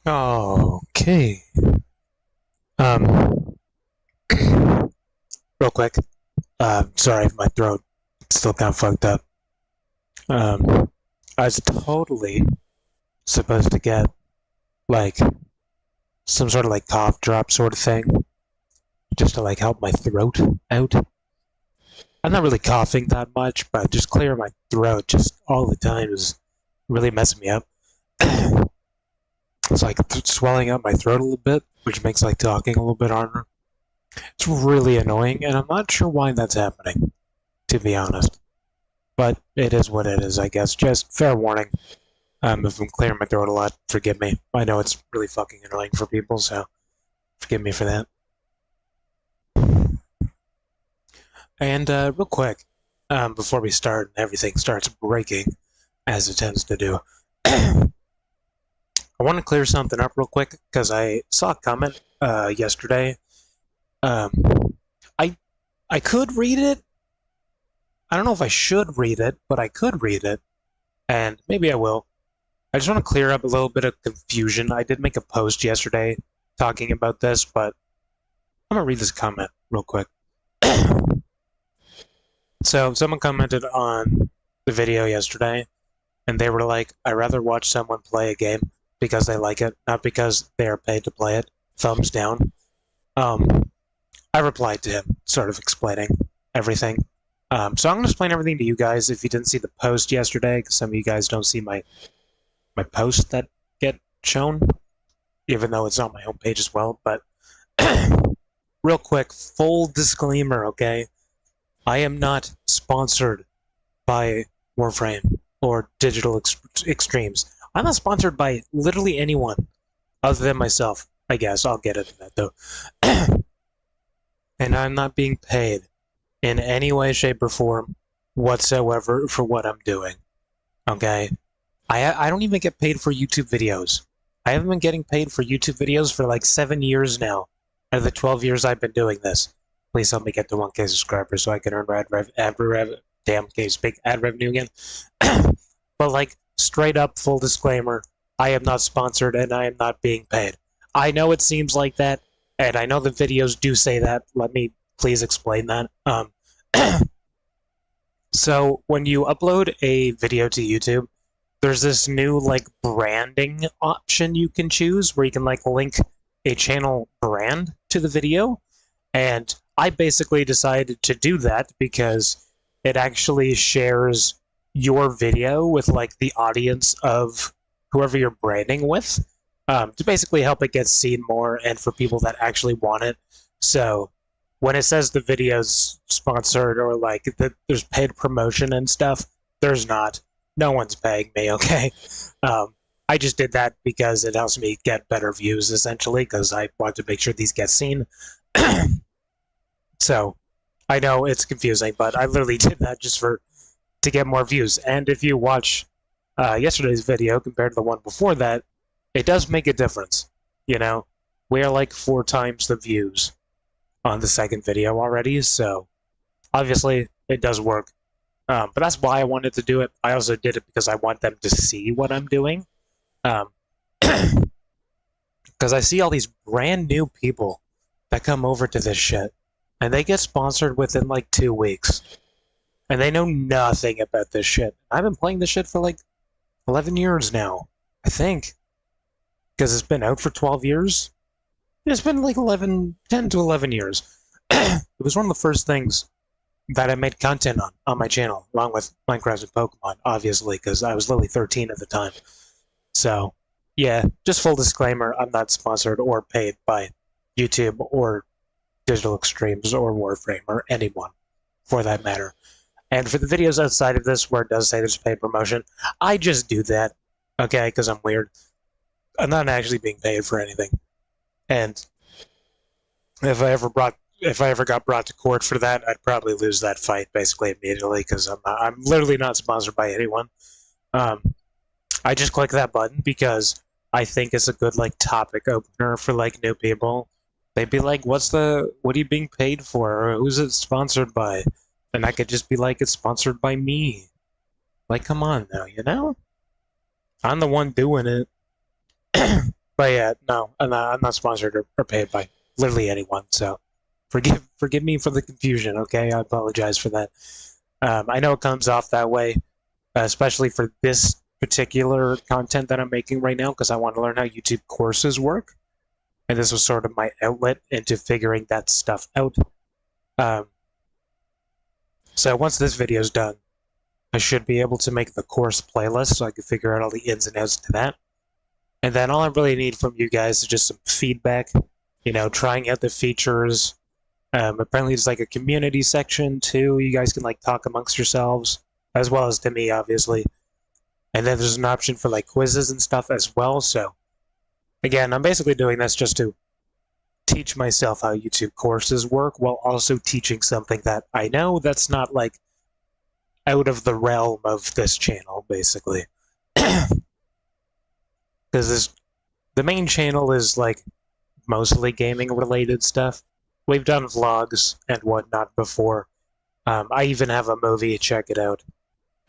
Okay. Um, real quick. Sorry, my throat still kind of fucked up. I was totally supposed to get like some sort of like cough drop sort of thing, just to like help my throat out. I'm not really coughing that much, but just clearing my throat just all the time is really messing me up. It's like swelling up my throat a little bit, which makes like talking a little bit harder. It's really annoying, and I'm not sure why that's happening, to be honest. But it is what it is, I guess. Just fair warning. If I'm clearing my throat a lot, forgive me. I know it's really fucking annoying for people, so forgive me for that. And real quick, before we start and everything starts breaking, as it tends to do, I want to clear something up real quick, because I saw a comment yesterday. I could read it. I don't know if I should read it, but I could read it, and maybe I will. I just want to clear up a little bit of confusion. I did make a post yesterday talking about this, but I'm going to read this comment real quick. So, someone commented on the video yesterday, and they were like, I'd rather watch someone play a game because they like it, not because they are paid to play it. Thumbs down. I replied to him, sort of explaining everything. So I'm going to explain everything to you guys. If you didn't see the post yesterday, because some of you guys don't see my posts that get shown, even though it's on my homepage as well. But real quick, full disclaimer, okay? I am not sponsored by Warframe or Digital Extremes. I'm not sponsored by literally anyone other than myself, I guess. I'll get into that, though. And I'm not being paid in any way, shape, or form whatsoever for what I'm doing. Okay? I don't even get paid for YouTube videos. I haven't been getting paid for YouTube videos for like 7 years now, out of the 12 years I've been doing this. Please help me get to 1K subscribers so I can earn big ad revenue again. But like, straight up, full disclaimer, I am not sponsored and I am not being paid. I know it seems like that, and I know the videos do say that. Let me please explain that. So when you upload a video to YouTube, there's this new like branding option you can choose where you can like link a channel brand to the video. And I basically decided to do that because it actually shares your video with like the audience of whoever you're branding with, to basically help it get seen more and for people that actually want it. So when it says the video's sponsored or like that there's paid promotion and stuff, there's not. No one's paying me, okay? I just did that because it helps me get better views, essentially, because I want to make sure these get seen. So, I know it's confusing, but I literally did that just to get more views. And if you watch yesterday's video compared to the one before that, it does make a difference. You know, we are like 4 times the views on the second video already, so obviously it does work. But that's why I wanted to do it. I also did it because I want them to see what I'm doing. Because I see all these brand new people that come over to this shit, and they get sponsored within like 2 weeks. And they know nothing about this shit. I've been playing this shit for like 11 years now, I think. Because it's been out for 12 years. It's been like 10 to 11 years. It was one of the first things that I made content on my channel, along with Minecraft and Pokemon, obviously, because I was literally 13 at the time. So, yeah, just full disclaimer, I'm not sponsored or paid by YouTube or Digital Extremes or Warframe or anyone, for that matter. And for the videos outside of this where it does say there's paid promotion, I just do that, okay, because I'm weird. I'm not actually being paid for anything. And if I ever got brought to court for that, I'd probably lose that fight basically immediately because I'm literally not sponsored by anyone. I just click that button because I think it's a good like topic opener for like new people. They'd be like, what are you being paid for? Or who's it sponsored by? And I could just be like, it's sponsored by me. Like, come on now, you know? I'm the one doing it. But yeah, no, I'm not sponsored or paid by literally anyone. So forgive me for the confusion. Okay, I apologize for that. I know it comes off that way, especially for this particular content that I'm making right now, because I want to learn how YouTube courses work, and this was sort of my outlet into figuring that stuff out. So once this video is done, I should be able to make the course playlist so I can figure out all the ins and outs to that. And then all I really need from you guys is just some feedback, you know, trying out the features. Apparently there's like a community section too. You guys can like talk amongst yourselves, as well as to me, obviously. And then there's an option for like quizzes and stuff as well. So again, I'm basically doing this just to teach myself how YouTube courses work while also teaching something that I know that's not like out of the realm of this channel, basically. Because the main channel is like mostly gaming related stuff. We've done vlogs and whatnot before. I even have a movie, check it out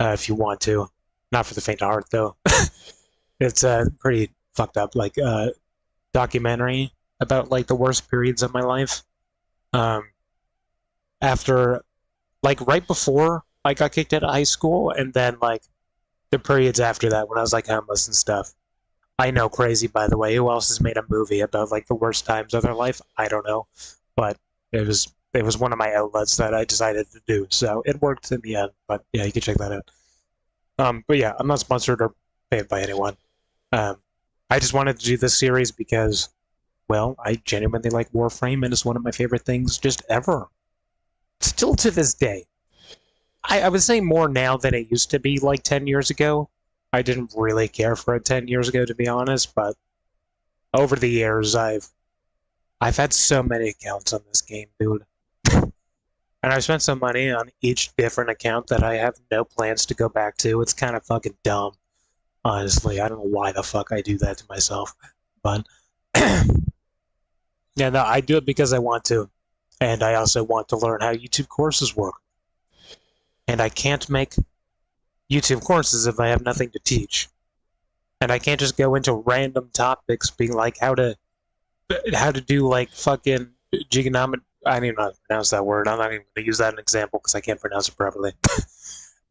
if you want to. Not for the faint of heart though. It's pretty fucked up, like documentary about like the worst periods of my life. After, like right before I got kicked out of high school, and then like the periods after that when I was like homeless and stuff. I know, crazy, by the way. Who else has made a movie about like the worst times of their life? I don't know, but it was one of my outlets that I decided to do, so it worked in the end. But yeah, you can check that out. But yeah, I'm not sponsored or paid by anyone. I just wanted to do this series because, well, I genuinely like Warframe, and it's one of my favorite things just ever. Still to this day. I would say more now than it used to be like 10 years ago. I didn't really care for it 10 years ago, to be honest, but over the years, I've had so many accounts on this game, dude. And I've spent some money on each different account that I have no plans to go back to. It's kind of fucking dumb, honestly. I don't know why the fuck I do that to myself, but yeah, no, I do it because I want to, and I also want to learn how YouTube courses work. And I can't make YouTube courses if I have nothing to teach. And I can't just go into random topics being like how to do like fucking giganomic. I don't even know how to pronounce that word. I'm not even going to use that as an example because I can't pronounce it properly.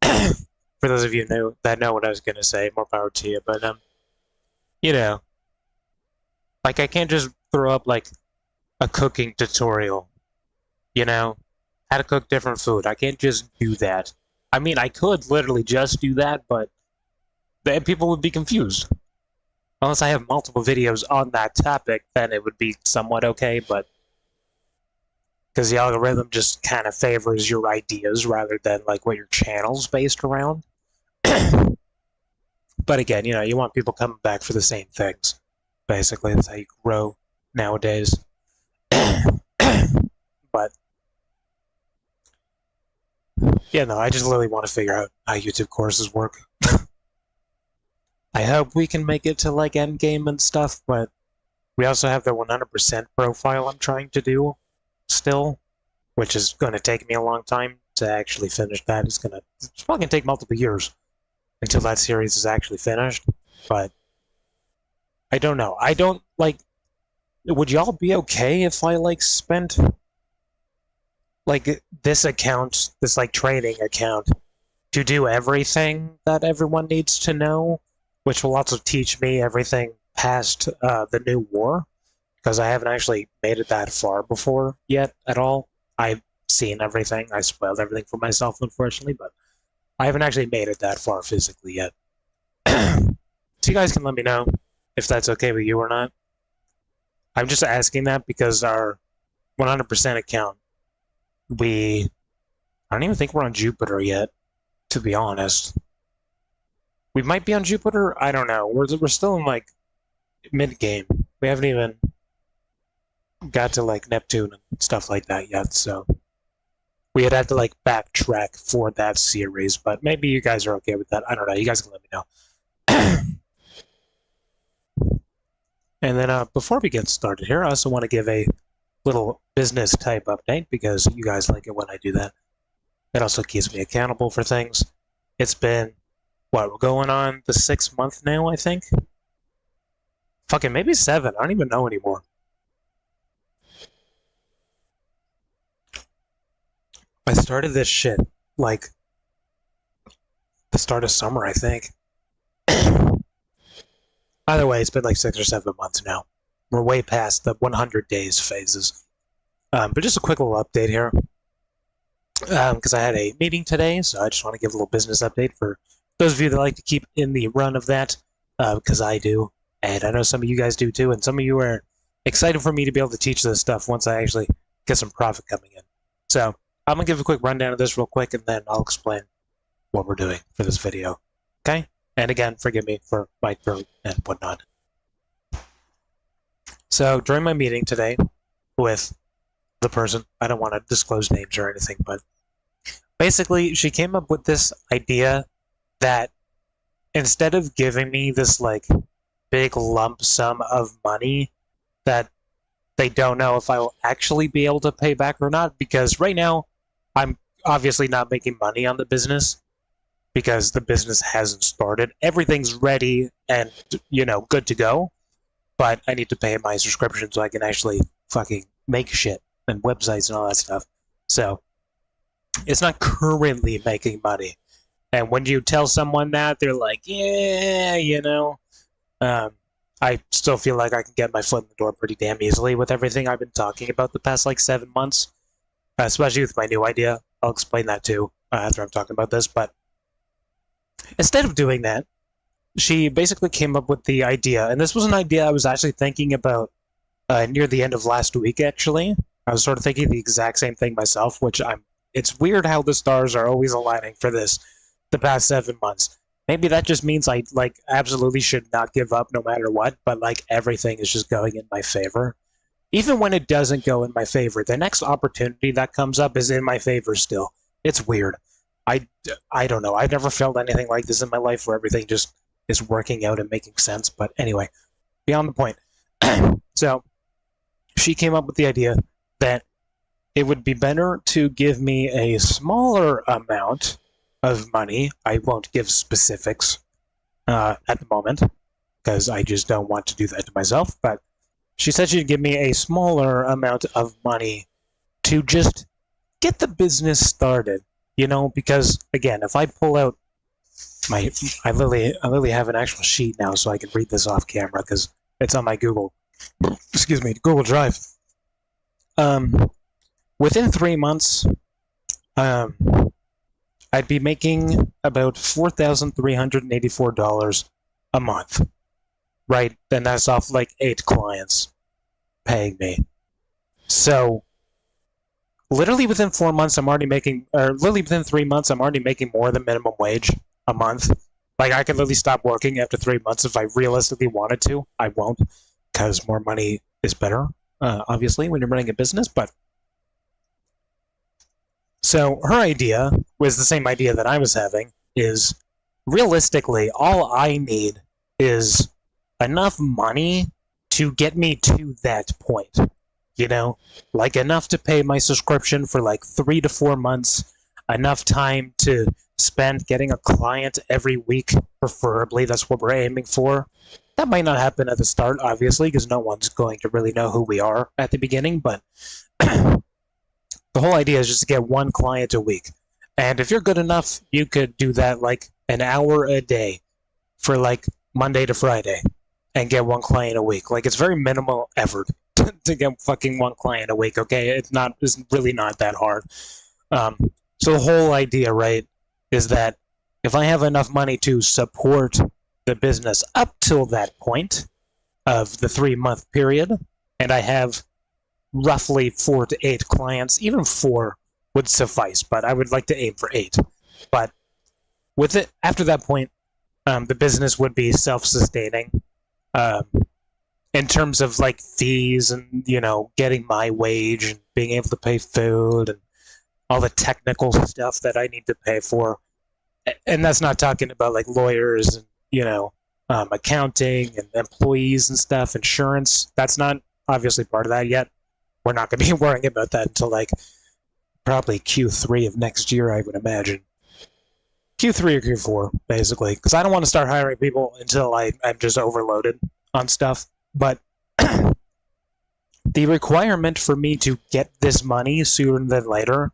For those of you that know what I was going to say, more power to you. But you know, like I can't just throw up like a cooking tutorial. You know, how to cook different food. I can't just do that. I mean, I could literally just do that, but then people would be confused. Unless I have multiple videos on that topic, then it would be somewhat okay, but because the algorithm just kind of favors your ideas rather than like what your channel's based around. But again, you know, you want people coming back for the same things. Basically, that's how you grow nowadays. But yeah, no, I just literally want to figure out how YouTube courses work. I hope we can make it to like endgame and stuff, but we also have the 100% profile I'm trying to do still, which is going to take me a long time to actually finish that. It's probably going to take multiple years until that series is actually finished, but I don't know. I don't, like, would y'all be okay if I, like, spent like this account, this like training account, to do everything that everyone needs to know, which will also teach me everything past the new war, because I haven't actually made it that far before yet at all. I've seen everything. I spoiled everything for myself, unfortunately, but I haven't actually made it that far physically yet. So you guys can let me know if that's okay with you or not. I'm just asking that because our 100% account, I don't even think we're on Jupiter yet, to be honest. We might be on Jupiter. I don't know. We're still in like mid-game. We haven't even got to like Neptune and stuff like that yet, so we had to like backtrack for that series, but maybe you guys are okay with that. I don't know. You guys can let me know. And then before we get started here, I also want to give a little business type update because you guys like it when I do that. It also keeps me accountable for things. It's been, what, we're going on the 6th month now, I think? Fucking maybe 7. I don't even know anymore. I started this shit, like, the start of summer, I think. Either way, it's been like 6 or 7 months now. We're way past the 100 days phases. But just a quick little update here. Because I had a meeting today, so I just want to give a little business update for those of you that like to keep in the run of that, because I do, and I know some of you guys do too, and some of you are excited for me to be able to teach this stuff once I actually get some profit coming in. So I'm going to give a quick rundown of this real quick, and then I'll explain what we're doing for this video. Okay? And again, forgive me for my throat and whatnot. So during my meeting today with the person, I don't want to disclose names or anything, but basically she came up with this idea that instead of giving me this like big lump sum of money that they don't know if I will actually be able to pay back or not, because right now I'm obviously not making money on the business because the business hasn't started. Everything's ready and, you know, good to go, but I need to pay my subscription so I can actually fucking make shit and websites and all that stuff. So it's not currently making money. And when you tell someone that, they're like, yeah, you know. I still feel like I can get my foot in the door pretty damn easily with everything I've been talking about the past like 7 months, especially with my new idea. I'll explain that too after I'm talking about this. But instead of doing that, she basically came up with the idea, and this was an idea I was actually thinking about near the end of last week, actually. I was sort of thinking the exact same thing myself, which it's weird how the stars are always aligning for this the past 7 months. Maybe that just means I, like, absolutely should not give up no matter what, but, like, everything is just going in my favor. Even when it doesn't go in my favor, the next opportunity that comes up is in my favor still. It's weird. I don't know. I've never felt anything like this in my life where everything just is working out and making sense. But anyway, beyond the point. So, she came up with the idea that it would be better to give me a smaller amount of money. I won't give specifics at the moment because I just don't want to do that to myself, but she said she'd give me a smaller amount of money to just get the business started, you know, because again, if I pull out I literally have an actual sheet now so I can read this off camera because it's on my Google Drive. Within 3 months, I'd be making about $4,384 a month, right? And that's off like 8 clients paying me. So, literally within 4 months, I'm already making, or literally within 3 months, I'm already making more than minimum wage a month. Like, I could literally stop working after 3 months if I realistically wanted to. I won't, because more money is better, obviously, when you're running a business, but so her idea was the same idea that I was having, is realistically, all I need is enough money to get me to that point, you know? Like enough to pay my subscription for like 3 to 4 months, enough time to spend getting a client every week, preferably. That's what we're aiming for. That might not happen at the start, obviously, because no one's going to really know who we are at the beginning, but the whole idea is just to get 1 client a week. And if you're good enough, you could do that like an hour a day for like Monday to Friday and get 1 client a week. Like, it's very minimal effort to get fucking 1 client a week, okay? It's really not that hard. So the whole idea, right, is that if I have enough money to support the business up till that point of the 3-month period, and I have roughly 4 to 8 clients, even 4 would suffice, but I would like to aim for 8. But with it, after that point, the business would be self-sustaining in terms of like fees and, you know, getting my wage and being able to pay food and all the technical stuff that I need to pay for. And that's not talking about like lawyers and, you know, accounting and employees and stuff, insurance. That's not obviously part of that yet. We're not going to be worrying about that until like probably Q3 of next year, I would imagine. Q3 or Q4, basically, because I don't want to start hiring people until I'm just overloaded on stuff. But the requirement for me to get this money sooner than later,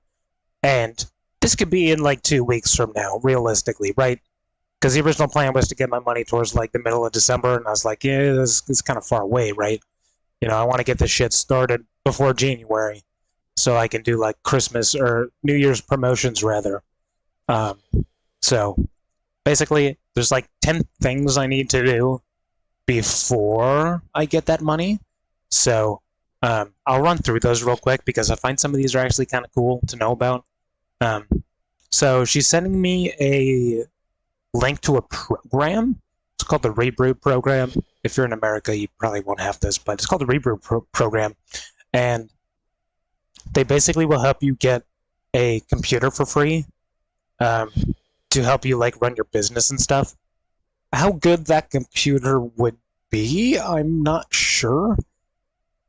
and this could be in like 2 weeks from now, realistically, right? Because the original plan was to get my money towards like the middle of December, and I was like, yeah, this is kind of far away, right? You know, I want to get this shit started before January, so I can do like Christmas or New Year's promotions rather. So basically, there's like 10 things I need to do before I get that money. So I'll run through those real quick because I find some of these are actually kind of cool to know about. So she's sending me a link to a program. It's called the Reboot program. If you're in America, you probably won't have this, but it's called the Reboot program. And they basically will help you get a computer for free to help you like run your business and stuff. How good that computer would be, I'm not sure.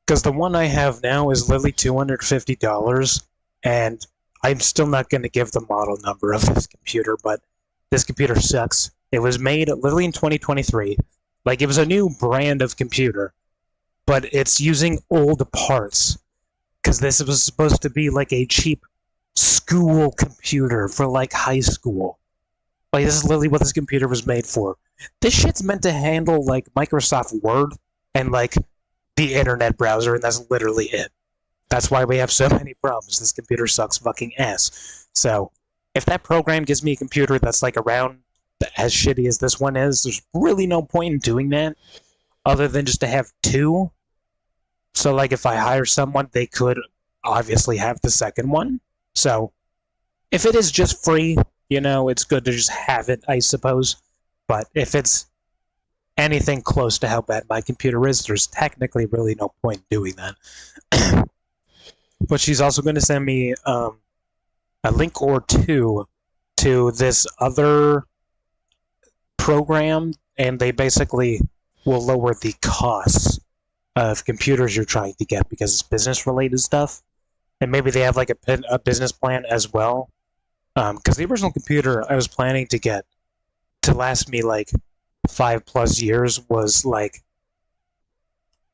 Because the one I have now is literally $250, and I'm still not going to give the model number of this computer, but this computer sucks. It was made literally in 2023. Like, it was a new brand of computer, but it's using old parts. Because this was supposed to be like a cheap school computer for like high school. Like, this is literally what this computer was made for. This shit's meant to handle like Microsoft Word and like the internet browser, and that's literally it. That's why we have so many problems. This computer sucks fucking ass. So, if that program gives me a computer that's like around as shitty as this one is, there's really no point in doing that, other than just to have two. So, like, if I hire someone, they could obviously have the second one. So, if it is just free, you know, it's good to just have it, I suppose. But if it's anything close to how bad my computer is, there's technically really no point in doing that. But she's also going to send me a link or two to this other program, and they basically will lower the costs of computers you're trying to get because it's business-related stuff. And maybe they have like a business plan as well. Because the original computer I was planning to get to last me like 5+ years was like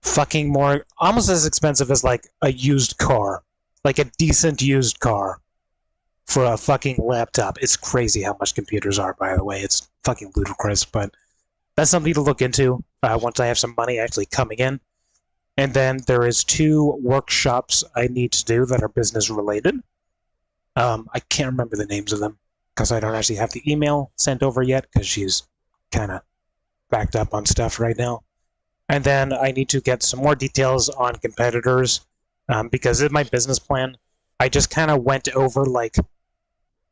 fucking more, almost as expensive as like a used car, like a decent used car for a fucking laptop. It's crazy how much computers are, by the way. It's fucking ludicrous, but that's something to look into once I have some money actually coming in. And then there is 2 workshops I need to do that are business related. I can't remember the names of them because I don't actually have the email sent over yet because she's kind of backed up on stuff right now. And then I need to get some more details on competitors because in my business plan, I just kind of went over like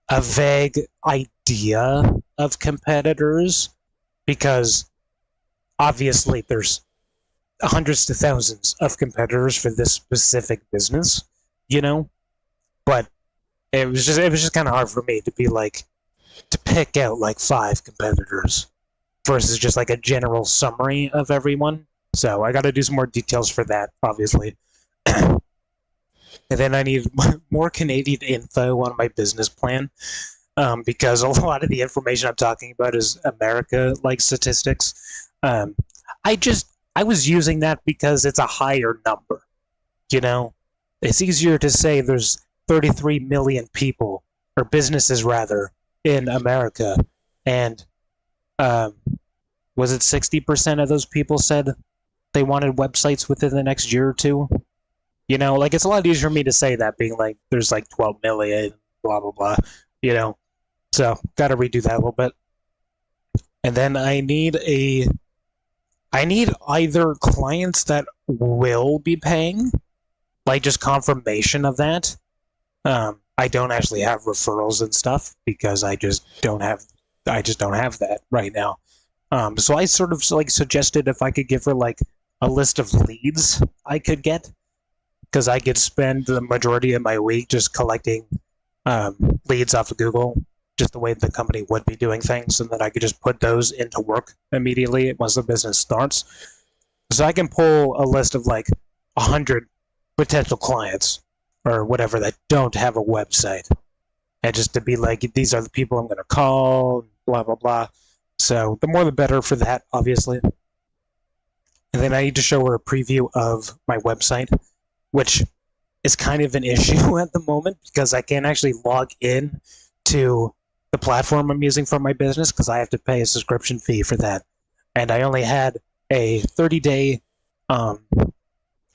a vague idea of competitors because obviously there's hundreds to thousands of competitors for this specific business, you know? But it was just kind of hard for me to be like, to pick out like 5 competitors versus just like a general summary of everyone. So I got to do some more details for that, obviously. And then I need more Canadian info on my business plan because a lot of the information I'm talking about is America-like statistics. I was using that because it's a higher number, you know? It's easier to say there's 33 million people, or businesses rather, in America, and was it 60% of those people said they wanted websites within the next year or 2? You know, like, it's a lot easier for me to say that, being like, there's like 12 million, blah, blah, blah, you know? So, gotta redo that a little bit. And then I need either clients that will be paying, like just confirmation of that. I don't actually have referrals and stuff because I just don't have that right now. So I sort of like suggested if I could give her like a list of leads I could get, because I could spend the majority of my week just collecting leads off of Google, just the way the company would be doing things, and then I could just put those into work immediately once the business starts. So I can pull a list of like 100 potential clients or whatever that don't have a website, and just to be like, these are the people I'm going to call, blah, blah, blah. So the more the better for that, obviously. and then I need to show her a preview of my website, which is kind of an issue at the moment because I can't actually log in to the platform I'm using for my business because I have to pay a subscription fee for that. And I only had a 30-day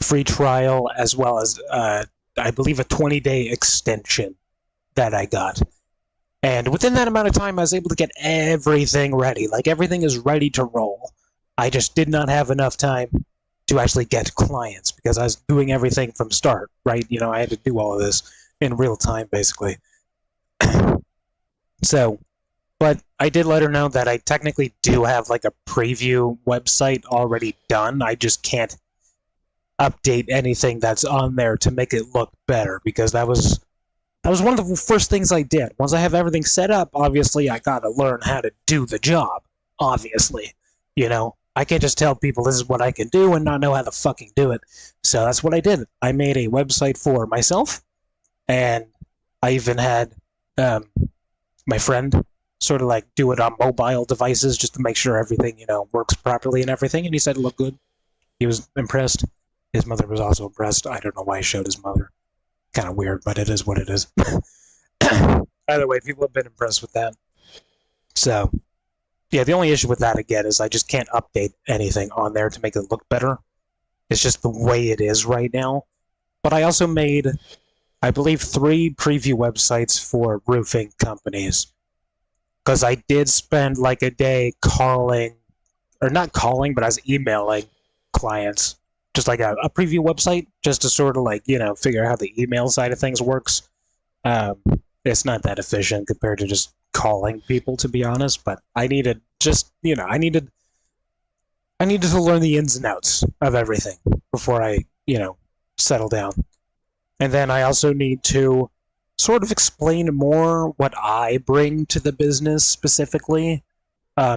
free trial as well as, I believe, a 20-day extension that I got. And within that amount of time, I was able to get everything ready. Like, everything is ready to roll. I just did not have enough time to actually get clients because I was doing everything from start, right? You know, I had to do all of this in real time, basically. So, but I did let her know that I technically do have like a preview website already done. I just can't update anything that's on there to make it look better because that was one of the first things I did. Once I have everything set up, obviously I gotta learn how to do the job. Obviously, you know, I can't just tell people this is what I can do and not know how to fucking do it. So that's what I did. I made a website for myself, and I even had my friend sort of like do it on mobile devices just to make sure everything, you know, works properly and everything. And he said it looked good. He was impressed. His mother was also impressed. I don't know why he showed his mother. Kind of weird, but it is what it is. Either way, people have been impressed with that. So, yeah, the only issue with that, again, is I just can't update anything on there to make it look better. It's just the way it is right now. But I also made, I believe, 3 preview websites for roofing companies. Because I did spend like a day calling, or not calling, but I was emailing clients. Just like a preview website, just to sort of like, you know, figure out how the email side of things works. It's not that efficient compared to just calling people, to be honest, but I needed just, you know, I needed to learn the ins and outs of everything before I, you know, settle down. And then I also need to sort of explain more what I bring to the business specifically,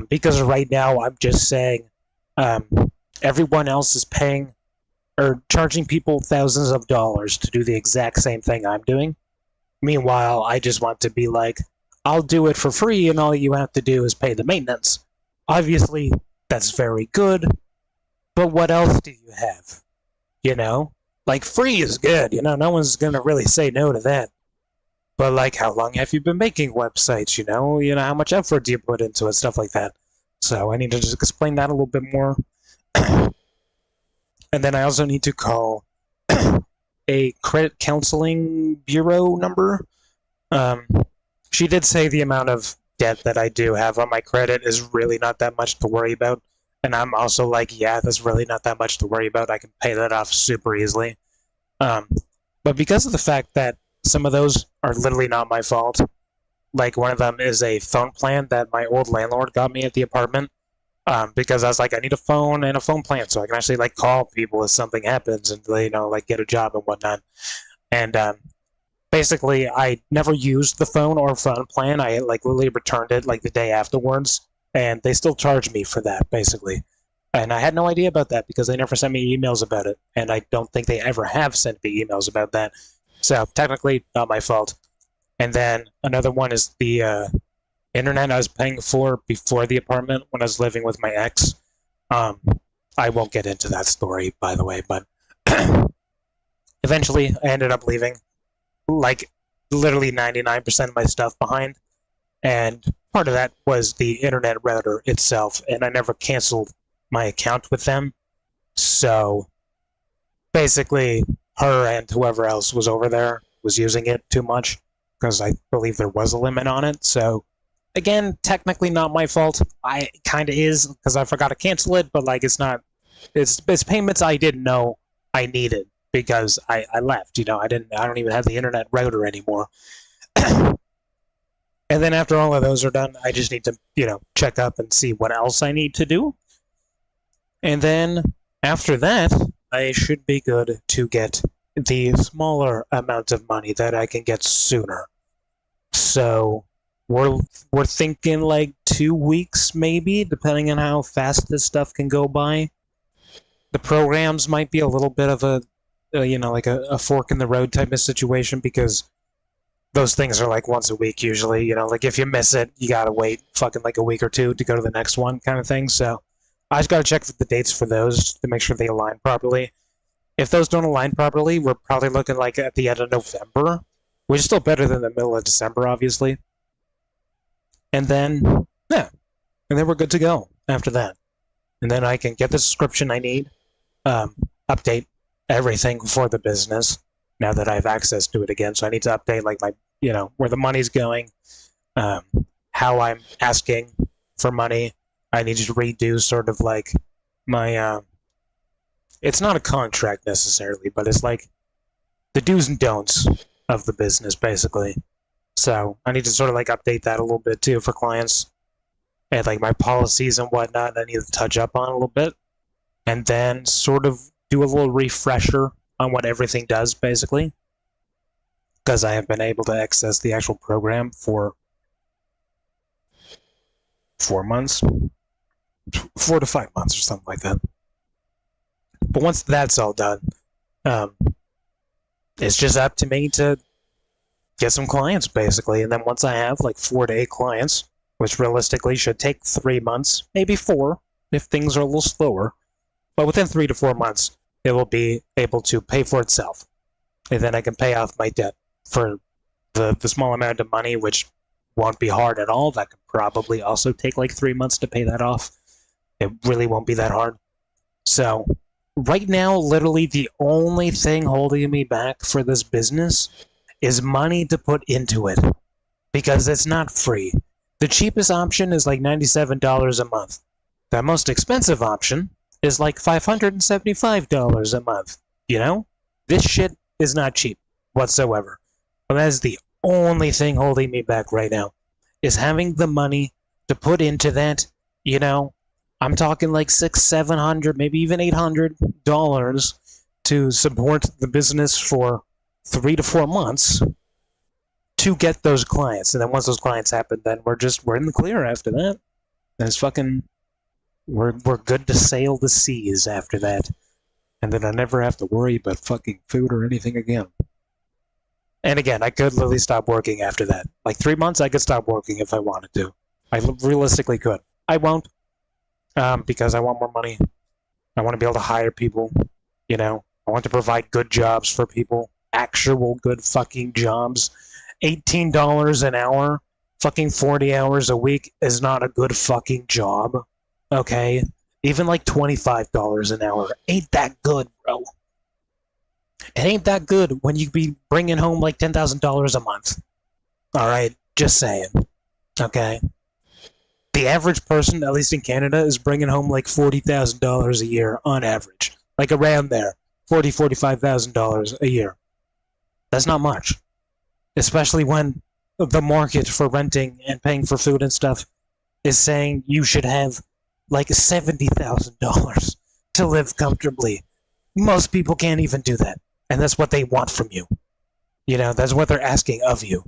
because right now I'm just saying everyone else is paying or charging people thousands of dollars to do the exact same thing I'm doing. Meanwhile, I just want to be like, I'll do it for free and all you have to do is pay the maintenance. Obviously, that's very good, but what else do you have? You know? Like, free is good, you know, no one's gonna really say no to that. But, like, how long have you been making websites, you know? You know, how much effort do you put into it, stuff like that. So I need to just explain that a little bit more. And then I also need to call a credit counseling bureau number. She did say the amount of debt that I do have on my credit is really not that much to worry about. And I'm also like, yeah, that's really not that much to worry about. I can pay that off super easily. But because of the fact that some of those are literally not my fault, like one of them is a phone plan that my old landlord got me at the apartment, because I was like, I need a phone and a phone plan so I can actually like call people if something happens and, you know, like get a job and whatnot. And basically, I never used the phone or phone plan. I like literally returned it like the day afterwards, and they still charged me for that, basically. And I had no idea about that because they never sent me emails about it, and I don't think they ever have sent me emails about that. So technically, not my fault. And then another one is the internet I was paying for before the apartment when I was living with my ex. I won't get into that story, by the way, but eventually I ended up leaving like literally 99% of my stuff behind, and part of that was the internet router itself, and I never canceled my account with them. So basically, her and whoever else was over there was using it too much because I believe there was a limit on it. So again, technically not my fault. I kind of is because I forgot to cancel it, but like it's not. It's payments I didn't know I needed because I left. You know, I don't even have the internet router anymore. And then after all of those are done, I just need to, you know, check up and see what else I need to do. And then after that, I should be good to get the smaller amount of money that I can get sooner. So we're thinking like 2 weeks maybe, depending on how fast this stuff can go by. The programs might be a little bit of a, you know, like a fork in the road type of situation because those things are like once a week usually. You know, like if you miss it, you gotta wait fucking like a week or two to go to the next one kind of thing. So I just gotta check the dates for those to make sure they align properly. If those don't align properly, we're probably looking like at the end of November, which is still better than the middle of December, obviously. And then, yeah, and then we're good to go after that. And then I can get the subscription I need, update everything for the business now that I have access to it again. So I need to update like my, where the money's going, how I'm asking for money. I need to redo sort of like my, it's not a contract necessarily, but it's like the do's and don'ts of the business, basically. So I need to sort of like update that a little bit too for clients. And like my policies and whatnot, I need to touch up on a little bit. And then sort of do a little refresher on what everything does, basically. Because I have been able to access the actual program for 4 months. 4 to 5 months or something like that. But once that's all done, it's just up to me to get some clients, basically. And then once I have like 4 to 8 clients, which realistically should take 3 months, maybe 4, if things are a little slower. But within 3 to 4 months, it will be able to pay for itself. And then I can pay off my debt for the small amount of money, which won't be hard at all. That could probably also take like 3 months to pay that off. It really won't be that hard. So right now, literally the only thing holding me back for this business is money to put into it. Because it's not free. The cheapest option is like $97 a month. The most expensive option is like $575 a month. This shit is not cheap whatsoever. But that is the only thing holding me back right now, is having the money to put into that. I'm talking like $600, $700, maybe even $800 to support the business for 3 to 4 months to get those clients. And then once those clients happen, then we're in the clear after that. And it's fucking, we're good to sail the seas after that. And then I never have to worry about fucking food or anything again. And again, I could literally stop working after that. Like 3 months, I could stop working if I wanted to. I realistically could. I won't. Because I want more money. I want to be able to hire people. I want to provide good jobs for people. Actual good fucking jobs. $18 an hour, fucking 40 hours a week is not a good fucking job. Okay? Even like $25 an hour ain't that good, bro. It ain't that good when you be bringing home like $10,000 a month. Alright? Just saying. Okay? The average person, at least in Canada, is bringing home like $40,000 a year on average. Like around there. $40,000, $45,000 a year. That's not much. Especially when the market for renting and paying for food and stuff is saying you should have like $70,000 to live comfortably. Most people can't even do that. And that's what they want from you. That's what they're asking of you.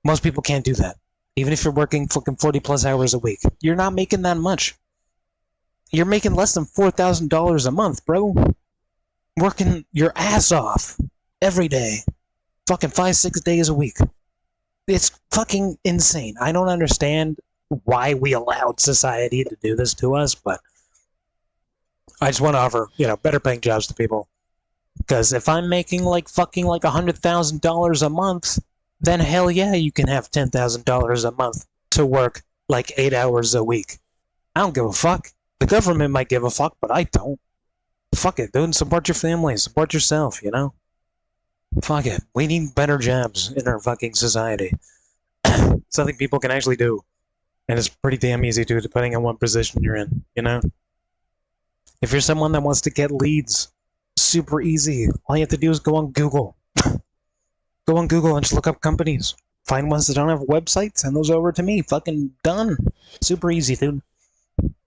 Most people can't do that. Even if you're working fucking 40 plus hours a week. You're not making that much. You're making less than $4,000 a month, bro. Working your ass off every day. Fucking 5-6 days a week. It's fucking insane. I don't understand why we allowed society to do this to us, but I just want to offer, better paying jobs to people. Because if I'm making like fucking like $100,000 a month, then hell yeah, you can have $10,000 a month to work like 8 hours a week. I don't give a fuck. The government might give a fuck, but I don't. Fuck it, dude. Support your family. Support yourself, Fuck it. We need better jobs in our fucking society. Something people can actually do. And it's pretty damn easy to, depending on what position you're in, If you're someone that wants to get leads, super easy. All you have to do is go on Google. Go on Google and just look up companies. Find ones that don't have websites, send those over to me. Fucking done. Super easy, dude.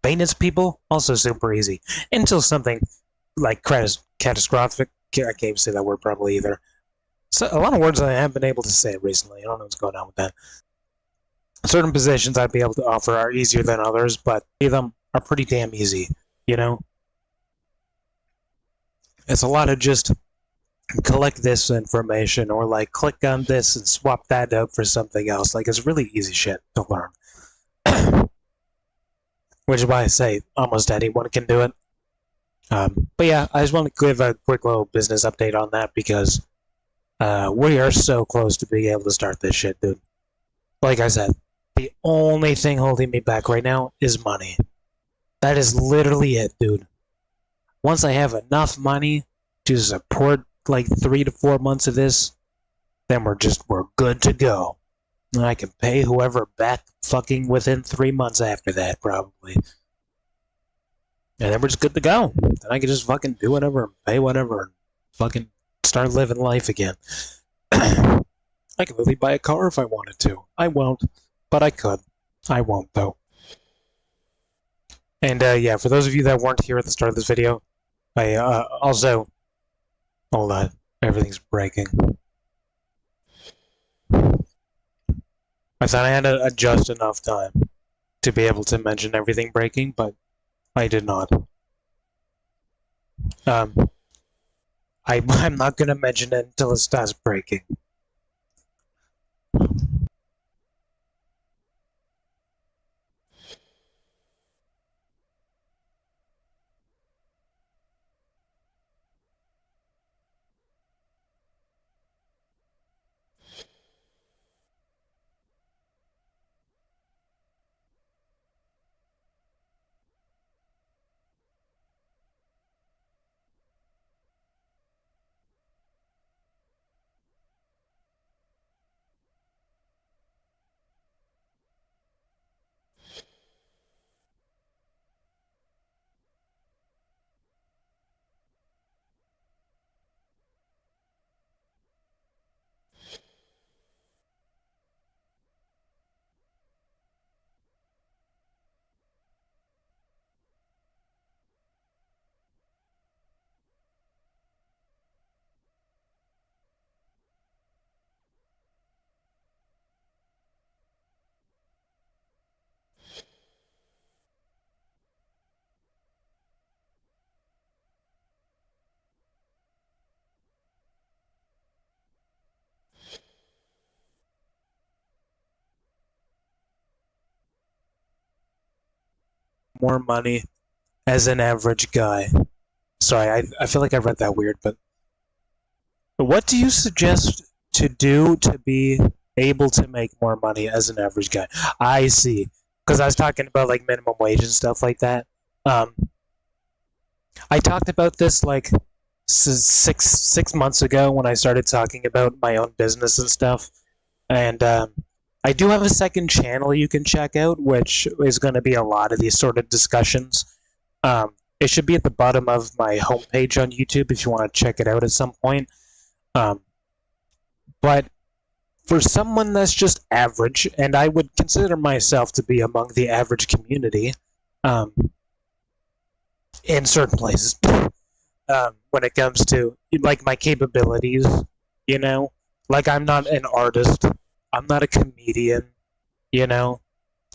Maintenance people, also super easy. Until something like catastrophic. I can't even say that word probably either. So a lot of words I haven't been able to say recently. I don't know what's going on with that. Certain positions I'd be able to offer are easier than others, but many of them are pretty damn easy, It's a lot of just collect this information or like click on this and swap that out for something else. Like it's really easy shit to learn. which is why I say almost anyone can do it. But yeah, I just want to give a quick little business update on that because we are so close to being able to start this shit, dude. Like I said, the only thing holding me back right now is money. That is literally it, dude. Once I have enough money to support like 3 to 4 months of this, then we're good to go. And I can pay whoever back fucking within 3 months after that, probably. And then we're just good to go. Then I can just fucking do whatever and pay whatever and fucking start living life again. I could literally buy a car if I wanted to. I won't, but I could. I won't, though. And yeah, for those of you that weren't here at the start of this video, I also... Hold on. Everything's breaking. I thought I had to adjust enough time to be able to mention everything breaking, but I did not. I'm not going to mention it until it starts breaking. More money as an average guy. Sorry, I feel like I read that weird, but what do you suggest to do to be able to make more money as an average guy? I see. Because I was talking about like minimum wage and stuff like that. I talked about this like six months ago when I started talking about my own business and stuff. And I do have a second channel you can check out, which is going to be a lot of these sort of discussions. It should be at the bottom of my homepage on YouTube if you want to check it out at some point. But for someone that's just average, and I would consider myself to be among the average community in certain places, when it comes to like my capabilities, you know, like I'm not an artist, I'm not a comedian, you know,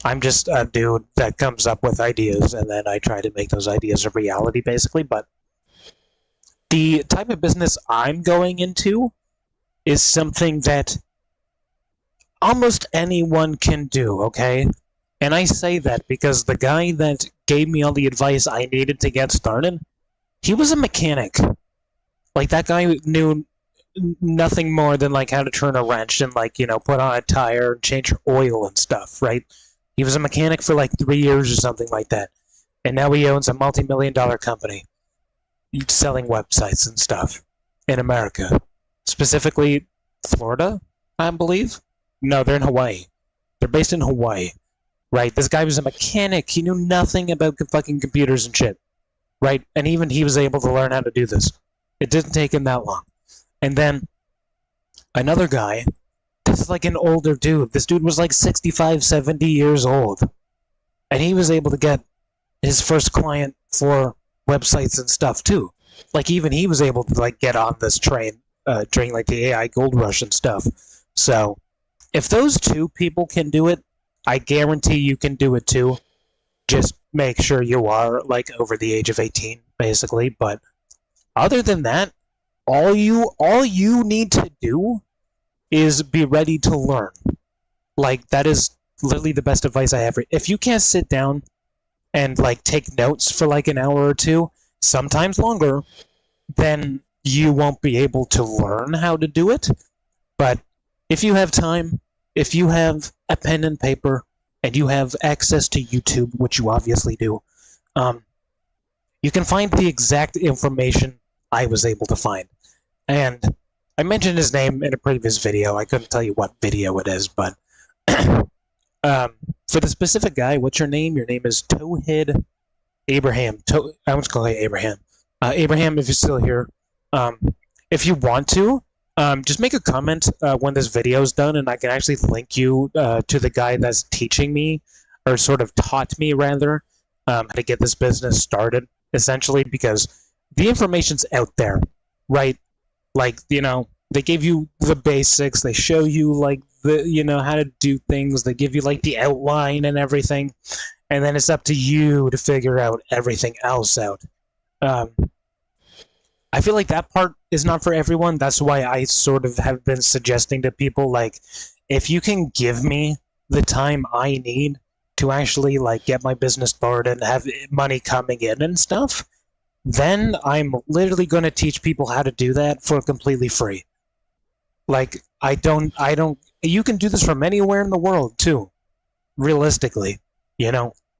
I'm just a dude that comes up with ideas and then I try to make those ideas a reality, basically. But the type of business I'm going into is something that almost anyone can do, okay? And I say that because the guy that gave me all the advice I needed to get started, he was a mechanic. Like, that guy knew nothing more than, like, how to turn a wrench and, like, you know, put on a tire and change oil and stuff, right? He was a mechanic for, like, 3 years or something like that. And now he owns a multi-million-dollar company selling websites and stuff in America. Specifically, Florida, I believe? No, they're in Hawaii. They're based in Hawaii, right? This guy was a mechanic. He knew nothing about fucking computers and shit, right? And even he was able to learn how to do this. It didn't take him that long. And then another guy, this is like an older dude. This dude was like 65, 70 years old. And he was able to get his first client for websites and stuff too. Like, even he was able to, like, get on this train during, like, the AI gold rush and stuff. So if those two people can do it, I guarantee you can do it too. Just make sure you are, like, over the age of 18, basically. But other than that, all you need to do is be ready to learn. Like, that is literally the best advice I have. If you can't sit down and like take notes for like an hour or two, sometimes longer, then you won't be able to learn how to do it. But if you have time, if you have a pen and paper, and you have access to YouTube, which you obviously do, you can find the exact information I was able to find. And I mentioned his name in a previous video. I couldn't tell you what video it is, but for the specific guy, what's your name? Your name is Towhead Abraham. I want to call you Abraham. Abraham, if you're still here, if you want to, just make a comment when this video is done, and I can actually link you to the guy that's teaching me, or sort of taught me, rather, how to get this business started, essentially, because the information's out there, right? Like, they give you the basics, they show you, like, how to do things, they give you, like, the outline and everything, and then it's up to you to figure out everything else out. I feel like that part is not for everyone. That's why I sort of have been suggesting to people, like, if you can give me the time I need to actually, like, get my business started and have money coming in and stuff, then I'm literally going to teach people how to do that for completely free. Like, you can do this from anywhere in the world, too, realistically,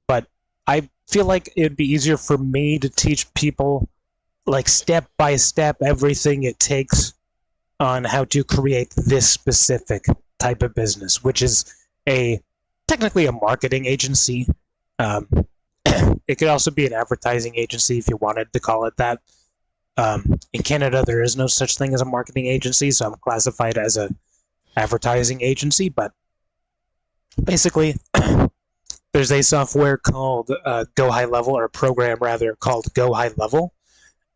but I feel like it'd be easier for me to teach people, like, step by step, everything it takes on how to create this specific type of business, which is technically a marketing agency. It could also be an advertising agency if you wanted to call it that. In Canada, there is no such thing as a marketing agency, so I'm classified as a advertising agency, but basically, there's a software called Go High Level, or a program, rather, called Go High Level,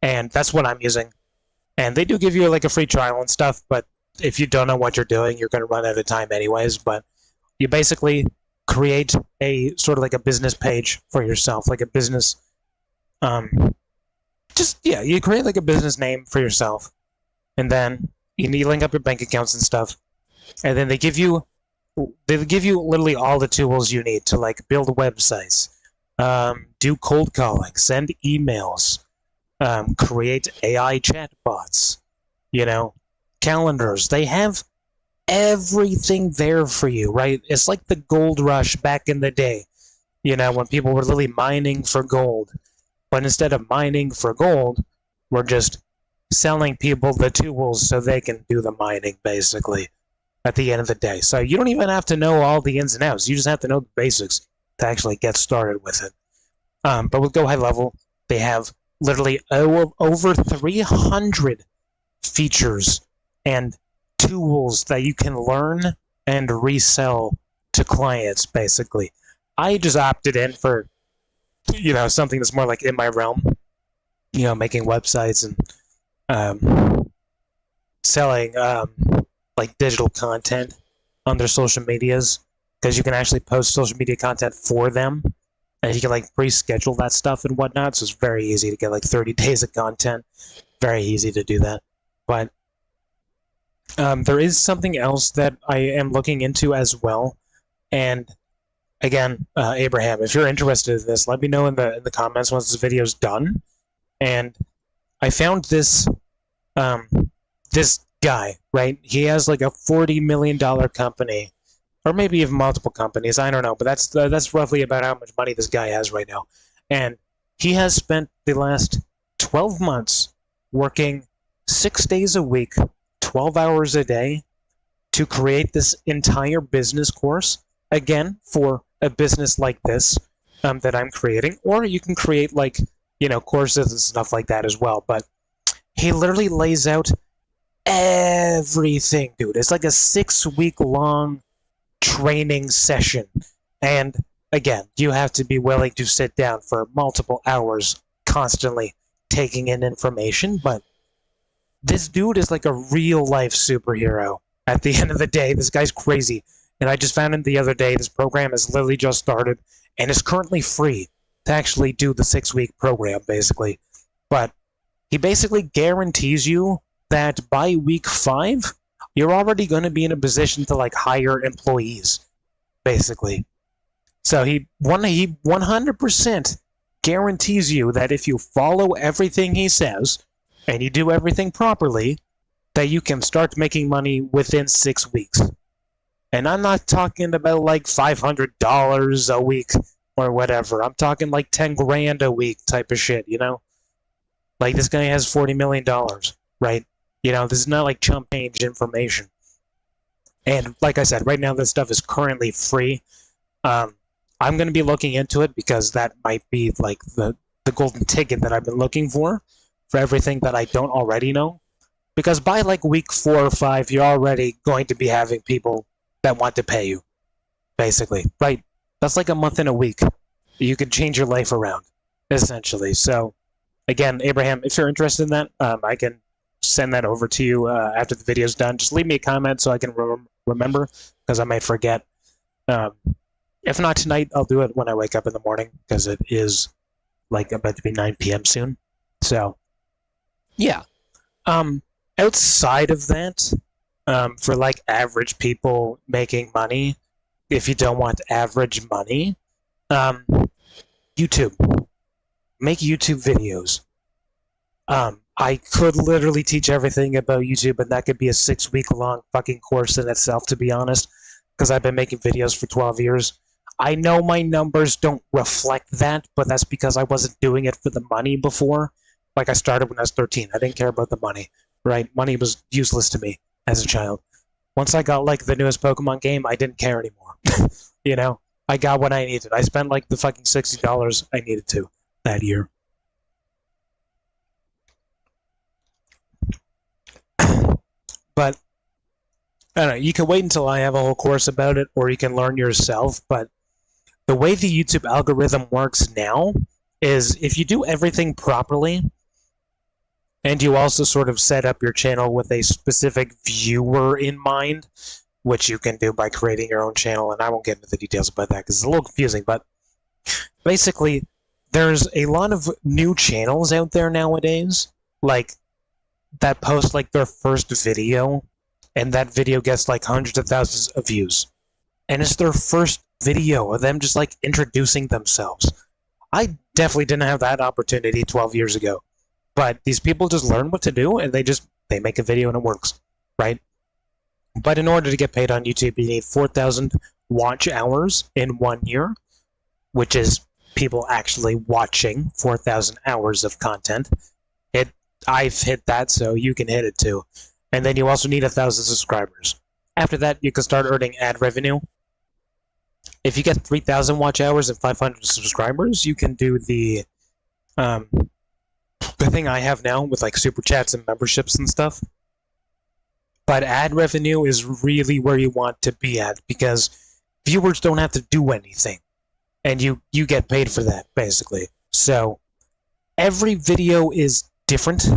and that's what I'm using. And they do give you, like, a free trial and stuff, but if you don't know what you're doing, you're going to run out of time anyways. But you basically create a sort of like a business page for yourself, like a business, you create like a business name for yourself, and then you link up your bank accounts and stuff, and then they give you literally all the tools you need to, like, build websites, do cold calling, send emails, create AI chatbots, calendars. They have everything there for you, right? It's like the gold rush back in the day, when people were literally mining for gold. But instead of mining for gold, we're just selling people the tools so they can do the mining, basically, at the end of the day. So you don't even have to know all the ins and outs. You just have to know the basics to actually get started with it. But with Go High Level, they have literally over 300 features and tools that you can learn and resell to clients, basically. I just opted in for, something that's more like in my realm, making websites and selling like digital content on their social medias, because you can actually post social media content for them, and you can, like, pre-schedule that stuff and whatnot, so it's very easy to get, like, 30 days of content. Very easy to do that. But there is something else that I am looking into as well, and again, Abraham, if you're interested in this, let me know in the comments once this video's done. And I found this this guy, right? He has like a $40 million company, or maybe even multiple companies. I don't know, but that's roughly about how much money this guy has right now. And he has spent the last 12 months working 6 days a week, 12 hours a day, to create this entire business course, again, for a business like this that I'm creating. Or you can create, like, courses and stuff like that as well. But he literally lays out everything, dude. It's like a 6-week-long training session. And again, you have to be willing to sit down for multiple hours constantly taking in information. But this dude is like a real-life superhero. At the end of the day, this guy's crazy. And I just found him the other day. This program has literally just started, and is currently free to actually do the 6-week program, basically. But he basically guarantees you that by week 5, you're already going to be in a position to, like, hire employees, basically. So he 100% guarantees you that if you follow everything he says and you do everything properly, that you can start making money within 6 weeks. And I'm not talking about like $500 a week or whatever. I'm talking like 10 grand a week type of shit, you know? Like, this guy has $40 million, right? You know, this is not like chump change information. And like I said, right now this stuff is currently free. I'm going to be looking into it because that might be like the golden ticket that I've been looking for everything that I don't already know. Because by like week 4 or 5, you're already going to be having people that want to pay you, basically, right? That's like a month and a week. You can change your life around, essentially. So, again, Abraham, if you're interested in that, I can send that over to you after the video's done. Just leave me a comment so I can remember, because I might forget. If not tonight, I'll do it when I wake up in the morning, because it is like about to be 9 p.m. soon. So, yeah. Outside of that, for like average people making money, if you don't want average money, YouTube. Make YouTube videos. I could literally teach everything about YouTube, and that could be a 6-week-long fucking course in itself, to be honest, because I've been making videos for 12 years. I know my numbers don't reflect that, but that's because I wasn't doing it for the money before. Like, I started when I was 13. I didn't care about the money, right? Money was useless to me as a child. Once I got, like, the newest Pokemon game, I didn't care anymore. You know? I got what I needed. I spent, like, the fucking $60 I needed to that year. But, I don't know, you can wait until I have a whole course about it, or you can learn yourself, but the way the YouTube algorithm works now is if you do everything properly, and you also sort of set up your channel with a specific viewer in mind, which you can do by creating your own channel, and I won't get into the details about that because it's a little confusing, but basically, there's a lot of new channels out there nowadays, like, that post, like, their first video, and that video gets, like, hundreds of thousands of views. And it's their first video of them just, like, introducing themselves. I definitely didn't have that opportunity 12 years ago. But these people just learn what to do, and they make a video and it works, right? But in order to get paid on YouTube, you need 4,000 watch hours in 1 year, which is people actually watching 4,000 hours of content. I've hit that, so you can hit it too. And then you also need 1,000 subscribers. After that, you can start earning ad revenue. If you get 3,000 watch hours and 500 subscribers, you can do the thing I have now with like super chats and memberships and stuff. But ad revenue is really where you want to be at, because viewers don't have to do anything, and you get paid for that, basically. So every video is different.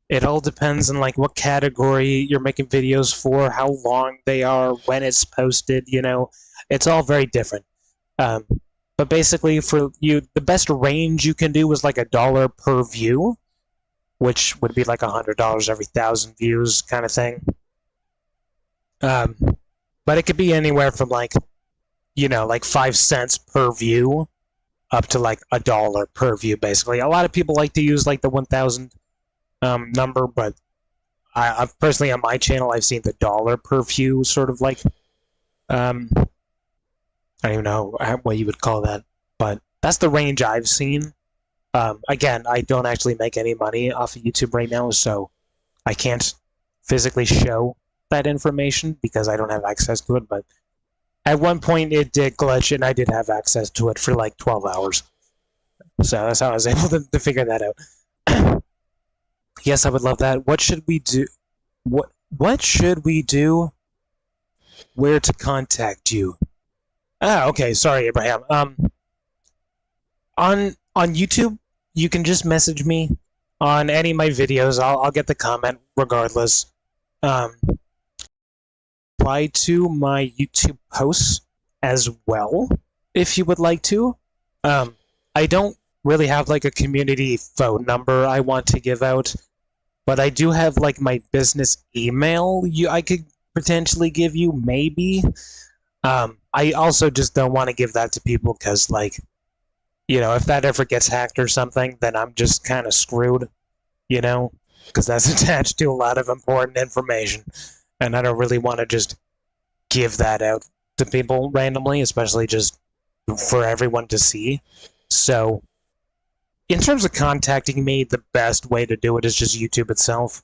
It all depends on like what category you're making videos for, how long they are, when it's posted, you know. It's all very different. But basically, for you, the best range you can do is like $1 per view, which would be like $100 every 1,000 views kind of thing. But it could be anywhere from like, you know, like 5 cents per view up to like $1 per view, basically. A lot of people like to use like the 1,000 number, but I've personally on my channel, I've seen the $1 per view sort of like, I don't even know what you would call that, but that's the range I've seen. Again, I don't actually make any money off of YouTube right now, so I can't physically show that information because I don't have access to it, but at one point it did glitch and I did have access to it for like 12 hours. So that's how I was able to figure that out. Yes, I would love that. What should we do? What should we do? Where to contact you? Ah, okay, sorry, Abraham. On YouTube, you can just message me on any of my videos. I'll get the comment regardless. Apply to my YouTube posts as well, if you would like to. I don't really have like a community phone number I want to give out, but I do have like my business email I could potentially give you, maybe. I also just don't want to give that to people because, like, you know, if that ever gets hacked or something, then I'm just kind of screwed, you know, because that's attached to a lot of important information, and I don't really want to just give that out to people randomly, especially just for everyone to see. So, in terms of contacting me, the best way to do it is just YouTube itself.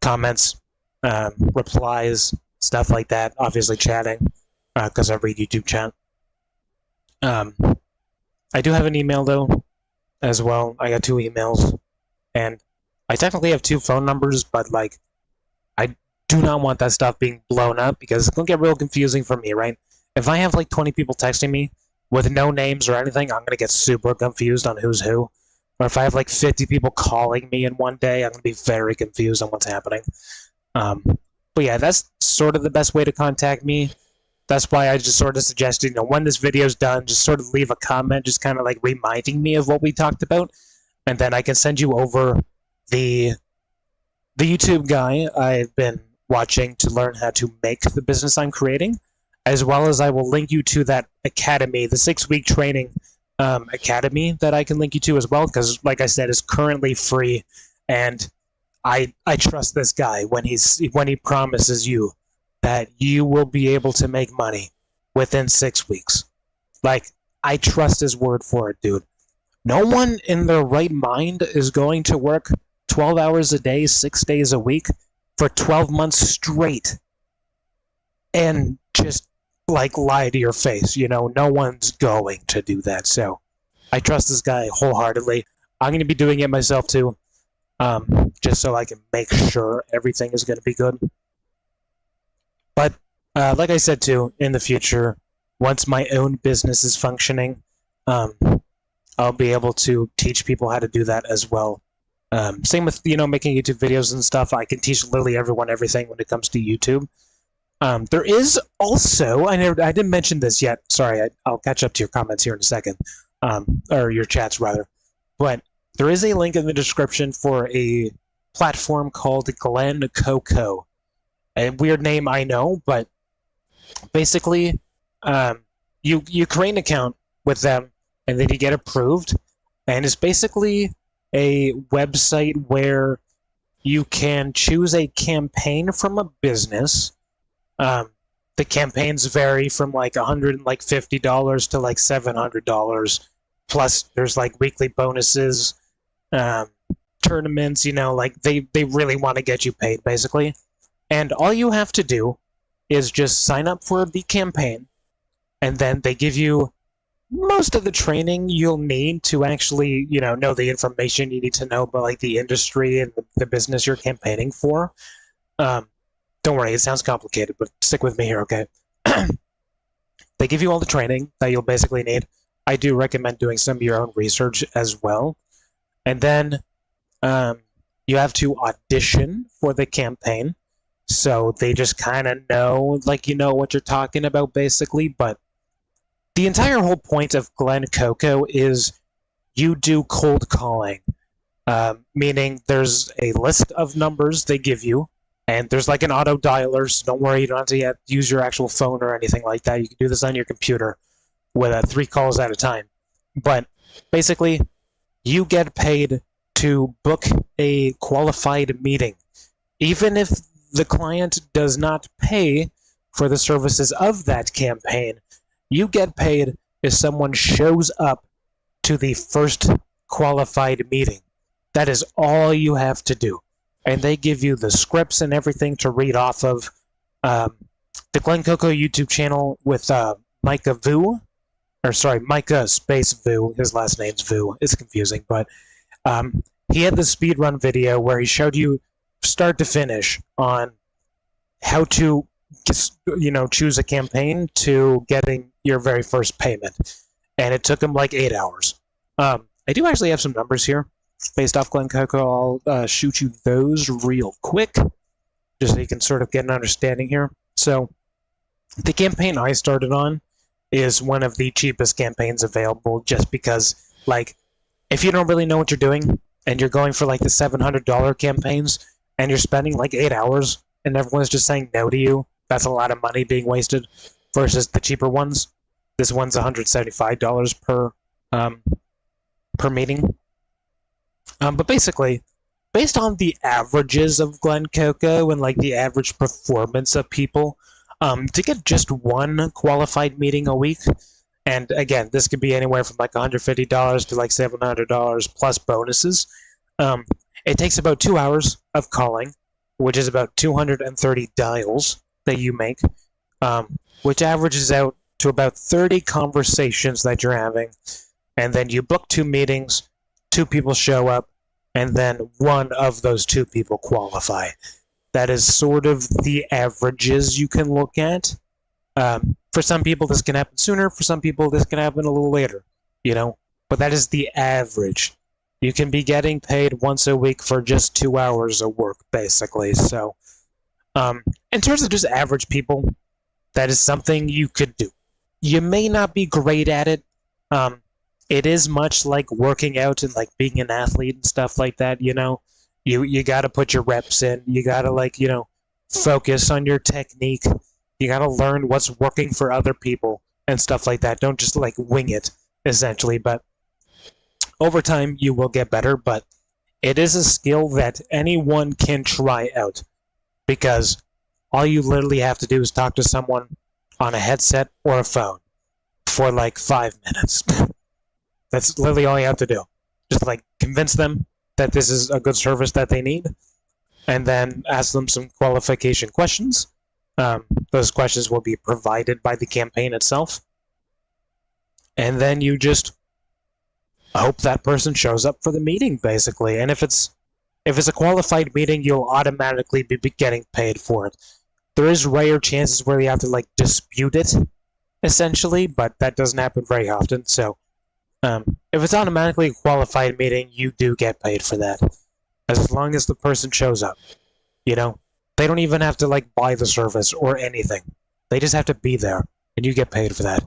Comments, replies, stuff like that. Obviously chatting, because I read YouTube chat. I do have an email, though, as well. I got 2 emails, and I technically have 2 phone numbers, but, like, I do not want that stuff being blown up, because it's going to get real confusing for me, right? If I have, like, 20 people texting me with no names or anything, I'm going to get super confused on who's who. Or if I have, like, 50 people calling me in one day, I'm going to be very confused on what's happening. But yeah, that's sort of the best way to contact me. That's why I just sort of suggested, you know, when this video's done, just sort of leave a comment, just kind of like reminding me of what we talked about, and then I can send you over the YouTube guy I've been watching to learn how to make the business I'm creating, as well as I will link you to that academy, the 6-week training academy that I can link you to as well, because, like I said, it's currently free, and I trust this guy when he promises you that you will be able to make money within 6 weeks. Like, I trust his word for it, dude. No one in their right mind is going to work 12 hours a day, 6 days a week for 12 months straight and just, like, lie to your face. You know, no one's going to do that. So I trust this guy wholeheartedly. I'm going to be doing it myself, too, just so I can make sure everything is going to be good. But, like I said, too, in the future, once my own business is functioning, I'll be able to teach people how to do that as well. Same with, you know, making YouTube videos and stuff. I can teach literally everyone everything when it comes to YouTube. There is also, I didn't mention this yet. Sorry, I'll catch up to your comments here in a second. Or your chats, rather. But there is a link in the description for a platform called Glen Coco. A weird name, I know, but basically, you create an account with them, and then you get approved, and it's basically a website where you can choose a campaign from a business. The campaigns vary from like $150 to like $700. Plus, there's like weekly bonuses, tournaments. You know, like they really want to get you paid, basically. And all you have to do is just sign up for the campaign, and then they give you most of the training you'll need to actually, you know the information you need to know about, like, the industry and the business you're campaigning for. Don't worry, it sounds complicated, but stick with me here, okay? They give you all the training that you'll basically need. I do recommend doing some of your own research as well. And then you have to audition for the campaign. So they just kind of know, like, you know what you're talking about, basically. But the entire whole point of Glen Coco is you do cold calling, meaning there's a list of numbers they give you, and there's like an auto dialer, so don't worry, you don't have to use your actual phone or anything like that. You can do this on your computer with 3 calls at a time. But basically, you get paid to book a qualified meeting. Even if the client does not pay for the services of that campaign, you get paid if someone shows up to the first qualified meeting. That is all you have to do. And they give you the scripts and everything to read off of. The Glen Coco YouTube channel with Micah Vu, or sorry, Micah Space Vu, his last name's Vu, it's confusing, but he had the speedrun video where he showed you start to finish on how to choose a campaign to getting your very first payment, and it took him like 8 hours. I do actually have some numbers here based off Glen Coco. I'll shoot you those real quick just so you can sort of get an understanding here. So the campaign I started on is one of the cheapest campaigns available, just because, like, if you don't really know what you're doing and you're going for like the $700 campaigns and you're spending like 8 hours and everyone's just saying no to you, that's a lot of money being wasted. versus the cheaper ones. This one's $175 per meeting. But basically, based on the averages of Glen Coco and like the average performance of people, to get just one qualified meeting a week, and again, this could be anywhere from like $150 to like $700 plus bonuses. It takes about 2 hours of calling, which is about 230 dials that you make, which averages out to about 30 conversations that you're having, and then you book 2 meetings, 2 people show up, and then one of those 2 people qualify. That is sort of the averages you can look at. For some people, this can happen sooner. For some people, this can happen a little later, you know? But that is the average. You can be getting paid once a week for just 2 hours of work, basically. So, in terms of just average people, that is something you could do. You may not be great at it. It is much like working out and like being an athlete and stuff like that, you know? You got to put your reps in. You got to, like, you know, focus on your technique. You got to learn what's working for other people and stuff like that. Don't just, like, wing it, essentially. But over time, you will get better. But it is a skill that anyone can try out, because all you literally have to do is talk to someone on a headset or a phone for, like, 5 minutes. That's literally all you have to do. Just, like, convince them that this is a good service that they need, and then ask them some qualification questions. Those questions will be provided by the campaign itself. And then you just hope that person shows up for the meeting, basically. And if it's a qualified meeting, you'll automatically be getting paid for it. There is rare chances where you have to, like, dispute it, essentially, but that doesn't happen very often. So if it's automatically a qualified meeting, you do get paid for that, as long as the person shows up. You know, they don't even have to, like, buy the service or anything. They just have to be there, and you get paid for that.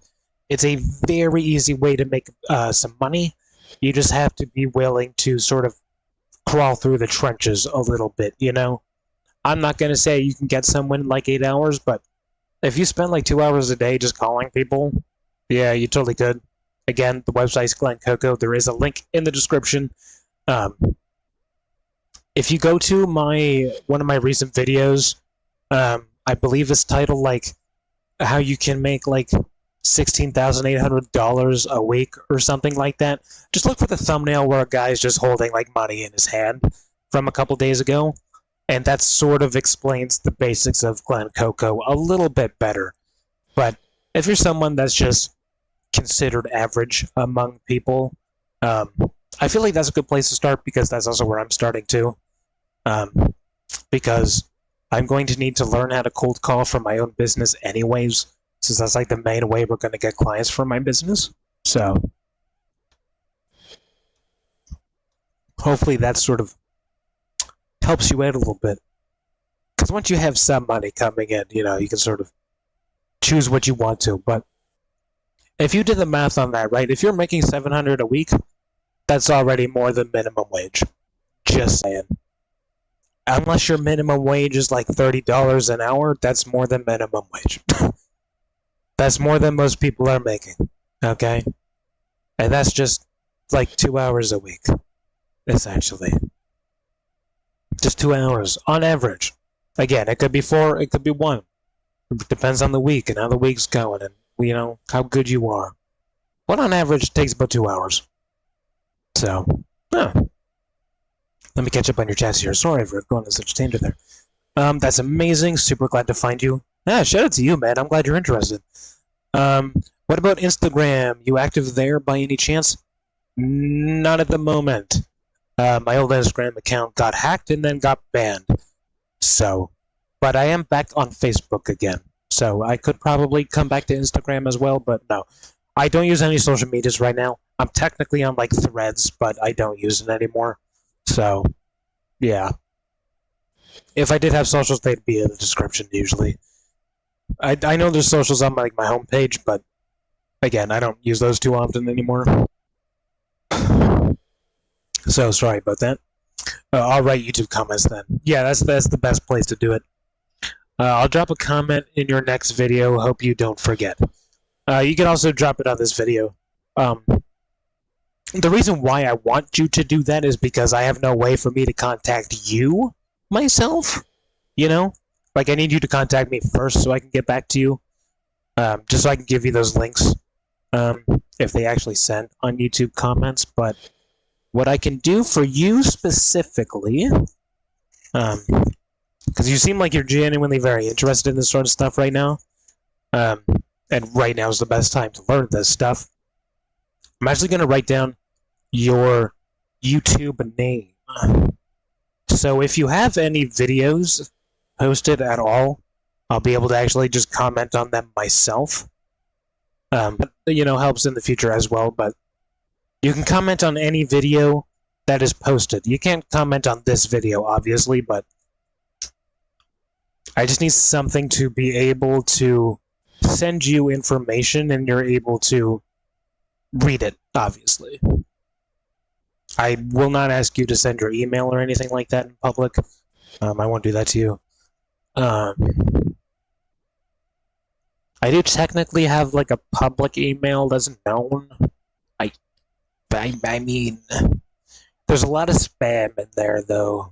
It's a very easy way to make some money. You just have to be willing to sort of crawl through the trenches a little bit, you know? I'm not going to say you can get someone in like 8 hours, but if you spend like 2 hours a day just calling people, yeah, you totally could. Again, the website's Glen Coco. There is a link in the description. If you go to one of my recent videos, I believe it's titled like how you can make like $16,800 a week or something like that. Just look for the thumbnail where a guy's just holding like money in his hand from a couple days ago, and that sort of explains the basics of Glen Coco a little bit better. But if you're someone that's just considered average among people, I feel like that's a good place to start, because that's also where I'm starting too. Because I'm going to need to learn how to cold call for my own business anyways, since that's like the main way we're going to get clients for my business. So hopefully that sort of helps you out a little bit. Because once you have some money coming in, you know, you can sort of choose what you want to. But if you did the math on that, right, if you're making $700 a week, that's already more than minimum wage. Just saying. Unless your minimum wage is like $30 an hour, that's more than minimum wage. That's more than most people are making, okay? And that's just like 2 hours a week, essentially. Just 2 hours, on average. Again, it could be 4, it could be 1. It depends on the week and how the week's going and, you know, how good you are. But on average, it takes about 2 hours. So, let me catch up on your chats here. Sorry for going on such a tangent there. That's amazing. Super glad to find you. Shout out to you, man. I'm glad you're interested. What about Instagram? You active there by any chance? Not at the moment. My old Instagram account got hacked and then got banned. So, but I am back on Facebook again. So I could probably come back to Instagram as well, but no. I don't use any social medias right now. I'm technically on like Threads, but I don't use it anymore. So, yeah. If I did have socials, they'd be in the description usually. I know there's socials on like my homepage, but again, I don't use those too often anymore. So sorry about that. I'll write YouTube comments then. Yeah, that's the best place to do it. I'll drop a comment in your next video. Hope you don't forget. You can also drop it on this video. The reason why I want you to do that is because I have no way for me to contact you myself. You know? Like, I need you to contact me first so I can get back to you. Just so I can give you those links. If they actually send on YouTube comments. But what I can do for you specifically, because you seem like you're genuinely very interested in this sort of stuff right now, and right now is the best time to learn this stuff. I'm actually going to write down your YouTube name. So if you have any videos posted at all, I'll be able to actually just comment on them myself. You know, helps in the future as well, but you can comment on any video that is posted. You can't comment on this video, obviously, but I just need something to be able to send you information and you're able to read it, obviously. I will not ask you to send your email or anything like that in public. I won't do that to you. I do technically have like a public email that's known. I mean, there's a lot of spam in there though.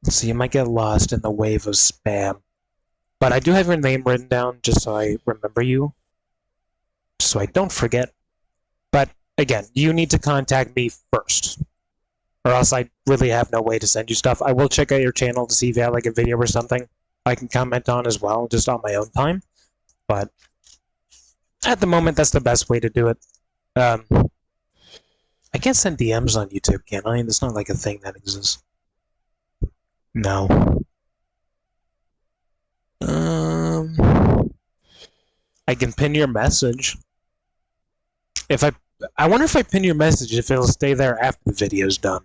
So you might get lost in the wave of spam. But I do have your name written down just so I remember you. So I don't forget. But again, you need to contact me first. Or else I really have no way to send you stuff. I will check out your channel to see if you have like a video or something I can comment on as well, just on my own time. But at the moment, that's the best way to do it. I can't send DMs on YouTube, can I? That's not like a thing that exists. No. I can pin your message. I wonder if I pin your message, if it'll stay there after the video's done.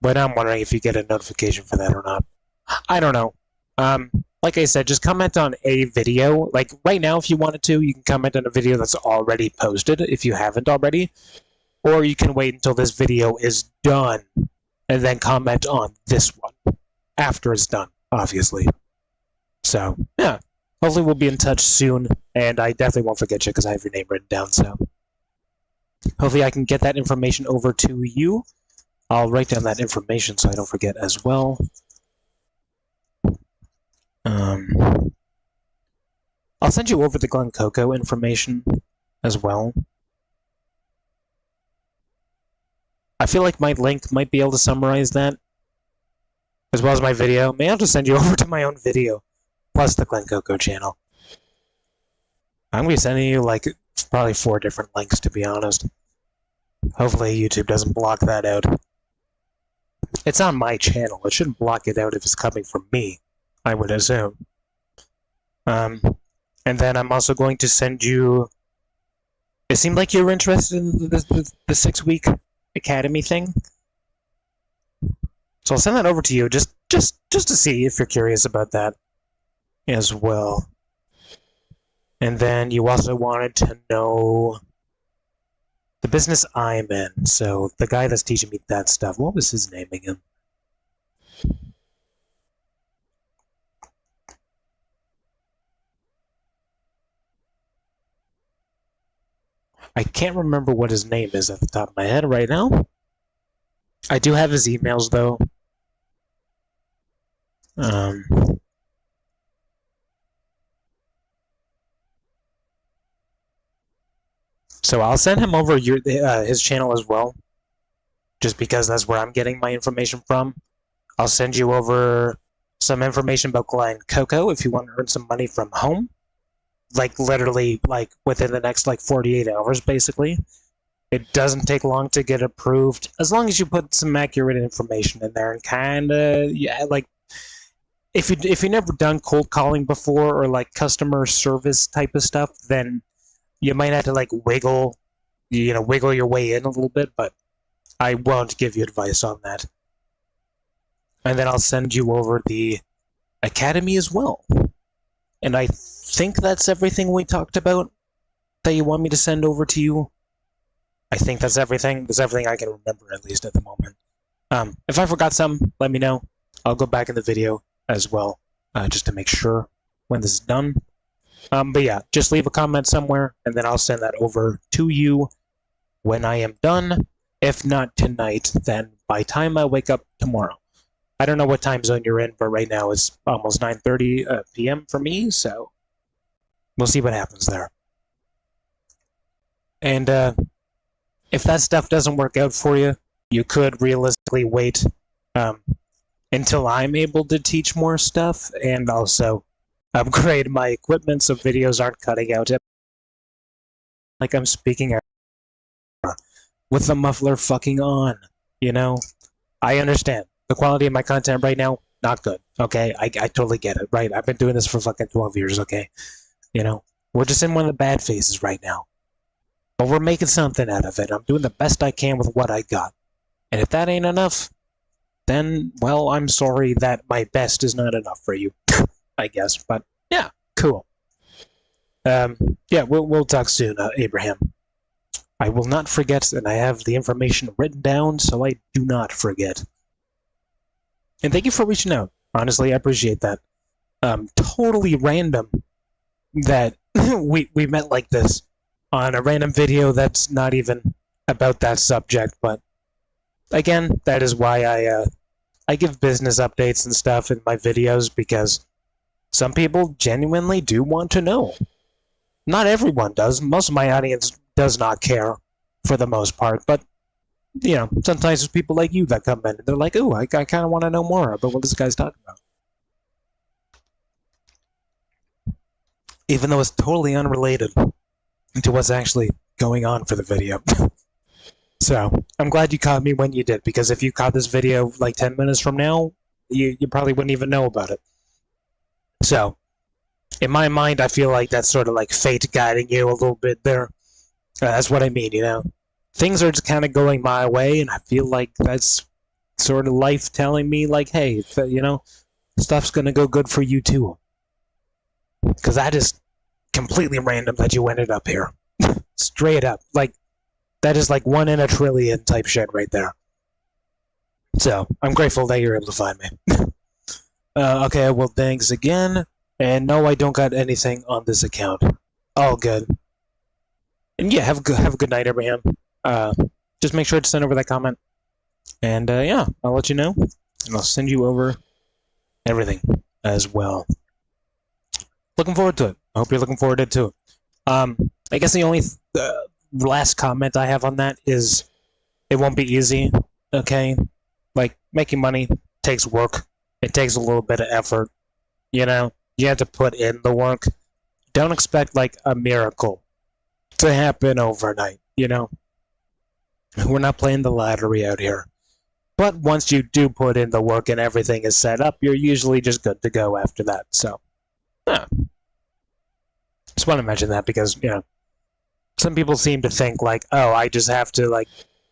But I'm wondering if you get a notification for that or not. I don't know. Like I said, just comment on a video. Like, right now, if you wanted to, you can comment on a video that's already posted, if you haven't already. Or you can wait until this video is done, and then comment on this one. After it's done, obviously. So, yeah. Hopefully we'll be in touch soon, and I definitely won't forget you, because I have your name written down, so. Hopefully I can get that information over to you. I'll write down that information so I don't forget as well. I'll send you over the Glen Coco information as well. I feel like my link might be able to summarize that, as well as my video. Maybe I'll just send you over to my own video, plus the Glen Coco channel. I'm going to be sending you, like, probably 4 different links, to be honest. Hopefully YouTube doesn't block that out. It's on my channel. It shouldn't block it out if it's coming from me, I would assume. And then I'm also going to send you... It seemed like you were interested in the 6-week academy thing. So I'll send that over to you just to see if you're curious about that as well. And then you also wanted to know the business I'm in. So the guy that's teaching me that stuff, what was his name again? I can't remember what his name is at the top of my head right now. I do have his emails, though. So I'll send him over his channel as well, just because that's where I'm getting my information from. I'll send you over some information about Glen Coco if you want to earn some money from home. Like, literally, like, within the next, like, 48 hours, basically. It doesn't take long to get approved, as long as you put some accurate information in there and kinda, yeah, like, if you've never done cold calling before, or, like, customer service type of stuff, then you might have to, like, wiggle your way in a little bit, but I won't give you advice on that. And then I'll send you over the academy as well. And I think that's everything we talked about that you want me to send over to you. I think that's everything. That's everything I can remember, at least at the moment. If I forgot something, let me know. I'll go back in the video as well. just to make sure when this is done. But yeah, just leave a comment somewhere, and then I'll send that over to you when I am done. If not tonight, then by time I wake up tomorrow. I don't know what time zone you're in, but right now it's almost 9:30 p.m. for me, so we'll see what happens there. And if that stuff doesn't work out for you, you could realistically wait until I'm able to teach more stuff, and also upgrade my equipment so videos aren't cutting out like I'm speaking with the muffler fucking on, you know? I understand. The quality of my content right now, not good, okay? I totally get it, right? I've been doing this for fucking 12 years, okay? You know? We're just in one of the bad phases right now. But we're making something out of it. I'm doing the best I can with what I got. And if that ain't enough, then, well, I'm sorry that my best is not enough for you, I guess. But, yeah, cool. Yeah, we'll talk soon, Abraham. I will not forget, and I have the information written down, so I do not forget. And thank you for reaching out. Honestly, I appreciate that. Totally random that we met like this on a random video that's not even about that subject, but again, that is why I give business updates and stuff in my videos, because some people genuinely do want to know. Not everyone does. Most of my audience does not care for the most part, but you know, sometimes there's people like you that come in and they're like, ooh, I kind of want to know more about what this guy's talking about. Even though it's totally unrelated to what's actually going on for the video. So, I'm glad you caught me when you did, because if you caught this video like 10 minutes from now, you probably wouldn't even know about it. So, in my mind, I feel like that's sort of like fate guiding you a little bit there. That's what I mean, you know? Things are just kind of going my way, and I feel like that's sort of life telling me, like, hey, you know, stuff's gonna go good for you too. Because that is completely random that you ended up here. Straight up. Like, that is like 1 in a trillion type shit right there. So, I'm grateful that you're able to find me. Okay, well, thanks again. And no, I don't got anything on this account. All good. And yeah, have a good night, Abraham. Just make sure to send over that comment. And yeah, I'll let you know. And I'll send you over everything as well. Looking forward to it. I hope you're looking forward to it too. I guess the only last comment I have on that is it won't be easy, okay? Like, making money takes work. It takes a little bit of effort, you know? You have to put in the work. Don't expect, like, a miracle to happen overnight, you know? We're not playing the lottery out here. But once you do put in the work and everything is set up, you're usually just good to go after that, so... yeah. Just want to mention that because, you know, some people seem to think, like, oh, I just have to, like,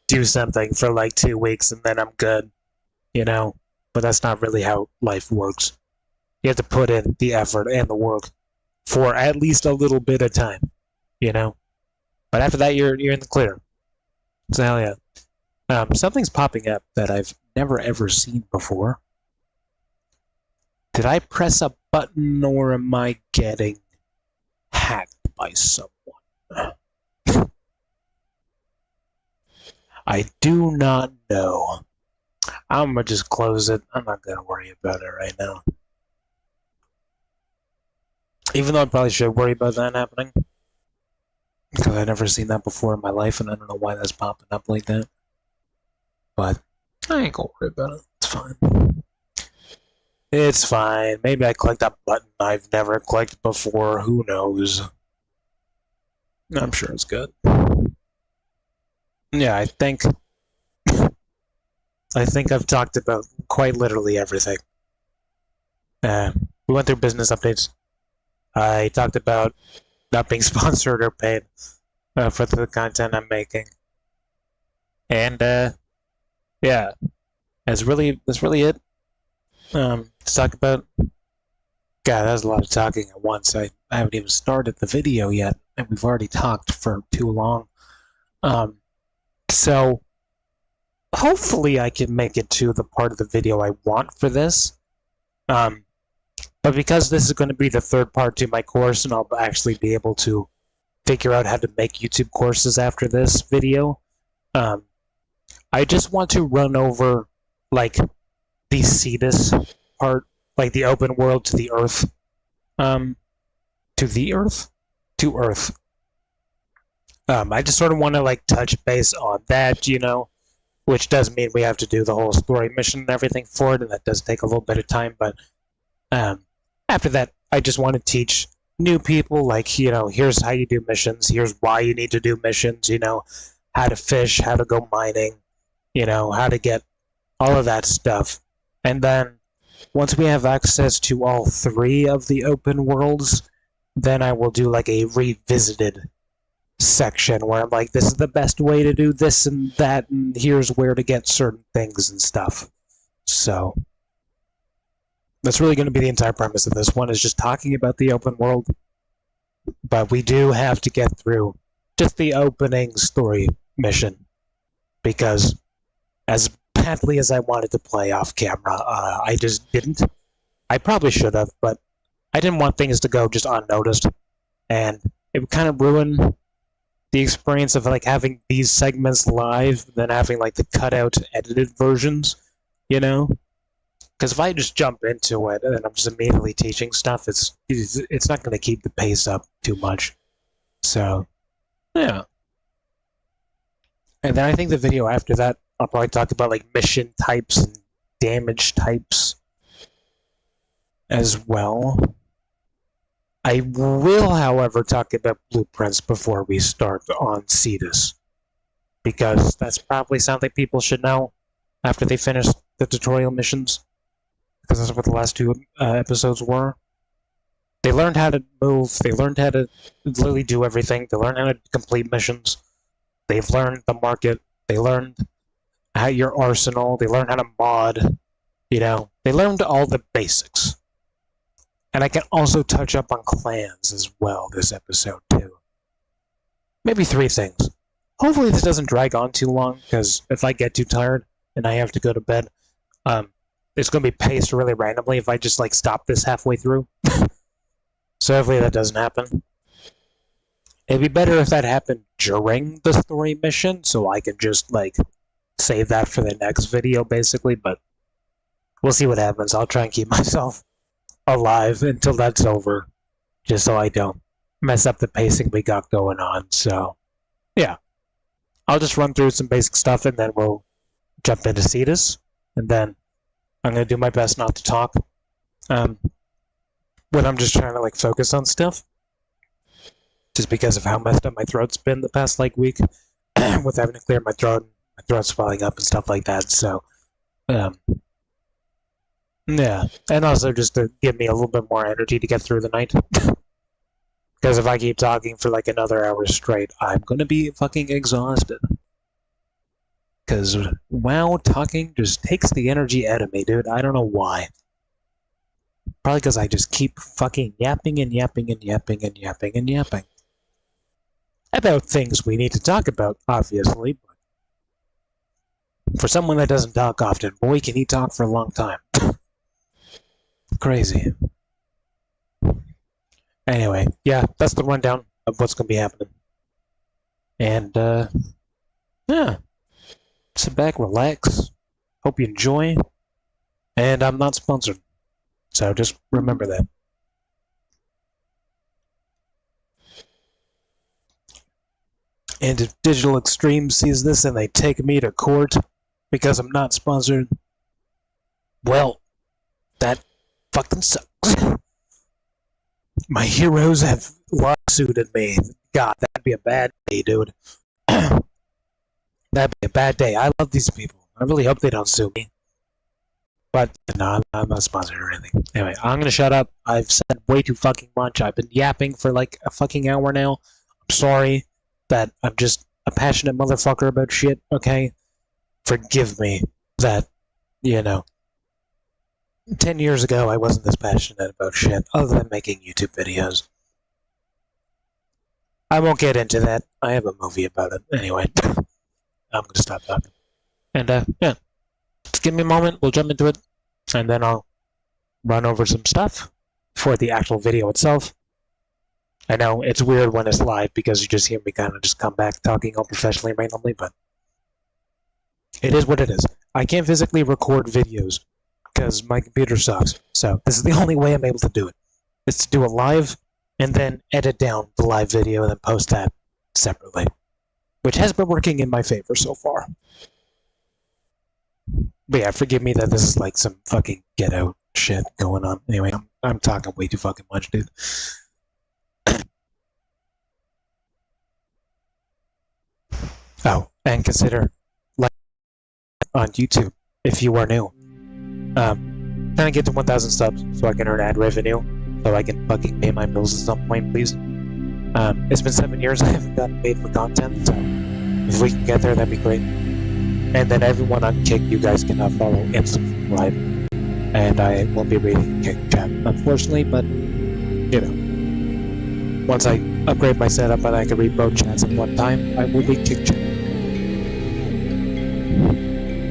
do something for, like, 2 weeks and then I'm good, you know? But that's not really how life works. You have to put in the effort and the work for at least a little bit of time, you know? But after that, you're in the clear. So, hell yeah. Something's popping up that I've never ever seen before. Did I press a button or am I getting hacked by someone? I do not know. I'm gonna just close it. I'm not gonna worry about it right now. Even though I probably should worry about that happening. Because I've never seen that before in my life, and I don't know why that's popping up like that. But I ain't gonna worry about it. It's fine. It's fine. Maybe I clicked a button I've never clicked before. Who knows? I'm sure it's good. Yeah, I think I've talked about quite literally everything. We went through business updates. I talked about not being sponsored or paid for the content I'm making. And yeah, that's really it. To talk about. God, that was a lot of talking at once. I haven't even started the video yet, and we've already talked for too long. So hopefully I can make it to the part of the video I want for this. But But because this is going to be the third part to my course, and I'll actually be able to figure out how to make YouTube courses after this video, I just want to run over, like, the Cetus part, like the open world to the Earth. To the Earth? To Earth. I just sort of want to, like, touch base on that, you know, which does mean we have to do the whole story mission and everything for it, and that does take a little bit of time, but after that, I just want to teach new people, like, you know, here's how you do missions, here's why you need to do missions, you know, how to fish, how to go mining, you know, how to get all of that stuff. And then, once we have access to all 3 of the open worlds, then I will do, like, a revisited section where I'm like, this is the best way to do this and that, and here's where to get certain things and stuff. So that's really going to be the entire premise of this one, is just talking about the open world. But we do have to get through just the opening story mission, because as badly as I wanted to play off camera, I just didn't. I probably should have, but I didn't want things to go just unnoticed, and it would kind of ruin the experience of, like, having these segments live, and then having, like, the cutout edited versions, you know? Because if I just jump into it and I'm just immediately teaching stuff, it's not going to keep the pace up too much. So, yeah. And then I think the video after that, I'll probably talk about, like, mission types and damage types as well. I will, however, talk about blueprints before we start on Cetus, because that's probably something people should know after they finish the tutorial missions, because that's what the last 2 episodes were. They learned how to move, they learned how to literally do everything, they learned how to complete missions, they've learned the market, they learned how your arsenal, they learned how to mod, you know, they learned all the basics. And I can also touch up on clans as well this episode, too. Maybe 3 things. Hopefully this doesn't drag on too long, because if I get too tired and I have to go to bed, it's going to be paced really randomly if I just, like, stop this halfway through. So hopefully that doesn't happen. It'd be better if that happened during the story mission, so I can just, like, save that for the next video, basically, but we'll see what happens. I'll try and keep myself alive until that's over, just so I don't mess up the pacing we got going on. So, yeah. I'll just run through some basic stuff, and then we'll jump into Cetus, and then I'm going to do my best not to talk when I'm just trying to, like, focus on stuff, just because of how messed up my throat's been the past, like, week, with having to clear my throat, my throat's swelling up and stuff like that. So, yeah, and also just to give me a little bit more energy to get through the night. Because if I keep talking for, like, another hour straight, I'm gonna be fucking exhausted. Because, wow, talking just takes the energy out of me, dude. I don't know why. Probably because I just keep fucking yapping and yapping and yapping and yapping and yapping. About things we need to talk about, obviously. But for someone that doesn't talk often, boy, can he talk for a long time. Crazy. Anyway, yeah, that's the rundown of what's going to be happening. And, yeah. Sit back, relax. Hope you enjoy. And I'm not sponsored. So just remember that. And if Digital Extreme sees this and they take me to court because I'm not sponsored, well, that fucking sucks. My heroes have lawsuited me. God, that'd be a bad day, dude. That'd be a bad day. I love these people. I really hope they don't sue me. But, no, I'm not sponsored or anything. Anyway, I'm gonna shut up. I've said way too fucking much. I've been yapping for like a fucking hour now. I'm sorry that I'm just a passionate motherfucker about shit, okay? Forgive me that, you know, 10 years ago I wasn't this passionate about shit other than making YouTube videos. I won't get into that. I have a movie about it. Anyway, I'm gonna stop talking. And, yeah. Just give me a moment, we'll jump into it, and then I'll run over some stuff, for the actual video itself. I know it's weird when it's live because you just hear me kind of just come back talking all professionally randomly, but it is what it is. I can't physically record videos because my computer sucks, so this is the only way I'm able to do it. Is to do it live and then edit down the live video and then post that separately, which has been working in my favor so far. But yeah, forgive me that this is like some fucking ghetto shit going on. Anyway, I'm talking way too fucking much, dude. Oh, and consider like on YouTube if you are new. Trying to get to 1,000 subs so I can earn ad revenue, so I can fucking pay my bills at some point, please. It's been 7 years I haven't gotten paid for content, so if we can get there, that'd be great. And then everyone on Kick, you guys can follow instantly live, and I won't be reading Kick chat, unfortunately, but you know, once I upgrade my setup and I can read both chats at one time, I will be Kick chat.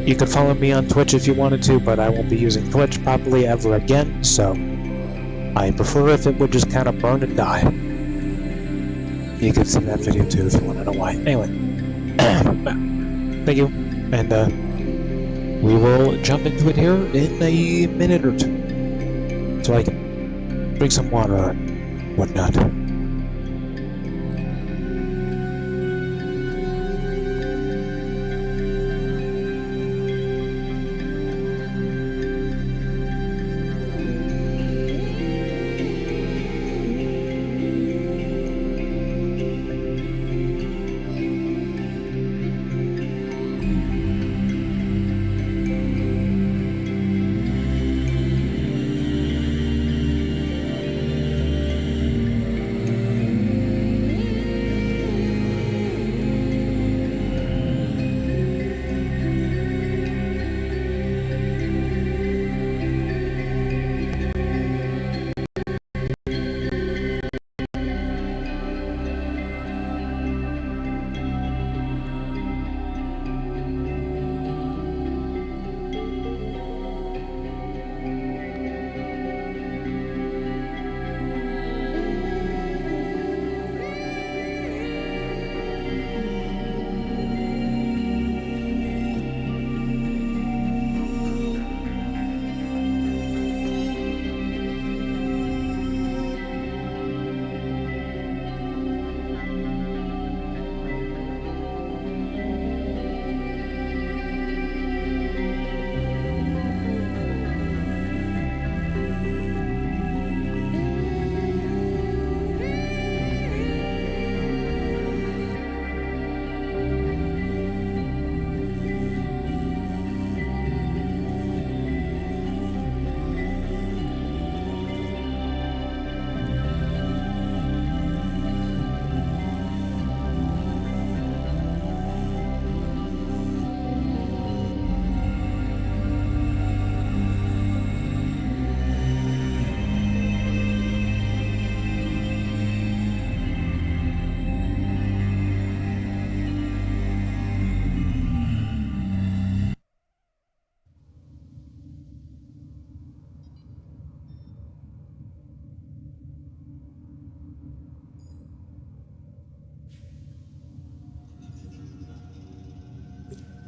You could follow me on Twitch if you wanted to, but I won't be using Twitch probably ever again, so I prefer if it would just kind of burn and die. You can see that video too if you want to know why. Anyway, thank you, and we will jump into it here in a minute or two, so I can drink some water and whatnot.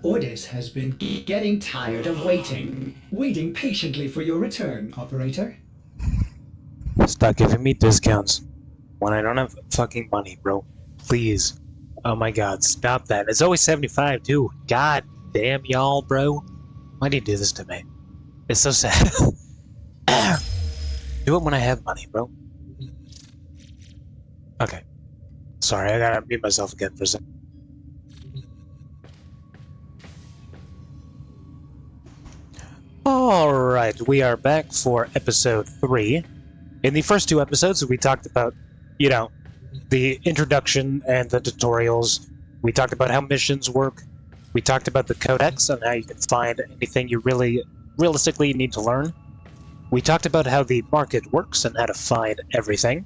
Ordis has been getting tired of waiting patiently for your return, operator. Stop giving me discounts when I don't have fucking money, bro. Please. Oh my god, stop that. It's always 75 too. God damn y'all, bro. Why do you do this to me? It's so sad. Do it when I have money, bro. Okay. Sorry, I gotta mute myself again for a second. Alright, we are back for episode 3. In the first 2 episodes, we talked about, you know, the introduction and the tutorials. We talked about how missions work. We talked about the codex and how you can find anything you really realistically need to learn. We talked about how the market works and how to find everything.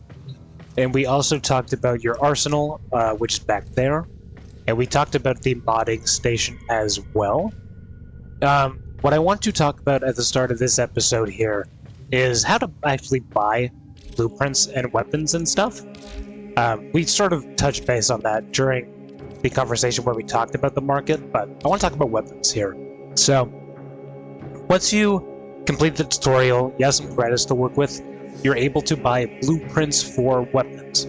And we also talked about your arsenal, which is back there. And we talked about the modding station as well. What I want to talk about at the start of this episode here is how to actually buy blueprints and weapons and stuff. We sort of touched base on that during the conversation where we talked about the market, but I want to talk about weapons here. So, once you complete the tutorial, you have some credits to work with, you're able to buy blueprints for weapons.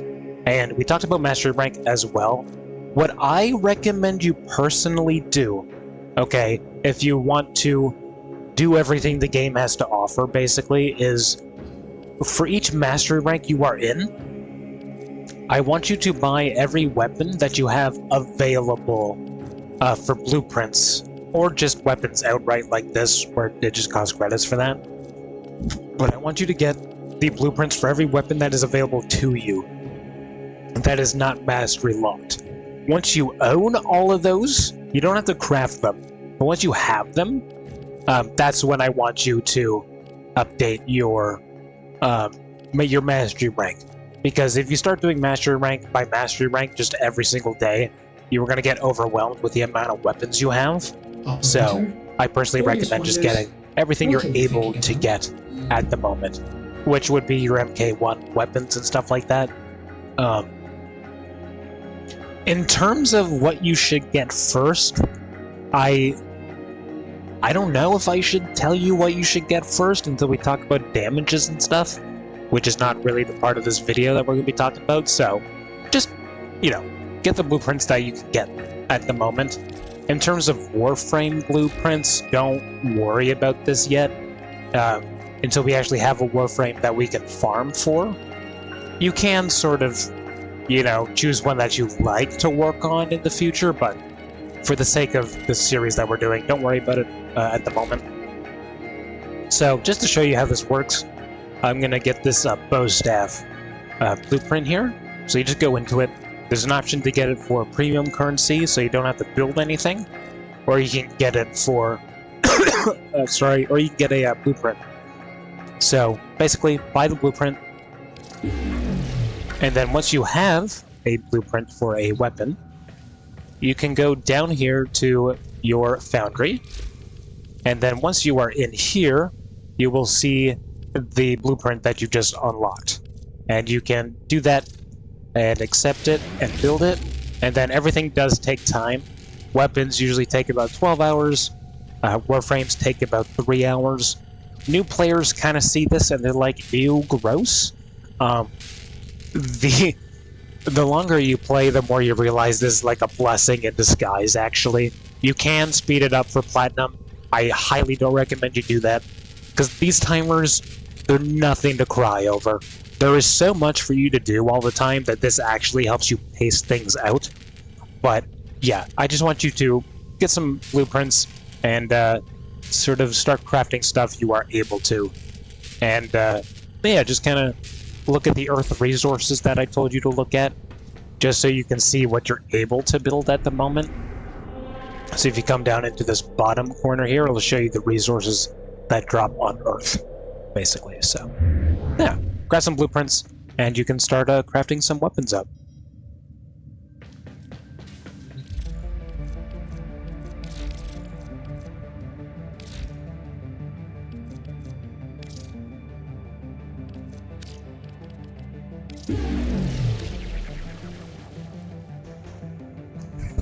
And we talked about Mastery Rank as well. What I recommend you personally do, okay, if you want to do everything the game has to offer, basically, is for each Mastery Rank you are in, I want you to buy every weapon that you have available for blueprints, or just weapons outright like this, where it just costs credits for that. But I want you to get the blueprints for every weapon that is available to you that is not mastery locked. Once you own all of those, you don't have to craft them, but once you have them, that's when I want you to update your mastery rank. Because if you start doing mastery rank by mastery rank just every single day, you're going to get overwhelmed with the amount of weapons you have. So I personally recommend just getting everything you're able to get at the moment, which would be your MK1 weapons and stuff like that. In terms of what you should get first, I don't know if I should tell you what you should get first until we talk about damages and stuff, which is not really the part of this video that we're going to be talking about, so just, get the blueprints that you can get at the moment. In terms of Warframe blueprints, don't worry about this yet, until we actually have a Warframe that we can farm for. You can sort of, choose one that you like to work on in the future, but for the sake of the series that we're doing, don't worry about it at the moment. So, just to show you how this works, I'm going to get this bow staff blueprint here. So you just go into it. There's an option to get it for premium currency, so you don't have to build anything. Or you can get it for... or you can get a blueprint. So, basically, buy the blueprint. And then once you have a blueprint for a weapon, you can go down here to your foundry. And then once you are in here, you will see the blueprint that you just unlocked. And you can do that and accept it and build it. And then everything does take time. Weapons usually take about 12 hours. Warframes take about 3 hours. New players kind of see this and they're like, ew, gross. The longer you play, the more you realize this is like a blessing in disguise, actually. You can speed it up for Platinum. I highly don't recommend you do that, because these timers, they're nothing to cry over. There is so much for you to do all the time that this actually helps you pace things out. But yeah, I just want you to get some blueprints and sort of start crafting stuff you are able to. And yeah, just kind of look at the earth resources that I told you to look at, just so you can see what you're able to build at the moment. So if you come down into this bottom corner here, it'll show you the resources that drop on Earth, basically. So, yeah, grab some blueprints, and you can start crafting some weapons up.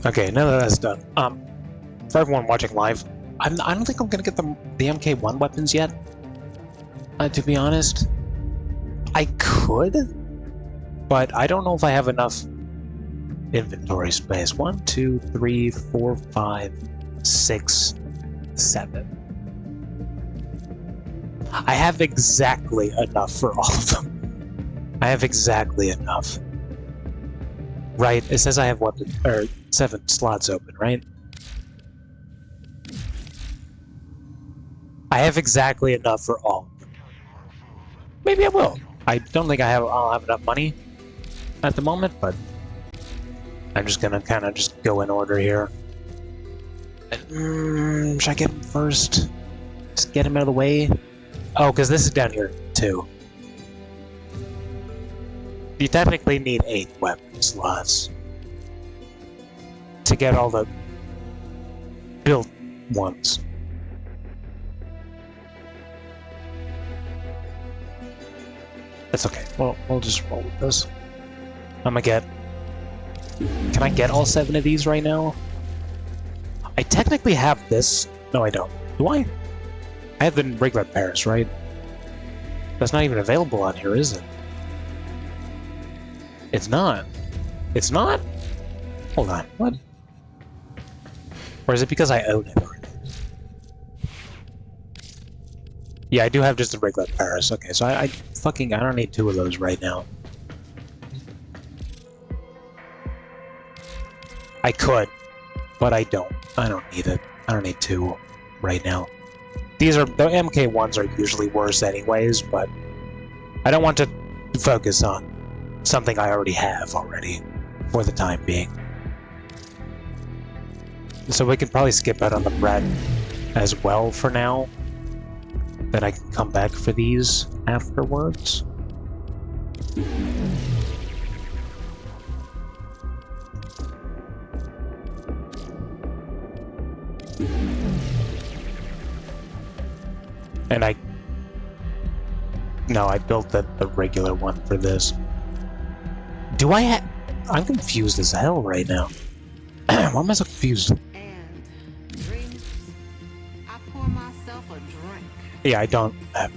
Okay, now that that's done, for everyone watching live, I don't think I'm gonna get the MK1 weapons yet. To be honest, I could, but I don't know if I have enough inventory space. 1, 2, 3, 4, 5, 6, 7. I have exactly enough for all of them. I have exactly enough. Right? It says I have 7 slots open, right? I have exactly enough for all of them. Maybe I will. I don't think I'll have enough money at the moment, but I'm just gonna kind of just go in order here. Should I get him first? Just get him out of the way? Oh, because this is down here, too. You technically need 8 weapon slots to get all the built ones. That's okay. We'll just roll with this. I'm gonna get... Can I get all 7 of these right now? I technically have this. No, I don't. Do I? I have the regular Paris, right? That's not even available on here, is it? It's not. It's not? Hold on. What? Or is it because I own it already? Yeah, I do have just a regular Paris. Okay, so I don't need 2 of those right now. I could, but I don't. I don't need it. I don't need 2 right now. The MK1s are usually worse anyways, but I don't want to focus on something I already have for the time being. So we can probably skip out on the bread as well for now. Then I can come back for these afterwards. And I built the regular one for this. Do I I'm confused as hell right now. Why am I so confused? And drinks. I pour myself a drink. Yeah, I don't have...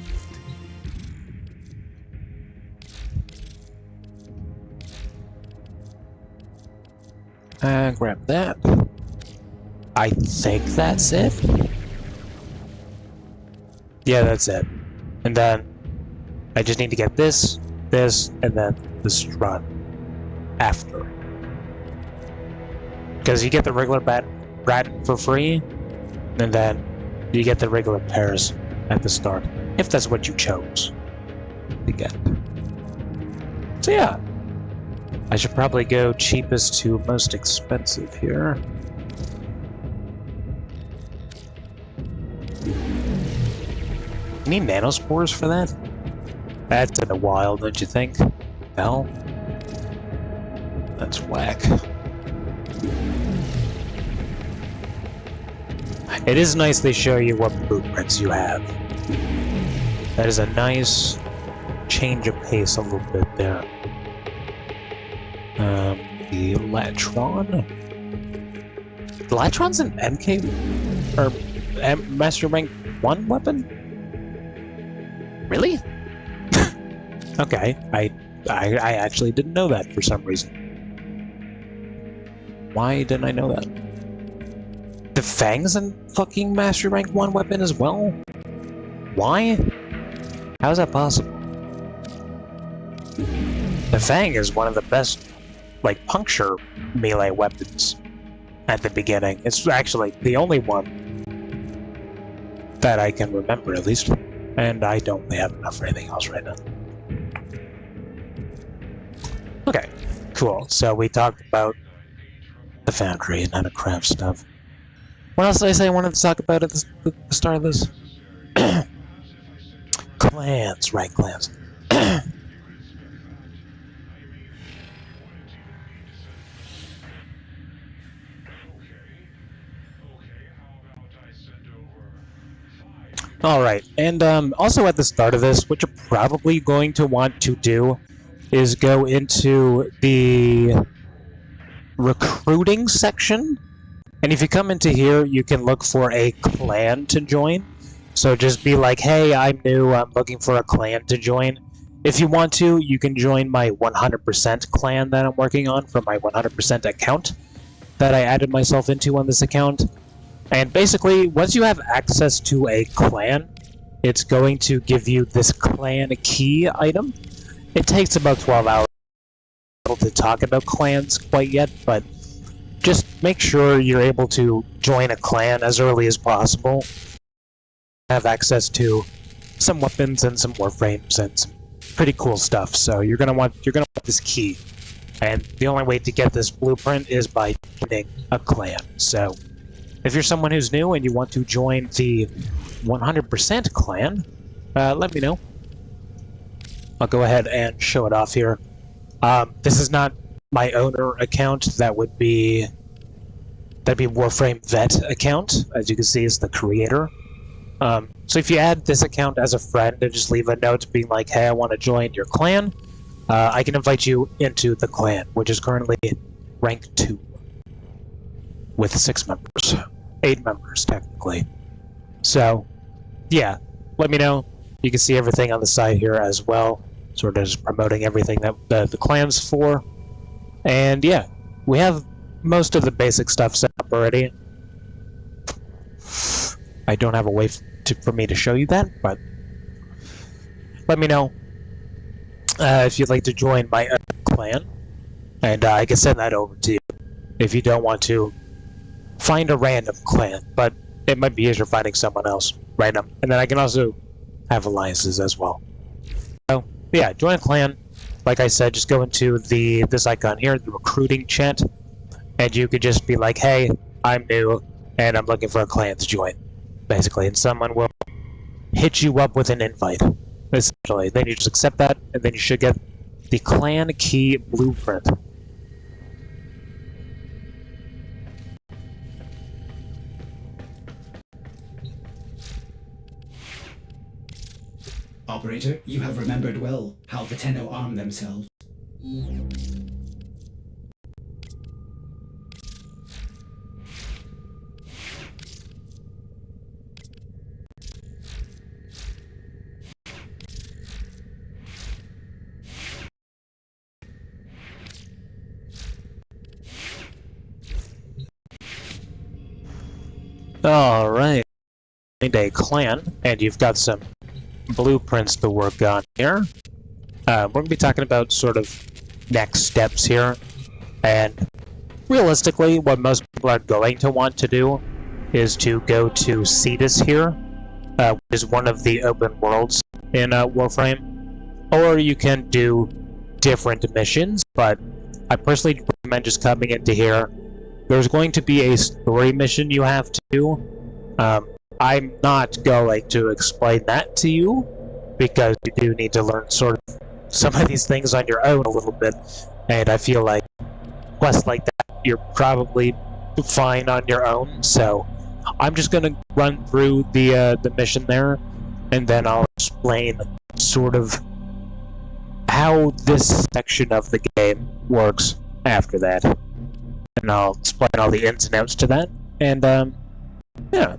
grab that. I think that's it. Yeah, that's it. And then I just need to get this, and then the strut after. Because you get the regular brat for free, and then you get the regular pairs at the start, if that's what you chose to get. So yeah, I should probably go cheapest to most expensive here. You need nanospores for that? That's in a while, don't you think? Hell? That's whack. It is nice they show you what blueprints you have. That is a nice change of pace a little bit there. The Latron? The Latron's an MK... or Master Rank 1 weapon? Really? Okay, I actually didn't know that for some reason. Why didn't I know that? The Fang's a fucking Master Rank 1 weapon as well? Why? How is that possible? The Fang is one of the best, like, puncture melee weapons at the beginning. It's actually the only one that I can remember, at least. And I don't have enough for anything else right now. Okay, cool. So we talked about the foundry and how to craft stuff. What else did I say I wanted to talk about at the start of this? Clans, right, clans. Alright, and also at the start of this, what you're probably going to want to do is go into the recruiting section, and if you come into here, you can look for a clan to join. So just be like, hey, I'm new, I'm looking for a clan to join. If you want to, you can join my 100% clan that I'm working on from my 100% account that I added myself into on this account. And basically, once you have access to a clan, it's going to give you this clan key item. It takes about 12 hours to talk about clans quite yet, but just make sure you're able to join a clan as early as possible. Have access to some weapons and some Warframes and some pretty cool stuff. So you're gonna want this key, and the only way to get this blueprint is by joining a clan. So if you're someone who's new and you want to join the 100% clan, let me know. I'll go ahead and show it off here. This is not my owner account. That'd be Warframe Vet account. As you can see, is the creator. So if you add this account as a friend and just leave a note being like, hey, I want to join your clan, I can invite you into the clan, which is currently rank 2 with 6 members. 8 members, technically. So, yeah, let me know. You can see everything on the side here as well, sort of just promoting everything that the clan's for. And yeah, we have most of the basic stuff set up already. I don't have a way for me to show you that, but let me know if you'd like to join my clan, and I can send that over to you if you don't want to find a random clan, but it might be easier finding someone else random. And then I can also have alliances as well. So yeah, join a clan. Like I said, just go into this icon here, the recruiting chat, and you could just be like, hey, I'm new, and I'm looking for a clan to join, basically, and someone will hit you up with an invite, essentially. Then you just accept that, and then you should get the clan key blueprint. Operator, you have remembered well how the Tenno arm themselves. Alright, find a clan, and you've got some blueprints to work on here. We're going to be talking about sort of next steps here, and realistically, what most people are going to want to do is to go to Cetus here, which is one of the open worlds in Warframe, or you can do different missions, but I personally recommend just coming into here. There's going to be a story mission you have to do. I'm not going to explain that to you, because you do need to learn sort of some of these things on your own a little bit, and I feel like quests like that, you're probably fine on your own, so I'm just going to run through the mission there, and then I'll explain sort of how this section of the game works after that. And I'll explain all the ins and outs to that, and yeah.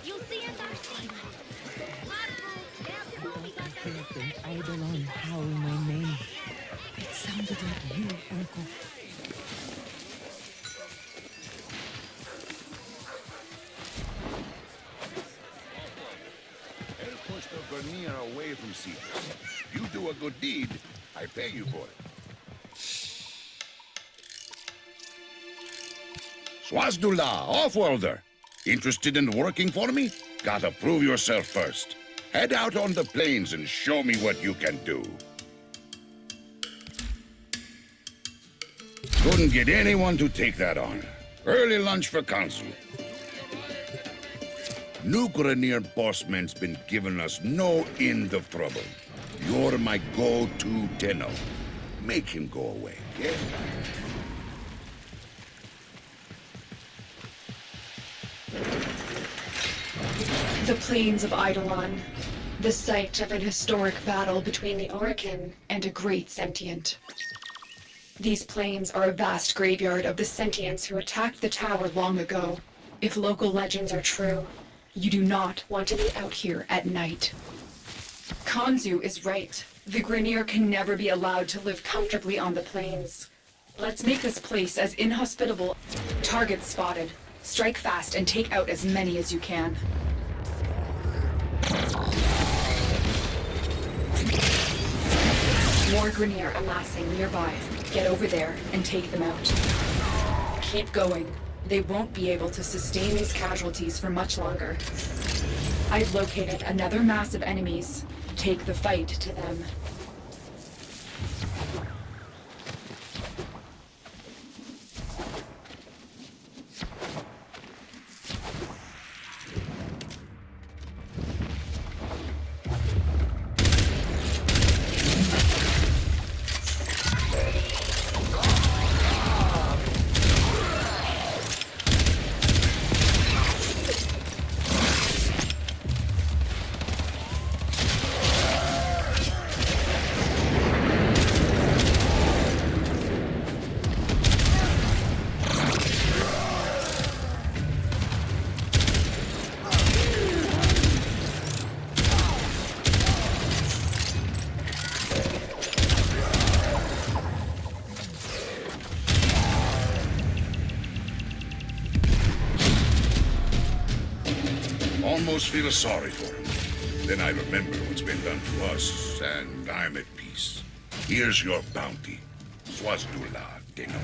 You see it, Darcy? An eidolon howl my name. It sounded like you, Uncle. Help push the Vernier away from Caesar. You do a good deed, I pay you for it. Swazdula, Offworlder. Interested in working for me? Gotta prove yourself first. Head out on the plains and show me what you can do. Couldn't get anyone to take that on. Early lunch for Consul. New Grenier bossman's been giving us no end of trouble. You're my go-to Tenno. Make him go away, yeah? The plains of Eidolon, the site of an historic battle between the Orokin and a great sentient. These plains are a vast graveyard of the sentients who attacked the tower long ago. If local legends are true, you do not want to be out here at night. Kanzu is right. The Grenier can never be allowed to live comfortably on the plains. Let's make this place as inhospitable. Targets spotted. Strike fast and take out as many as you can. More Grenier amassing nearby. Get over there and take them out. Keep going. They won't be able to sustain these casualties for much longer. I've located another mass of enemies. Take the fight to them. Almost feel sorry for him. Then I remember what's been done to us, and I'm at peace. Here's your bounty. Swazdula, Dino.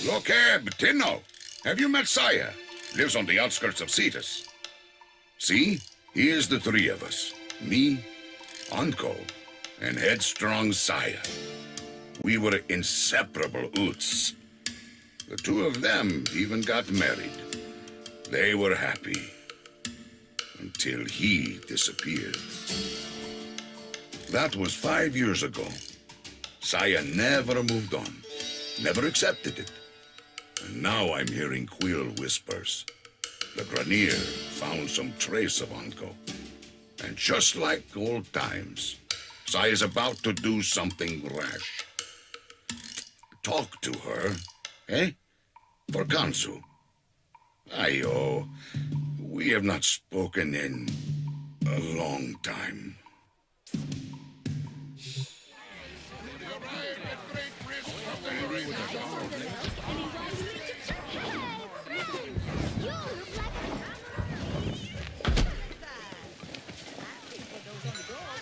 Look here, Tino. Have you met Saya? Lives on the outskirts of Cetus. See? Here's the three of us. Me, Anko, and headstrong Saya. We were inseparable Oots. The two of them even got married. They were happy. Until he disappeared. That was 5 years ago. Saya never moved on. Never accepted it. And now I'm hearing Quill whispers. The Grenier found some trace of Anko. And just like old times, Saya's about to do something rash. Talk to her, eh? For Kansu. Ayo, we have not spoken in a long time.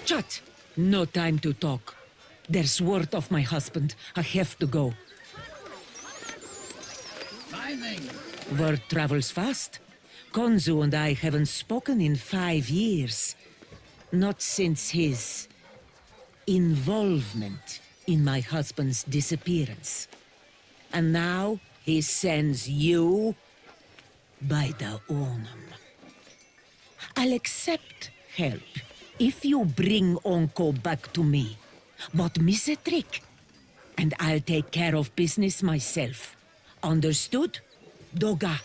Shut! No time to talk. There's word of my husband. I have to go. Word travels fast. Konzu and I haven't spoken in 5 years. Not since his involvement in my husband's disappearance. And now he sends you by the Onum. I'll accept help if you bring Onko back to me. But miss a trick, and I'll take care of business myself. Understood? Doga.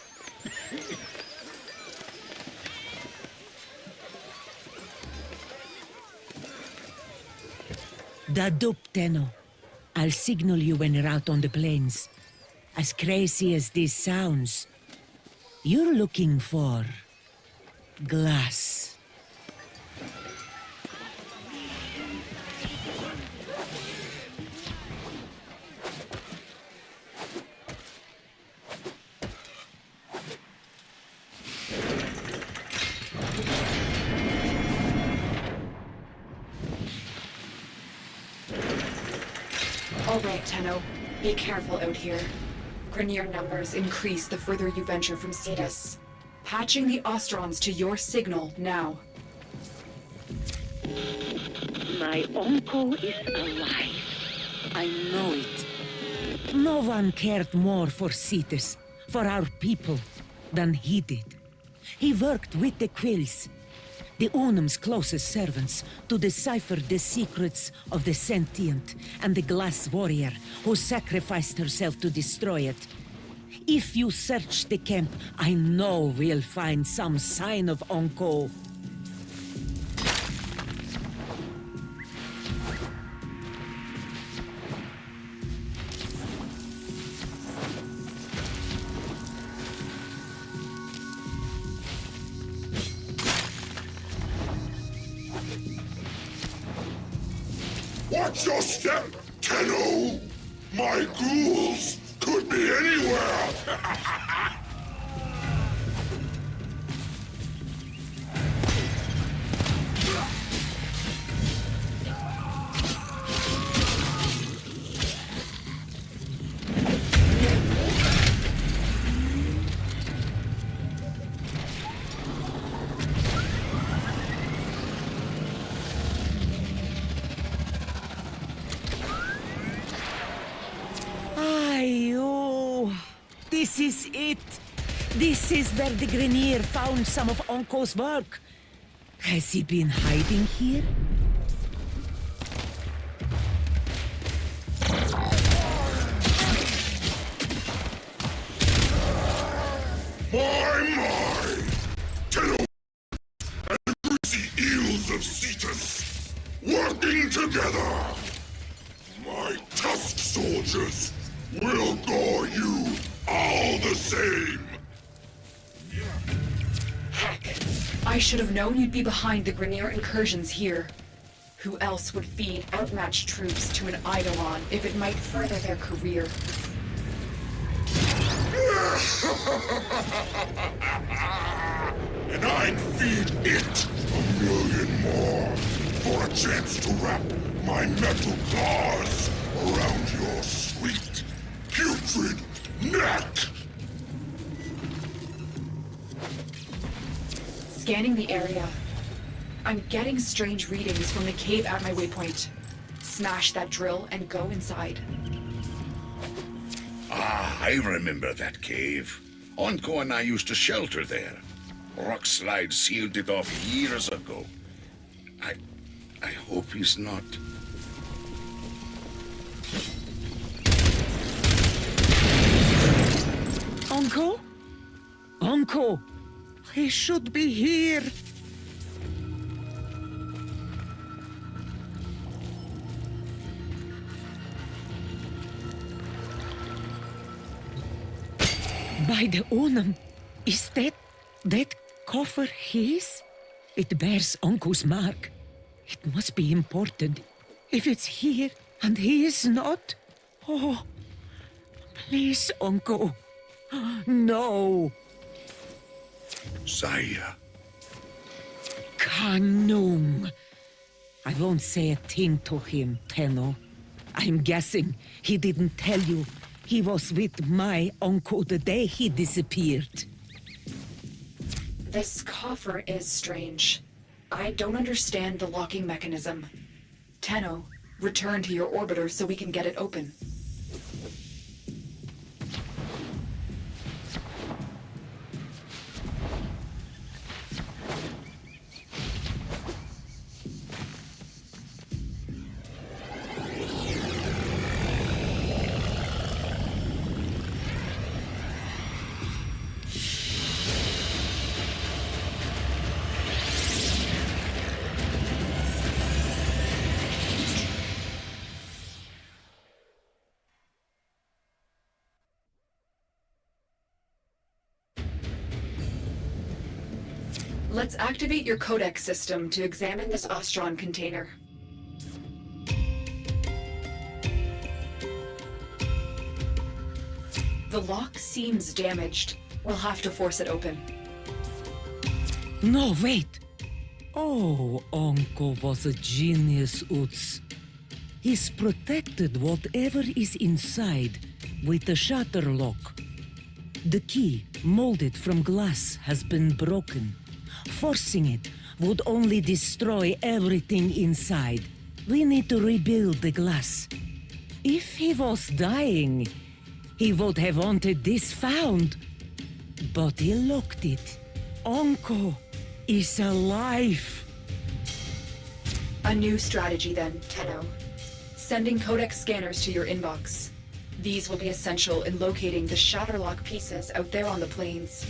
The dupe, Tenno. I'll signal you when you're out on the plains. As crazy as this sounds, you're looking for glass. All right, Tenno. Be careful out here. Grenier numbers increase the further you venture from Cetus. Patching the Ostrons to your signal now. My uncle is alive. I know it. No one cared more for Cetus, for our people, than he did. He worked with the Quills, the Onum's closest servants, to decipher the secrets of the sentient and the glass warrior who sacrificed herself to destroy it. If you search the camp, I know we'll find some sign of Onko. Watch your step, Tenno! My ghouls could be anywhere! This is it. This is where the Grenier found some of Onko's work. Has he been hiding here? My! Tenno and the greasy eels of Cetus working together! My tusked soldiers will gore you all the same! Heck. I should have known you'd be behind the Grenier incursions here. Who else would feed outmatched troops to an Eidolon if it might further their career? And I'd feed it 1,000,000 more for a chance to wrap my metal claws around your sweet, putrid neck! Scanning the area. I'm getting strange readings from the cave at my waypoint. Smash that drill and go inside. Ah, I remember that cave. Onko and I used to shelter there. Rock slide sealed it off years ago. I hope he's not. Uncle? Uncle! He should be here! By the Onum, is that coffer his? It bears Uncle's mark. It must be important. If it's here and he is not, oh, please, Uncle. No. Saya. Kanung. I won't say a thing to him, Tenno. I'm guessing he didn't tell you he was with my uncle the day he disappeared. This coffer is strange. I don't understand the locking mechanism. Tenno, return to your orbiter so we can get it open. Let's activate your codex system to examine this Ostron container. The lock seems damaged. We'll have to force it open. No, wait. Oh, Uncle was a genius, Utz. He's protected whatever is inside with a shutter lock. The key, molded from glass, has been broken. Forcing it would only destroy everything inside. We need to rebuild the glass. If he was dying, he would have wanted this found. But he locked it. Uncle is alive. A new strategy then, Tenno. Sending codex scanners to your inbox. These will be essential in locating the Shatterlock pieces out there on the plains.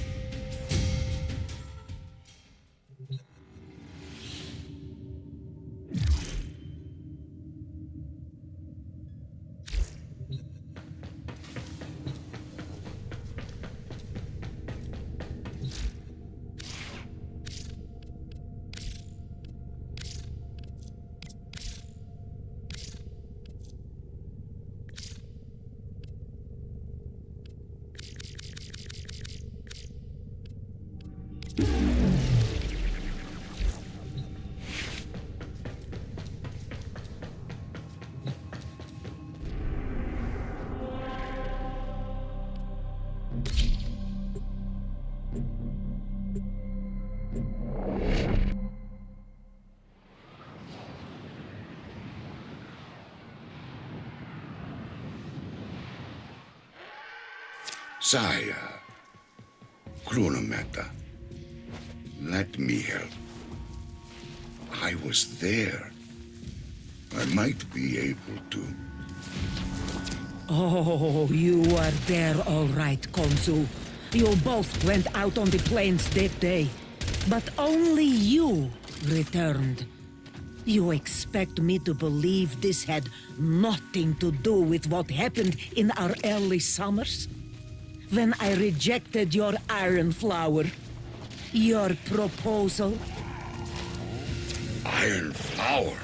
Saya. Chronometer. Let me help. I was there. I might be able to. Oh, you were there all right, Konzu. You both went out on the plains that day. But only you returned. You expect me to believe this had nothing to do with what happened in our early summers? When I rejected your iron flower, your proposal? Iron flower?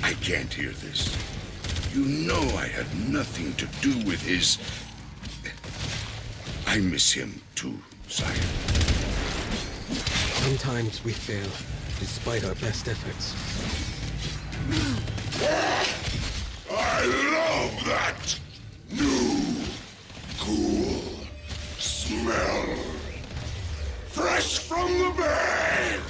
I can't hear this. You know I had nothing to do with his... I miss him too, sire. Sometimes we fail, despite our best efforts. I love that! New Cool. Smell. Fresh from the bag!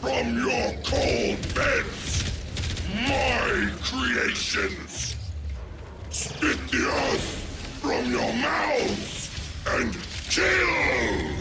From your cold beds, my creations! Spit the earth from your mouths and kill!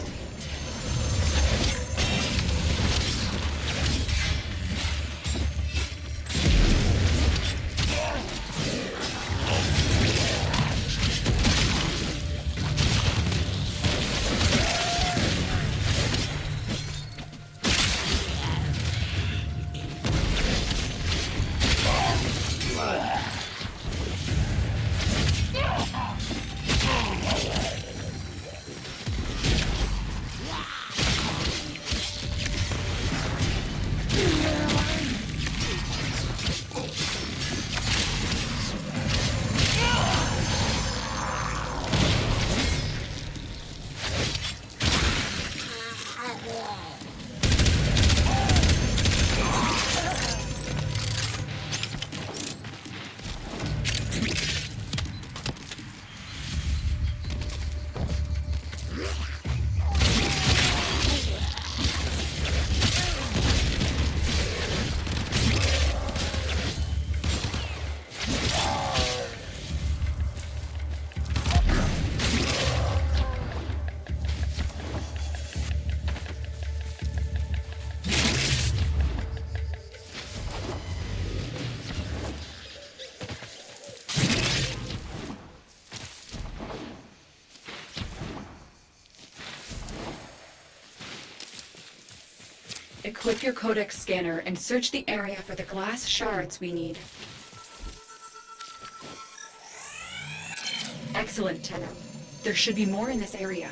Equip your codex scanner and search the area for the glass shards we need. Excellent, Tenno. There should be more in this area.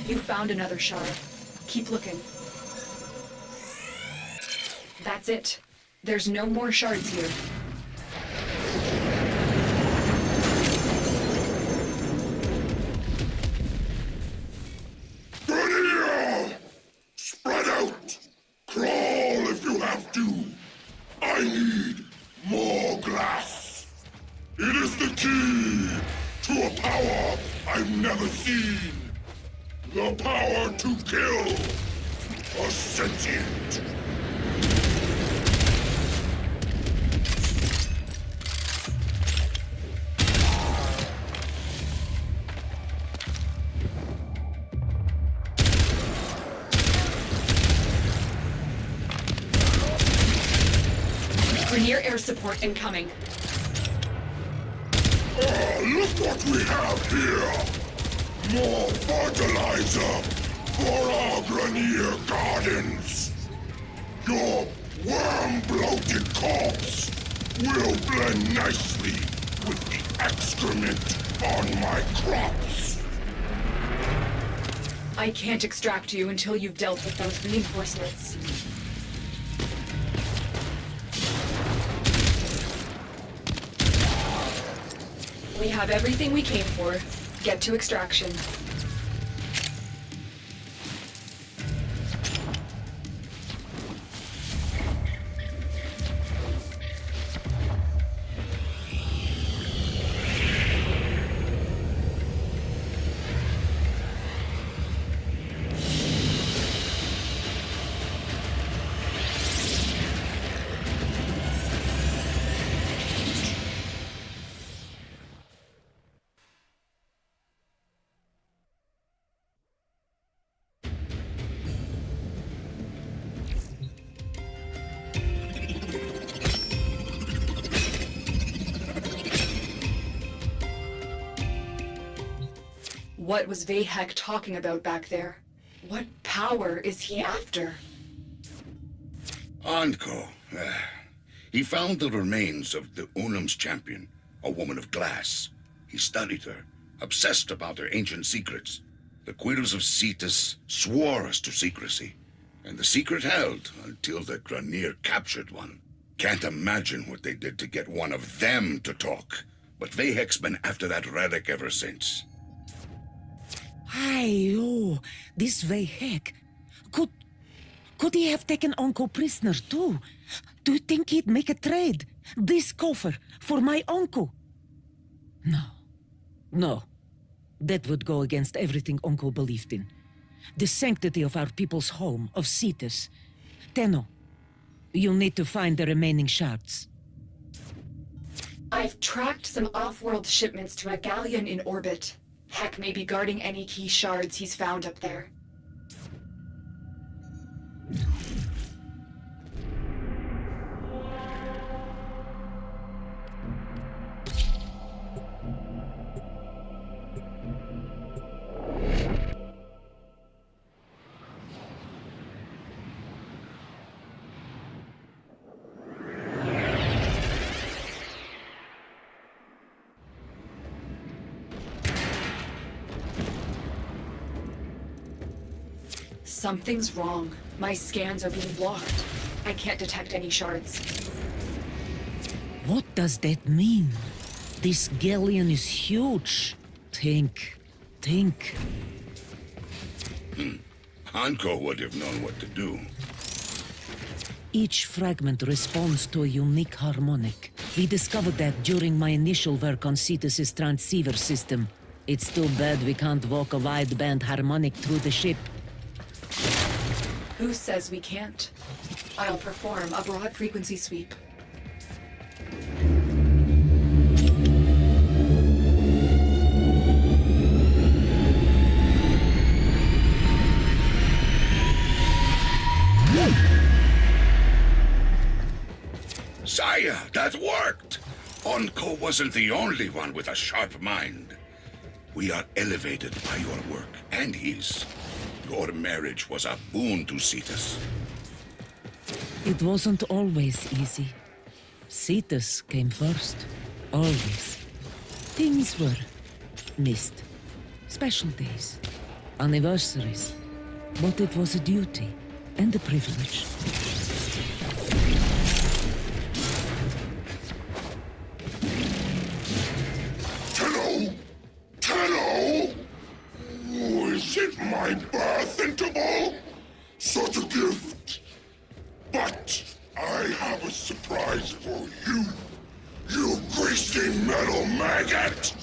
You found another shard. Keep looking. That's it. There's no more shards here. Spread out! Crawl if you have to! I need more glass! It is the key to a power I've never seen! The power to kill a sentient! Grenier air support incoming. Look what we have here! More fertilizer for our Grenier gardens! Your worm-bloated corpse will blend nicely with the excrement on my crops! I can't extract you until you've dealt with those reinforcements. We have everything we came for. Get to extraction. What was Vahek talking about back there? What power is he after? Anko. He found the remains of the Unum's champion, a woman of glass. He studied her, obsessed about her ancient secrets. The Quills of Cetus swore us to secrecy, and the secret held until the Grenier captured one. Can't imagine what they did to get one of them to talk, but Vahek's been after that relic ever since. Oh, this Vahek. Could he have taken Uncle prisoner too? Do you think he'd make a trade? This coffer for my uncle? No. That would go against everything Uncle believed in. The sanctity of our people's home, of Cetus. Tenno, you'll need to find the remaining shards. I've tracked some off-world shipments to a galleon in orbit. Heck may be guarding any key shards he's found up there. Something's wrong. My scans are being blocked. I can't detect any shards. What does that mean? This galleon is huge. Think. Anko would have known what to do. Each fragment responds to a unique harmonic. We discovered that during my initial work on Cetus's transceiver system. It's too bad we can't walk a wideband harmonic through the ship. Who says we can't? I'll perform a broad frequency sweep. Saya, that worked! Anko wasn't the only one with a sharp mind. We are elevated by your work, and his. Your marriage was a boon to Cetus. It wasn't always easy. Cetus came first. Always. Things were missed. Special days. Anniversaries. But it was a duty and a privilege. Tenno! Is it my birth interval? Such a gift. But I have a surprise for you, you greasy metal maggot!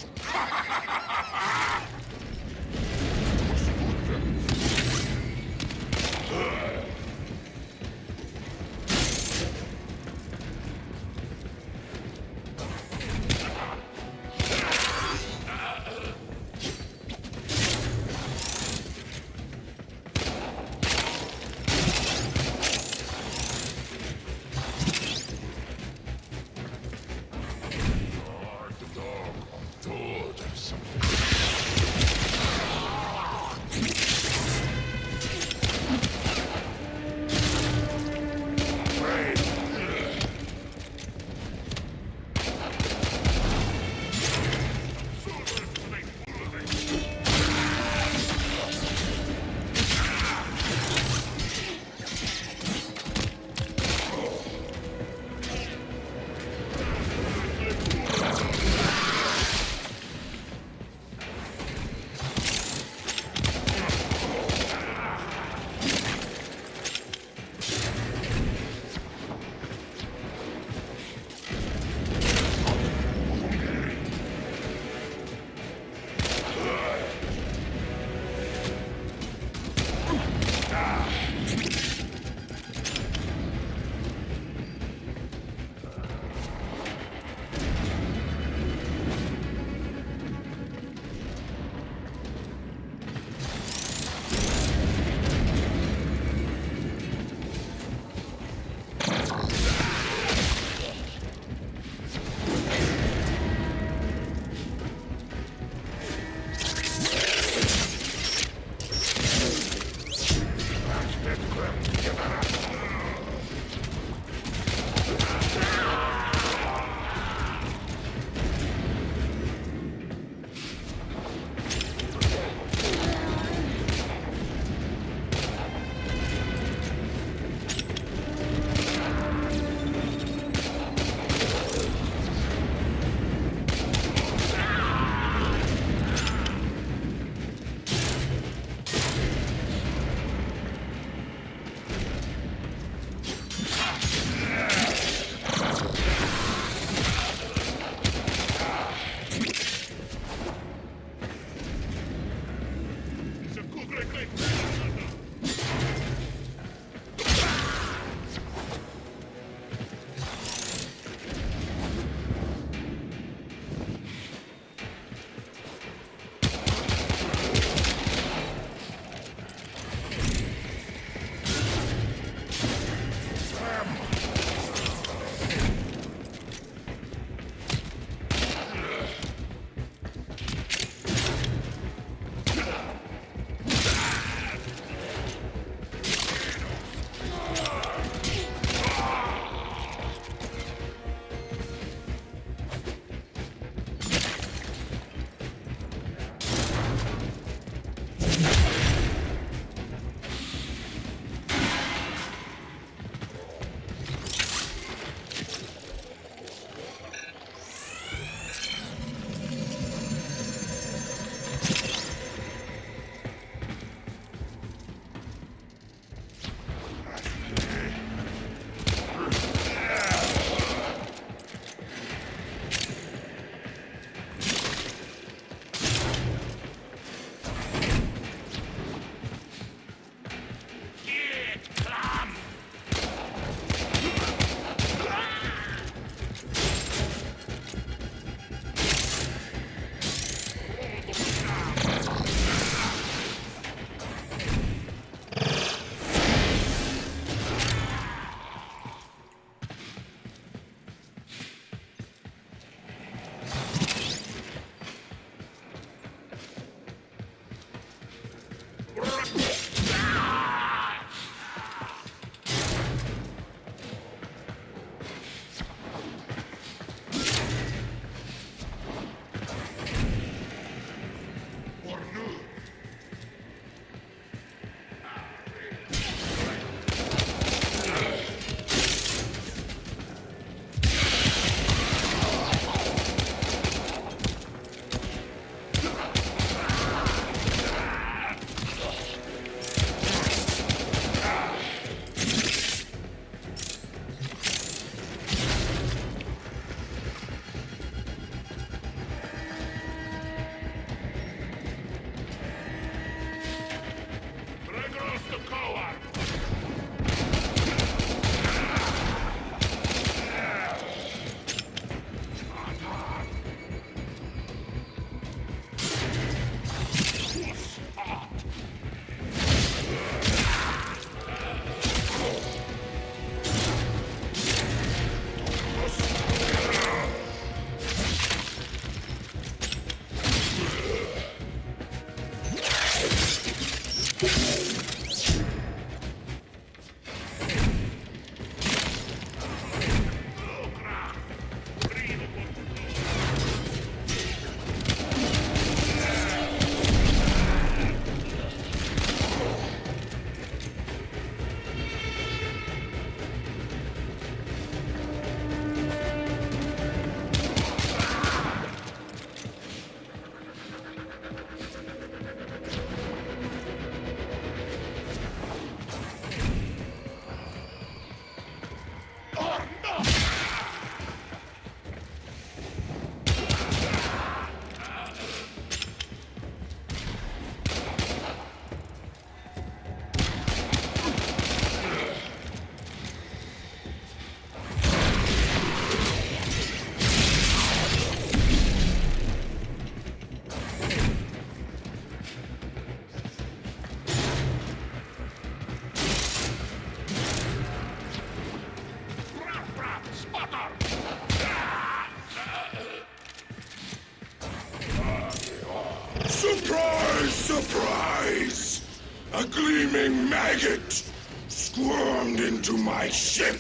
gleaming maggot squirmed into my ship.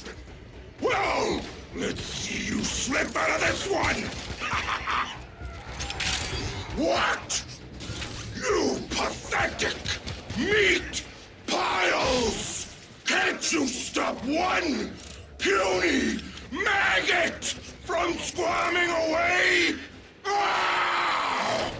Well, let's see you slip out of this one! What? You pathetic meat piles! Can't you stop one puny maggot from squirming away? Ah!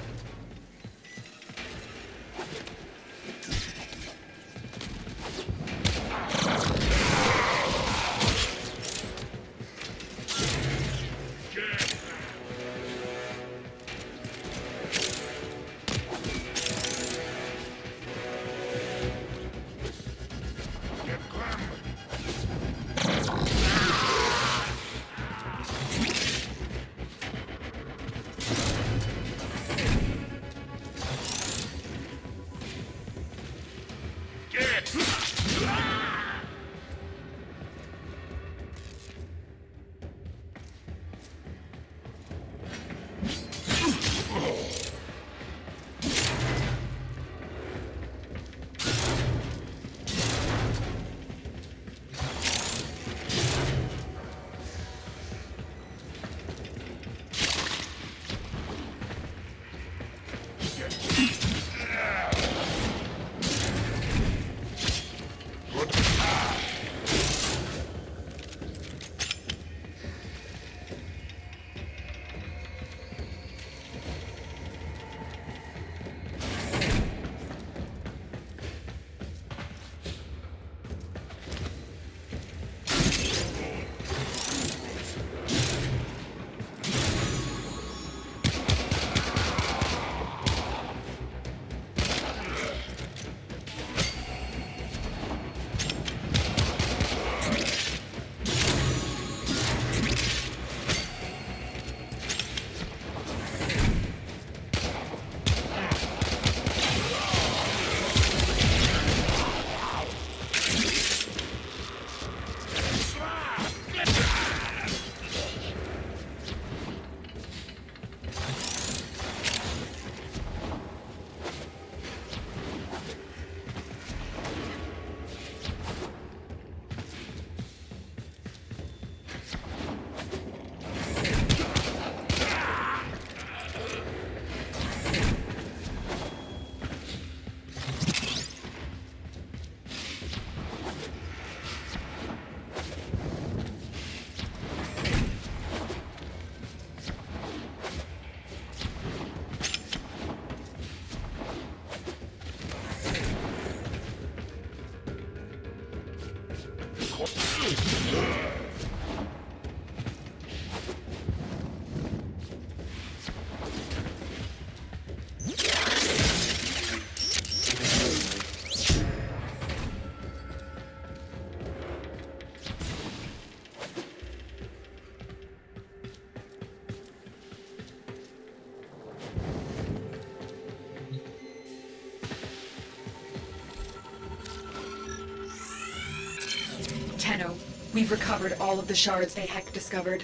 Tenno, we've recovered all of the shards Vahek discovered.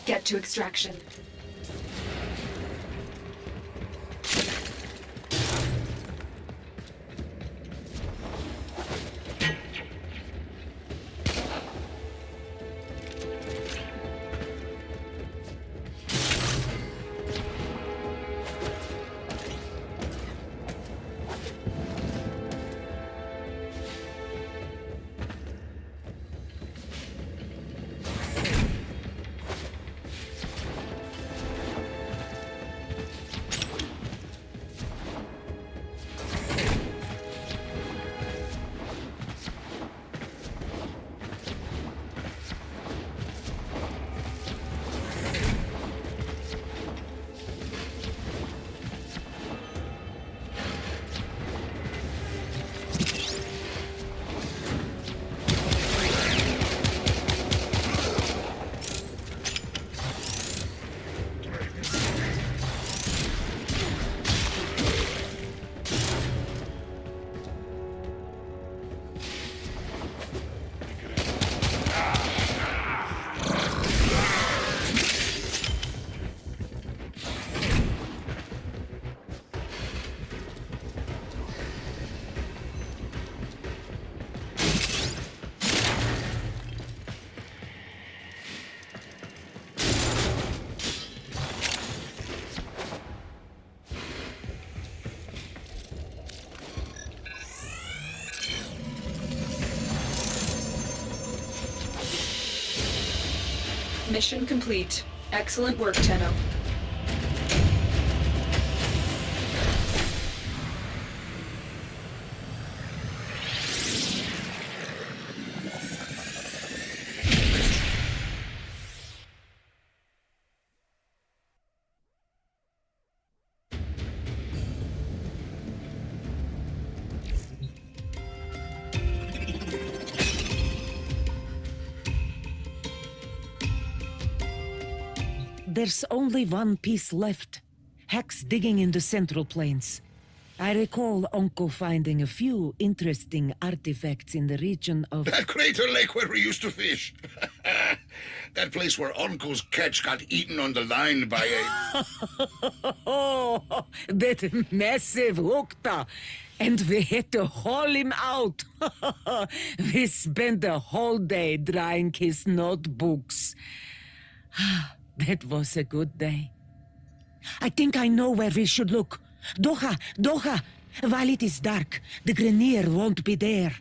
Get to extraction. Mission complete. Excellent work, Tenno. There's only one piece left. Hex digging in the Central Plains. I recall Onko finding a few interesting artifacts in the region of... That crater lake where we used to fish. That place where Uncle's catch got eaten on the line by a... Oh, that massive hookta. And we had to haul him out. We spent the whole day drying his notebooks. That was a good day. I think I know where we should look. Doha! While it is dark, the Grenier won't be there.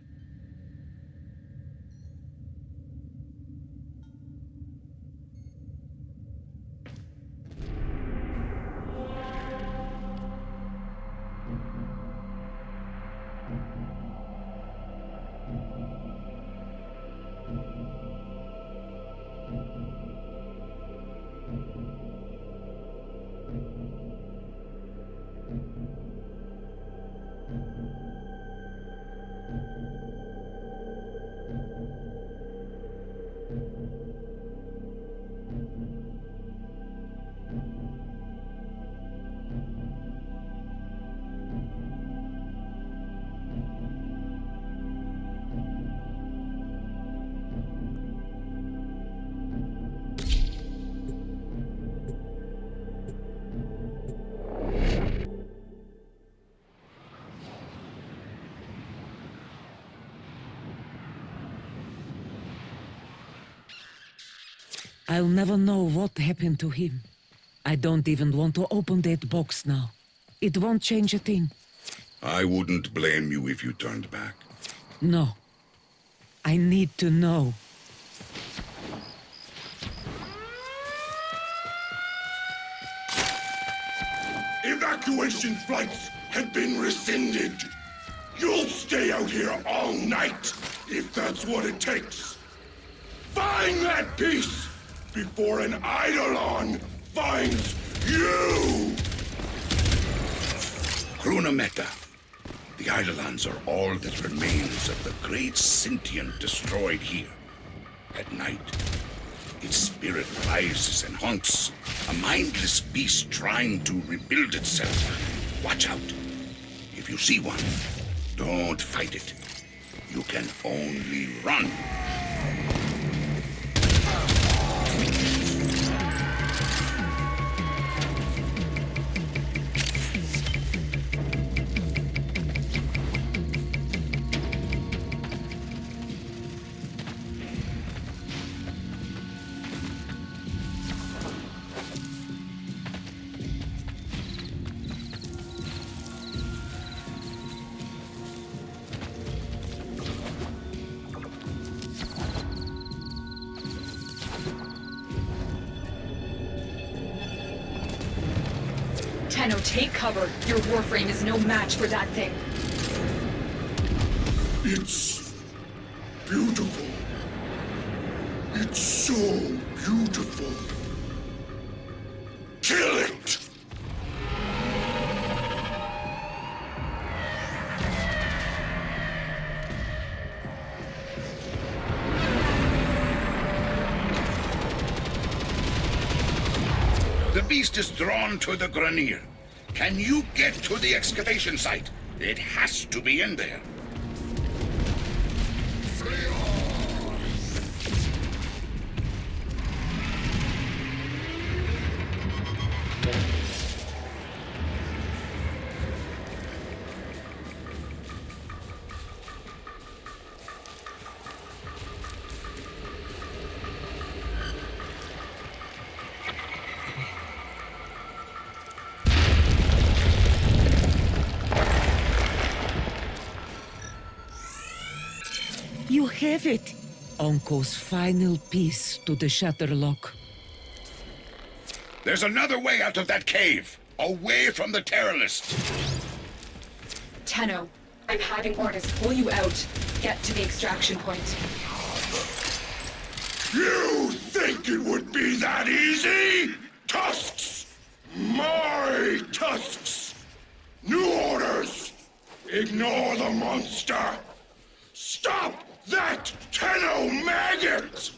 I'll never know what happened to him. I don't even want to open that box now. It won't change a thing. I wouldn't blame you if you turned back. No. I need to know. Evacuation flights have been rescinded. You'll stay out here all night, if that's what it takes. Find that piece before an Eidolon finds you! Krunameta. The Eidolons are all that remains of the great sentient destroyed here. At night, its spirit rises and haunts, a mindless beast trying to rebuild itself. Watch out. If you see one, don't fight it. You can only run. Tenno, take cover. Your Warframe is no match for that thing. It's beautiful. It's so beautiful. Kill it! The beast is drawn to the Grenier. Can you get to the excavation site? It has to be in there. You have it! Uncle's final piece to the shatter lock. There's another way out of that cave, away from the terror list. Tenno, I'm having Ordis pull you out. Get to the extraction point. You think it would be that easy? Tusks! My tusks! New orders! Ignore the monster! Stop that Tenno maggot!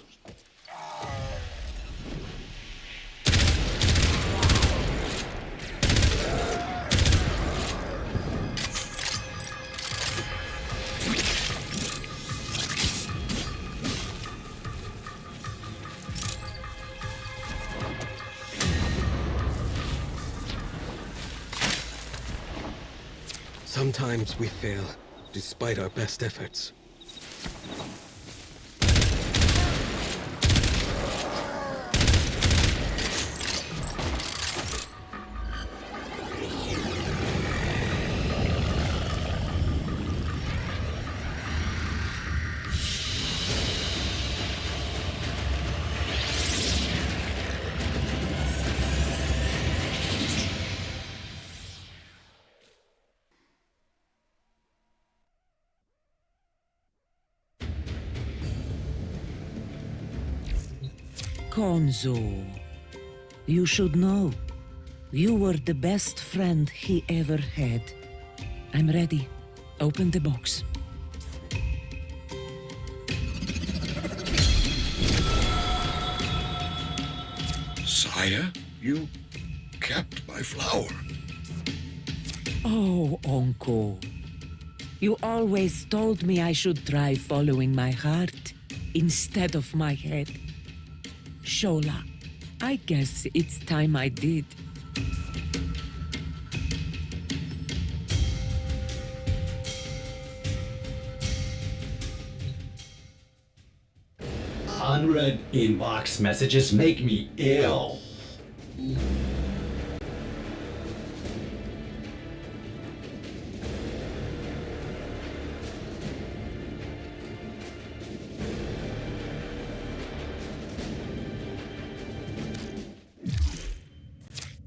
Sometimes we fail, despite our best efforts. Konzo, you should know. You were the best friend he ever had. I'm ready. Open the box. Sire, you kept my flower. Oh, Uncle. You always told me I should try following my heart instead of my head. Shola, I guess it's time I did. Unread inbox messages make me ill.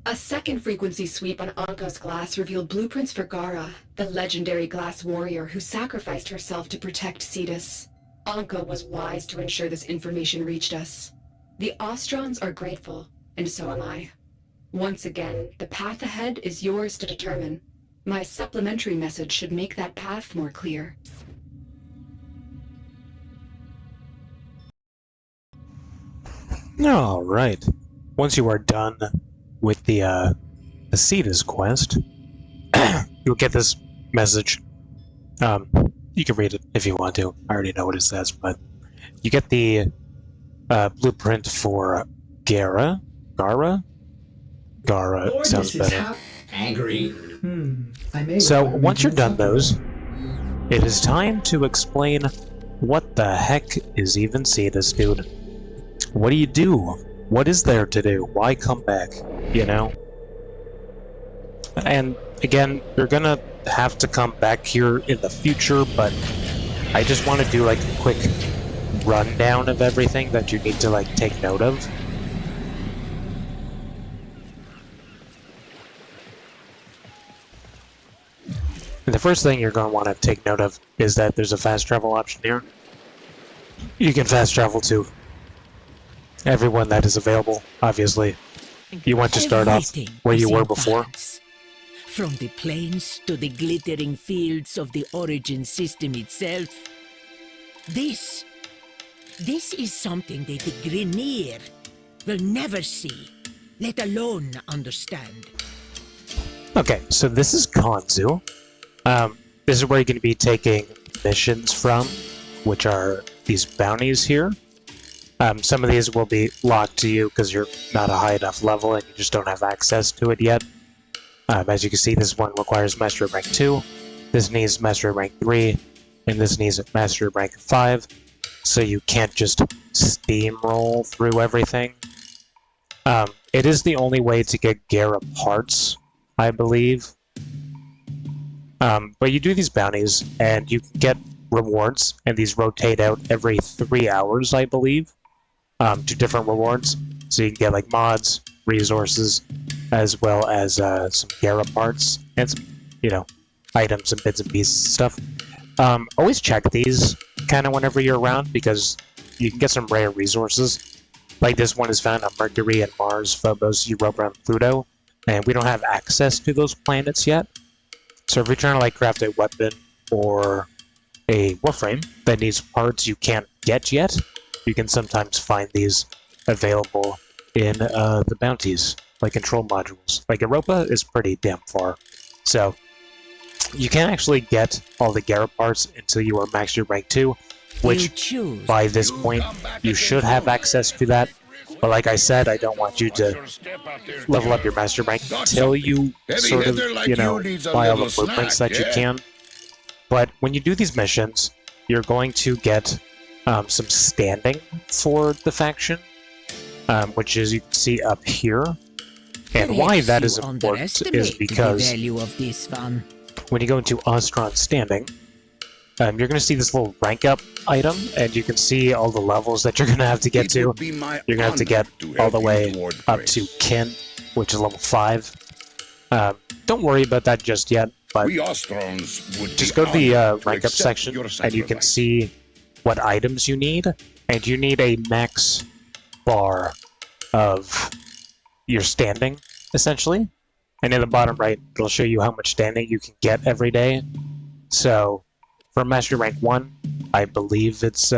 A second frequency sweep on Anko's glass revealed blueprints for Gara, the legendary glass warrior who sacrificed herself to protect Cetus. Anko was wise to ensure this information reached us. The Ostrons are grateful, and so am I. Once again, the path ahead is yours to determine. My supplementary message should make that path more clear. All right. Once you are done with the Cetus quest, you'll get this message. You can read it if you want to. I already know what it says, but you get the blueprint for Gara. Gara sounds better. Angry. So once you're done those, it is time to explain what the heck is even Cetus, dude. What do you do? What is there to do? Why come back? You know? And again, you're gonna have to come back here in the future, but I just want to do like a quick rundown of everything that you need to like take note of. And the first thing you're going to want to take note of is that there's a fast travel option here. You can fast travel to everyone that is available, obviously. You want to start off where you were before. From the plains to the glittering fields of the origin system itself. This is something that the Grineer will never see, let alone understand. Okay, so this is Konzu. This is where you're going to be taking missions from, which are these bounties here. Some of these will be locked to you because you're not a high enough level and you just don't have access to it yet. As you can see, this one requires Master Rank 2, this needs Master Rank 3, and this needs Master Rank 5, so you can't just steamroll through everything. It is the only way to get Gara parts, I believe. But you do these bounties, and you can get rewards, and these rotate out every 3 hours, I believe, to different rewards. So you can get like mods, resources, as well as some Gara parts and some, you know, items and bits and pieces stuff. Always check these kind of whenever you're around, because you can get some rare resources. Like this one is found on Mercury and Mars, Phobos, Europa, and Pluto, and we don't have access to those planets yet. So if you're trying to like craft a weapon or a Warframe that needs parts you can't get yet, you can sometimes find these available in the bounties, like control modules. Like Europa is pretty damn far, so you can't actually get all the Gara parts until you are maxed your rank 2, which by this point you should have access to that. But like I said, I don't want you to level up your master rank until you sort of, you know, buy all the blueprints that you can. But when you do these missions, you're going to get some standing for the faction, which is, you can see up here. And why that is important is because when you go into Ostron standing, you're going to see this little rank up item, and you can see all the levels that you're going to have to get to. You're going to have to get all the way up to Kin, which is level 5. Don't worry about that just yet, but just go to the rank up section, and you can see what items you need, and you need a max bar of your standing, essentially. And in the bottom right, it'll show you how much standing you can get every day. So for Master Rank 1, I believe it's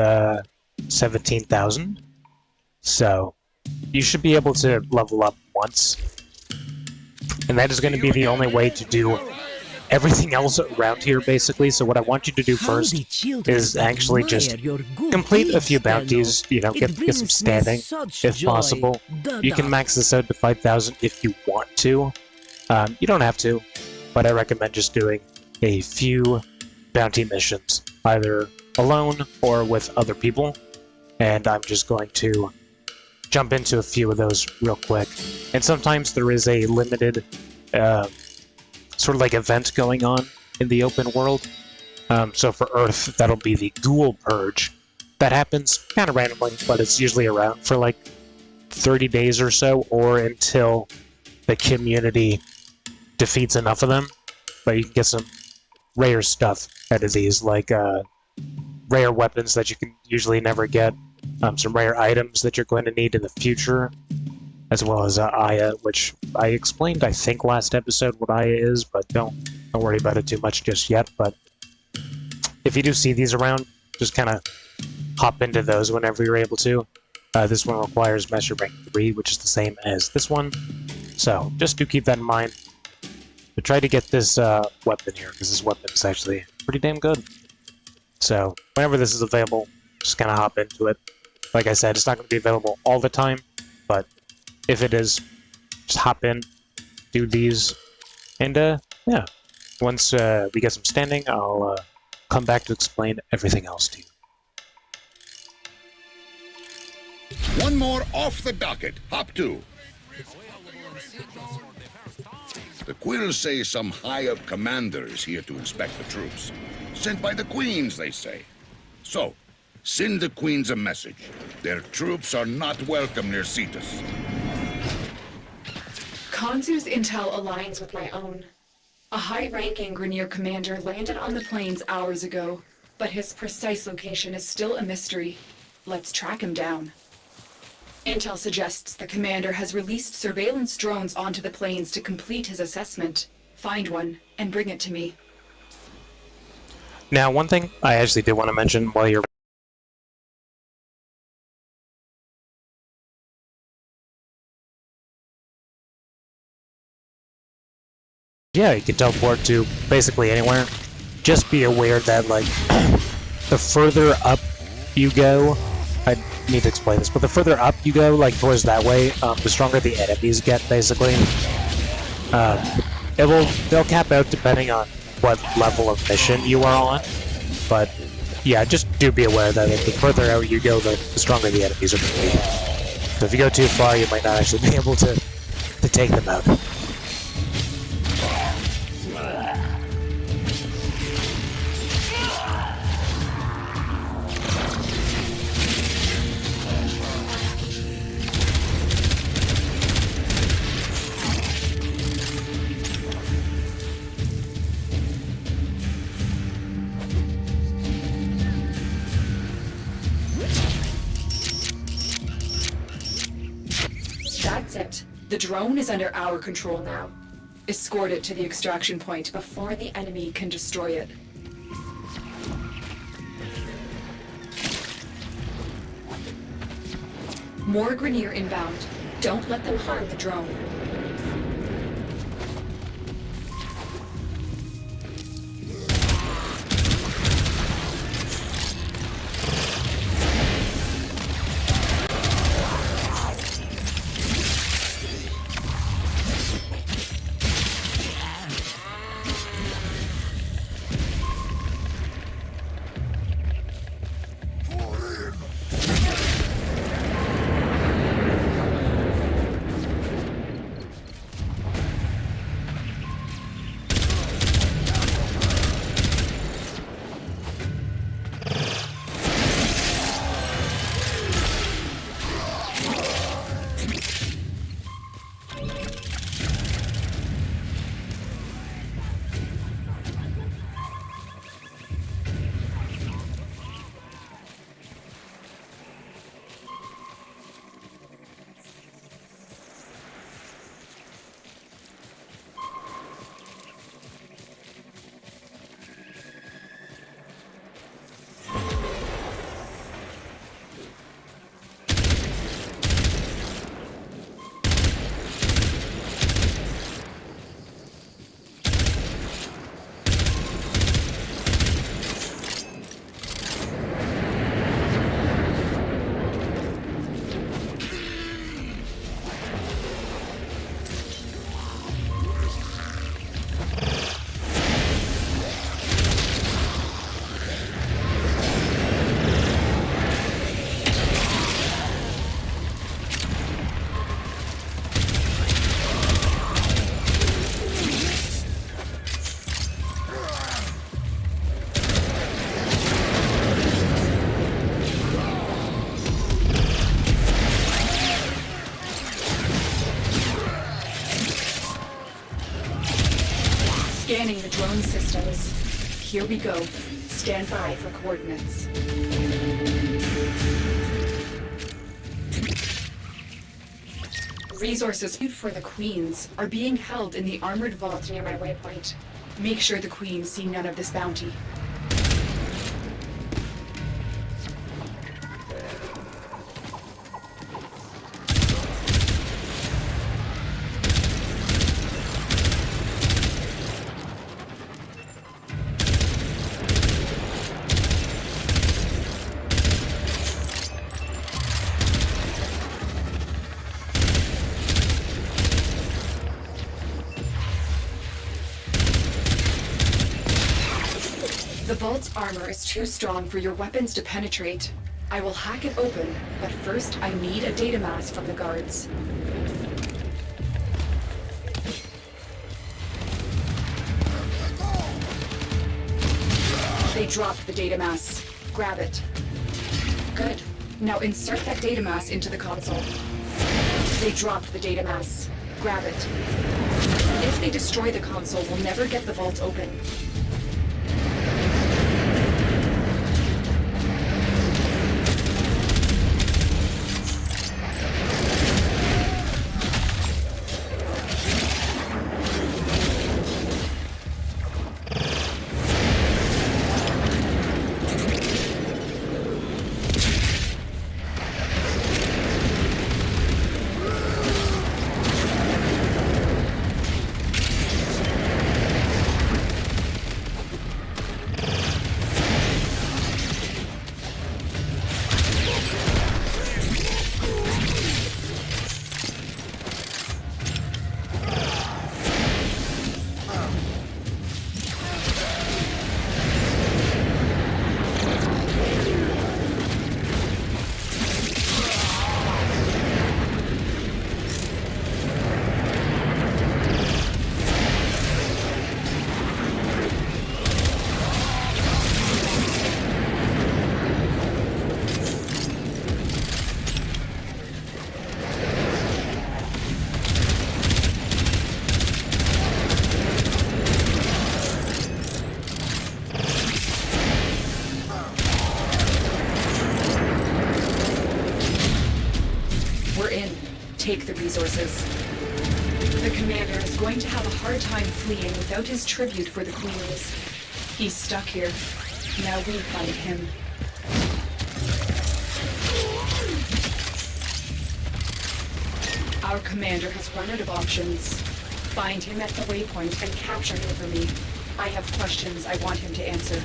17,000. So you should be able to level up once. And that is going to be the only way to do everything else around here, basically. So what I want you to do first is actually just complete a few bounties, you know, get some standing, if possible. You can max this out to 5,000 if you want to. You don't have to, but I recommend just doing a few bounty missions, either alone or with other people. And I'm just going to jump into a few of those real quick. And sometimes there is a limited sort of like event going on in the open world. So for Earth, that'll be the Ghoul Purge. That happens kind of randomly, but it's usually around for like 30 days or so, or until the community defeats enough of them. But you can get some rare stuff out of these, like rare weapons that you can usually never get, some rare items that you're going to need in the future, as well as Aya, which I explained, I think, last episode what Aya is, but don't worry about it too much just yet. But if you do see these around, just kind of hop into those whenever you're able to. This one requires Master Rank 3, which is the same as this one, so just do keep that in mind. But try to get this weapon here, because this weapon is actually pretty damn good. So whenever this is available, just kind of hop into it. Like I said, it's not going to be available all the time, but if it is, just hop in, do these, and yeah. Once we get some standing, I'll come back to explain everything else to you. One more off the docket. Hop to. The Quills say some high-up commander is here to inspect the troops. Sent by the Queens, they say. So, send the Queens a message. Their troops are not welcome near Cetus. Khonsu's intel aligns with my own. A high-ranking Grineer commander landed on the plains hours ago, but his precise location is still a mystery. Let's track him down. Intel suggests the commander has released surveillance drones onto the plains to complete his assessment. Find one and bring it to me. Now, one thing I actually did want to mention while you're you can teleport to basically anywhere. Just be aware that, like, the further up you go, I need to explain this, but the further up you go, like, towards that way, the stronger the enemies get, basically. They'll cap out depending on what level of mission you are on, but, yeah, just do be aware that the further out you go, the stronger the enemies are going to be. So if you go too far, you might not actually be able to take them out. That's it. The drone is under our control now. Escort it to the extraction point before the enemy can destroy it. More Grenier inbound. Don't let them harm the drone. Scanning the drone systems. Here we go. Stand by for coordinates. Resources for the Queens are being held in the armored vault near my waypoint. Make sure the Queens see none of this bounty. The vault's armor is too strong for your weapons to penetrate. I will hack it open, but first I need a data mass from the guards. They dropped the data mass. Grab it. Good. Now insert that data mass into the console. They dropped the data mass. Grab it. If they destroy the console, we'll never get the vault open. take the resources. The commander is going to have a hard time fleeing without his tribute for the queens. He's stuck here. Now we fight him. Our commander has run out of options. Find him at the waypoint and capture him for me. I have questions I want him to answer.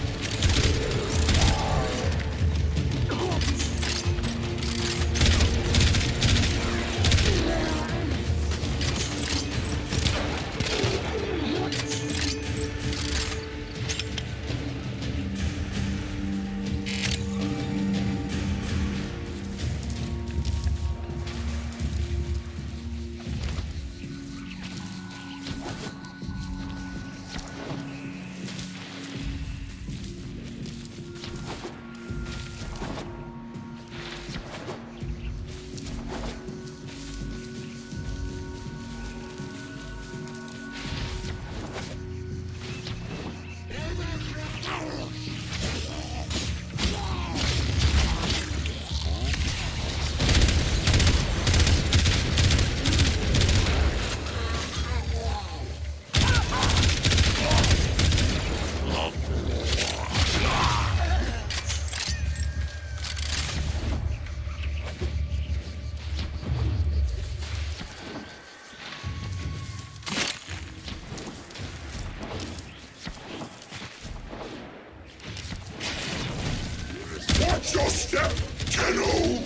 Watch your step, Tenno!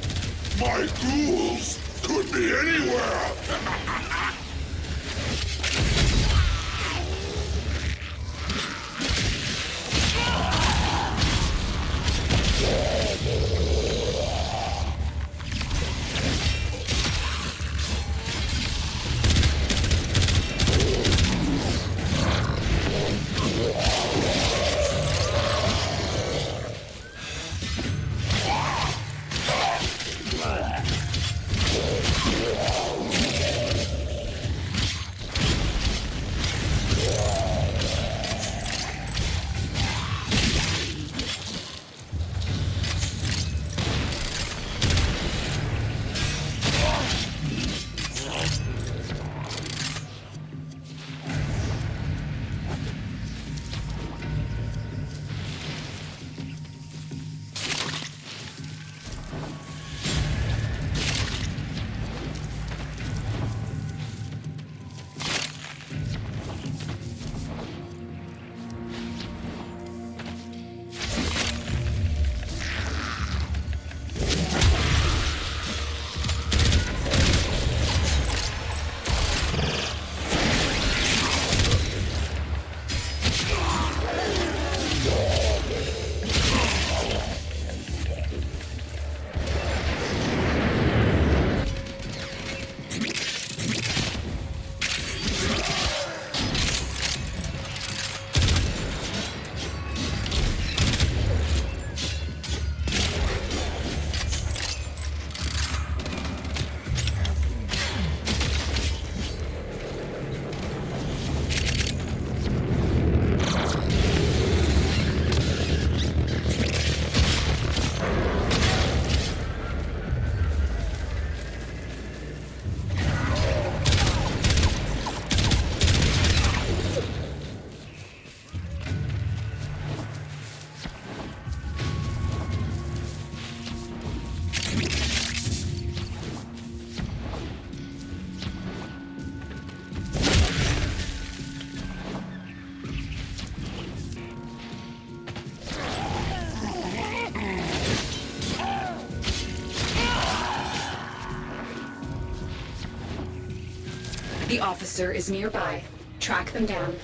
My ghouls could be anywhere! The officer is nearby. Track them down.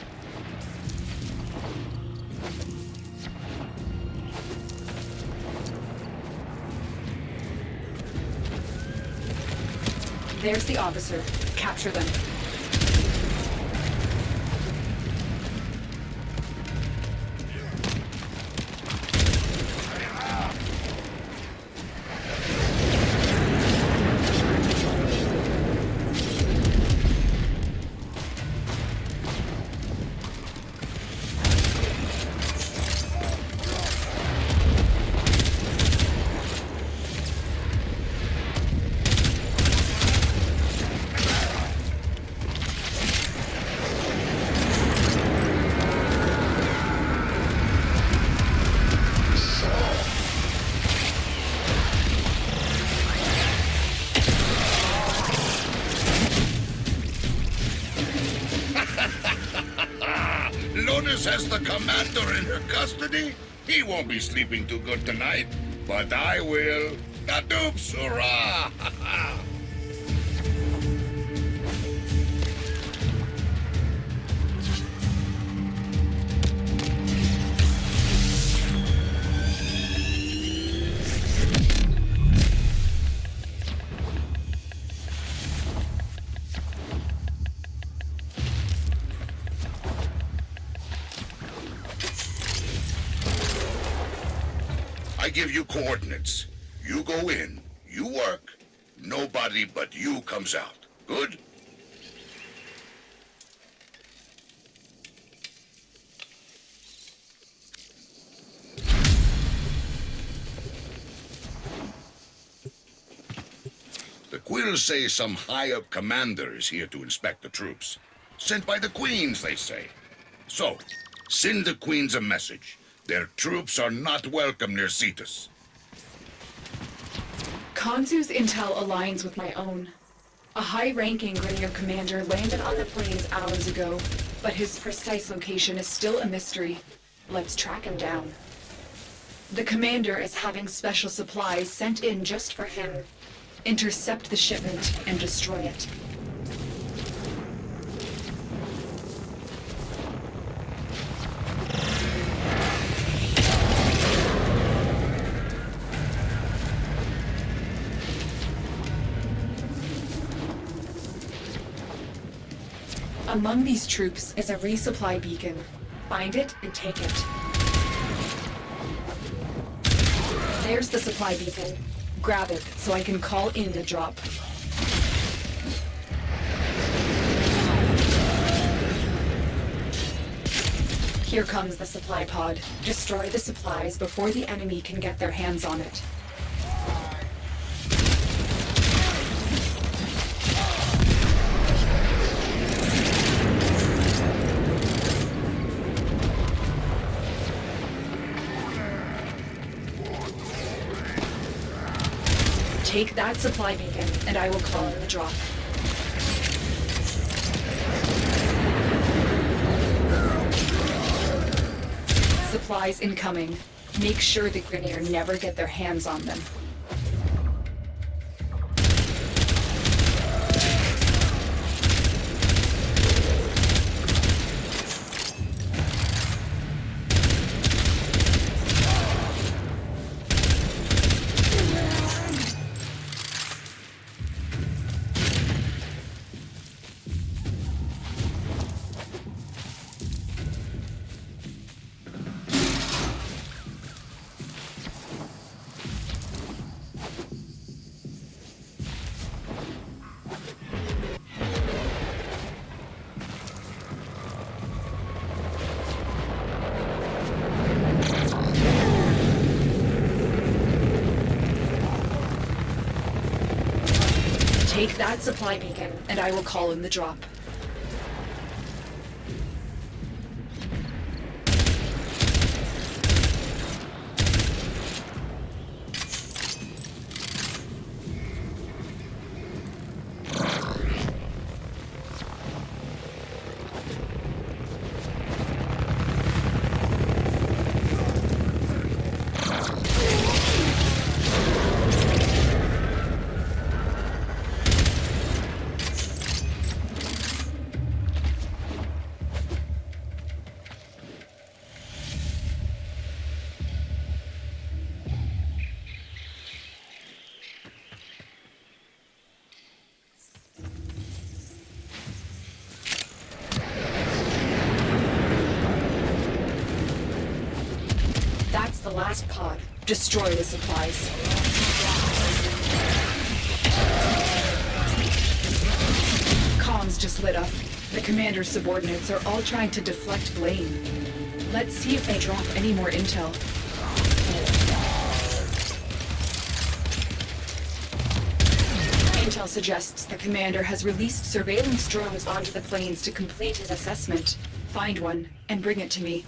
There's the officer. Capture them. Lioness has the commander in her custody. He won't be sleeping too good tonight, but I will. The dupes, hurrah! I give you coordinates. You go in, you work, nobody but you comes out. Good? The Quills say some high-up commander is here to inspect the troops. Sent by the Queens, they say. So, send the Queens a message. Their troops are not welcome near Cetus. Kansu's intel aligns with my own. A high-ranking Grineer commander landed on the plains hours ago, but his precise location is still a mystery. Let's track him down. The commander is having special supplies sent in just for him. Intercept the shipment and destroy it. Among these troops is a resupply beacon. Find it and take it. There's the supply beacon. Grab it so I can call in the drop. Here comes the supply pod. Destroy the supplies before the enemy can get their hands on it. Take that supply beacon, and I will call in the drop. Supplies incoming. Make sure the Grineer never get their hands on them. Take that supply beacon, and I will call in the drop. That's the last pod. Destroy the supplies. Comms just lit up. The commander's subordinates are all trying to deflect blame. Let's see if they drop any more intel. Intel suggests the commander has released surveillance drones onto the plains to complete his assessment. Find one and bring it to me.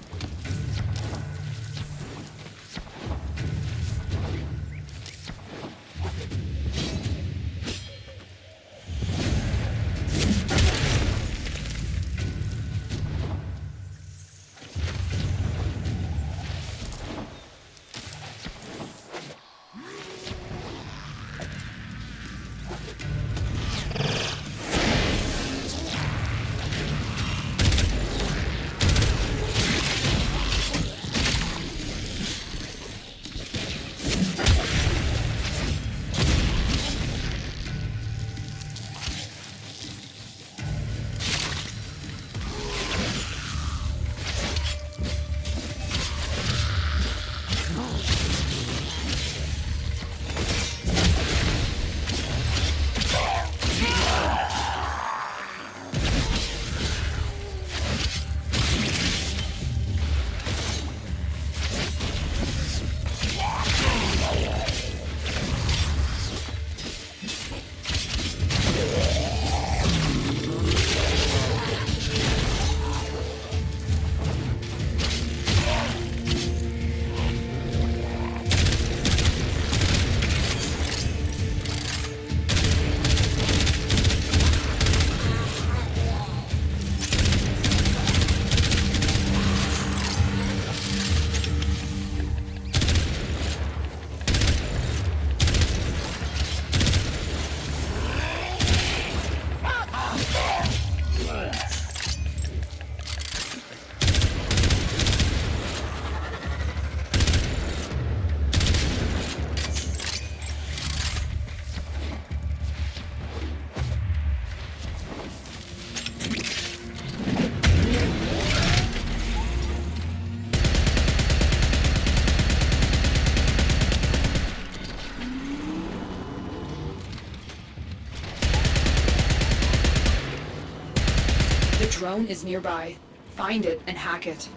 drone is nearby. Find it and hack it.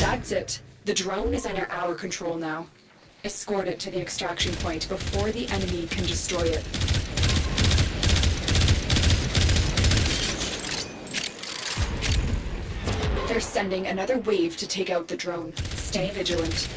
That's it. The drone is under our control now. Escort it to the extraction point before the enemy can destroy it. They're sending another wave to take out the drone. Stay vigilant.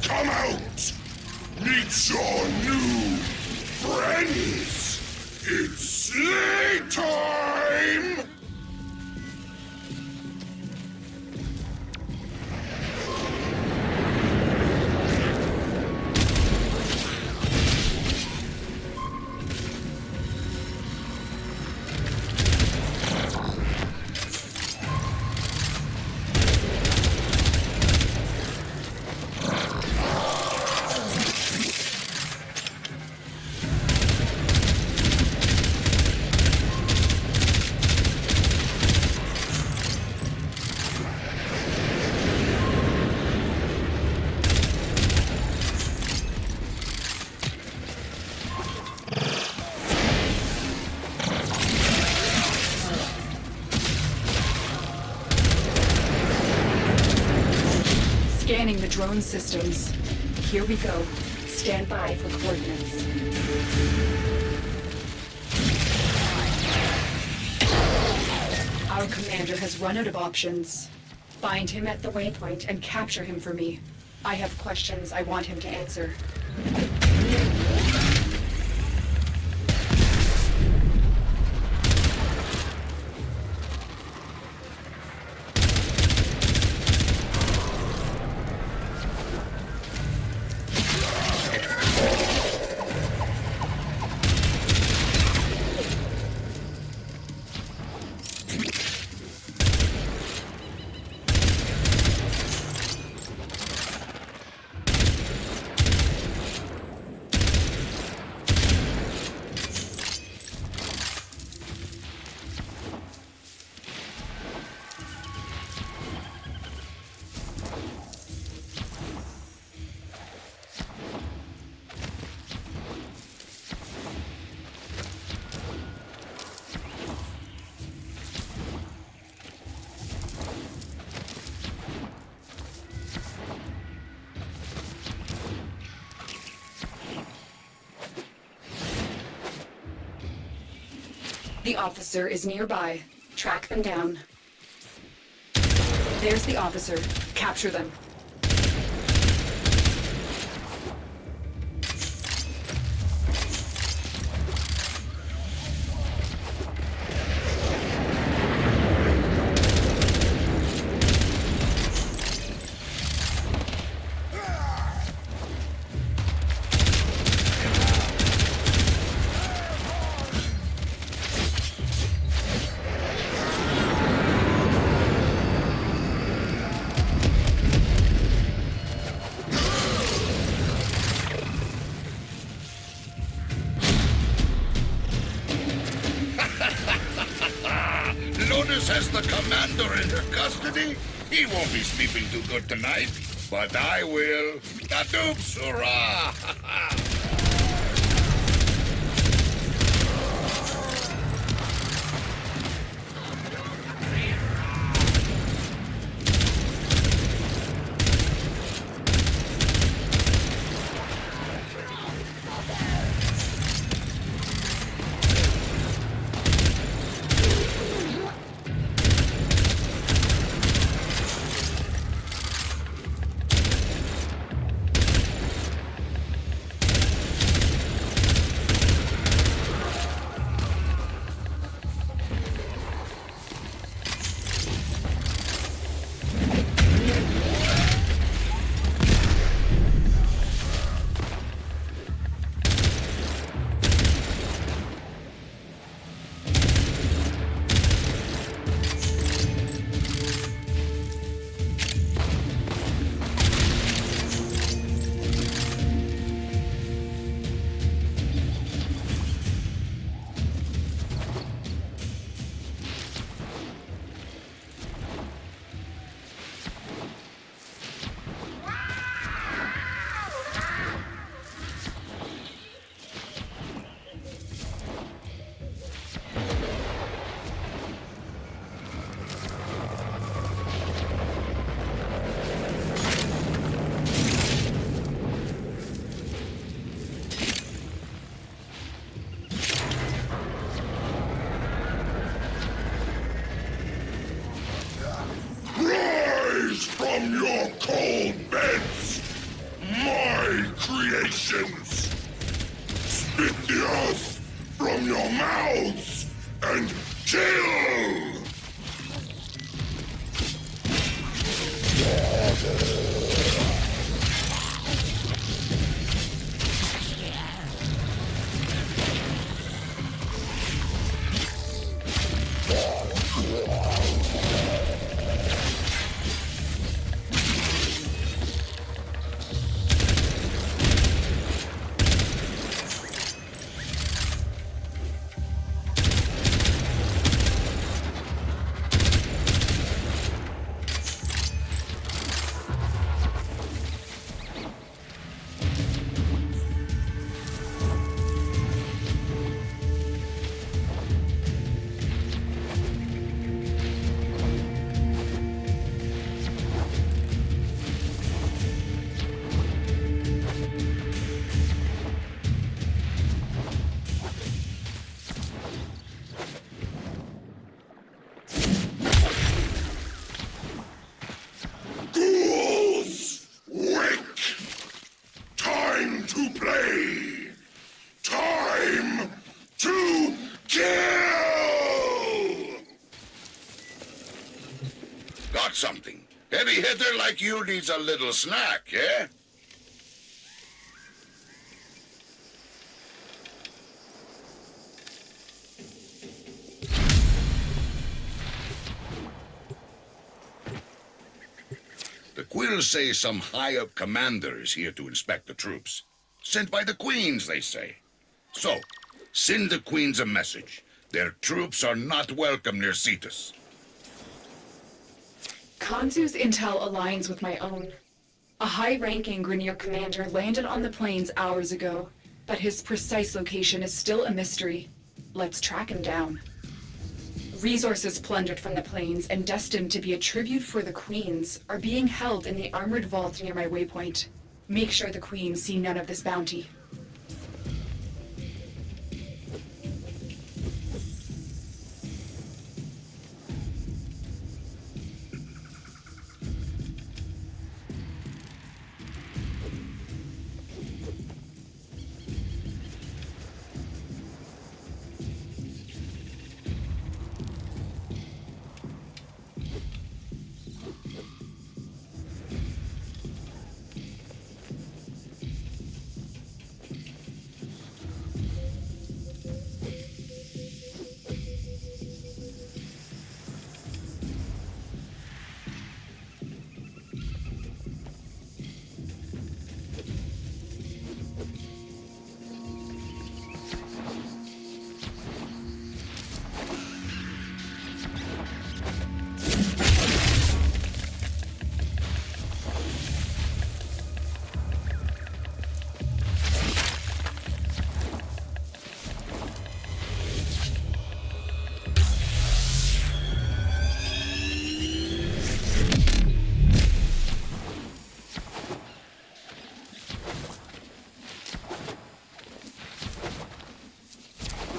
Come out! Meet your new friends! It's sleigh time! Scanning the drone systems. Here we go. Stand by for coordinates. Our commander has run out of options. Find him at the waypoint and capture him for me. I have questions I want him to answer. The officer is nearby. Track them down. There's the officer. Capture them. Has the commander in her custody? He won't be sleeping too good tonight, but I will. TheTrueAura! From your cold beds, my creations! Spit the earth from your mouths and kill! Something. Heavy hitter like you needs a little snack, yeah? The Quills say some high-up commander is here to inspect the troops. Sent by the Queens, they say. So, send the Queens a message. Their troops are not welcome near Cetus. Kansu's intel aligns with my own. A high-ranking Grineer commander landed on the plains hours ago, but his precise location is still a mystery. Let's track him down. Resources plundered from the plains and destined to be a tribute for the Queens are being held in the armored vault near my waypoint. Make sure the Queens see none of this bounty.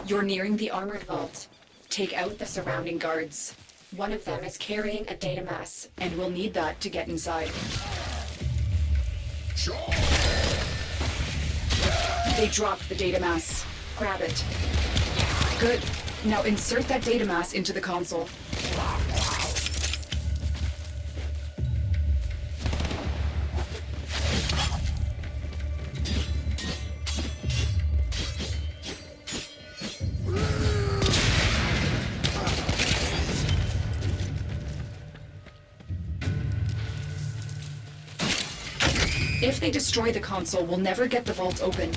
You're nearing the armored vault. Take out the surrounding guards. One of them is carrying a data mass, and we'll need that to get inside. They dropped the data mass. Grab it. Good. Now insert that data mass into the console. If they destroy the console, we'll never get the vault open.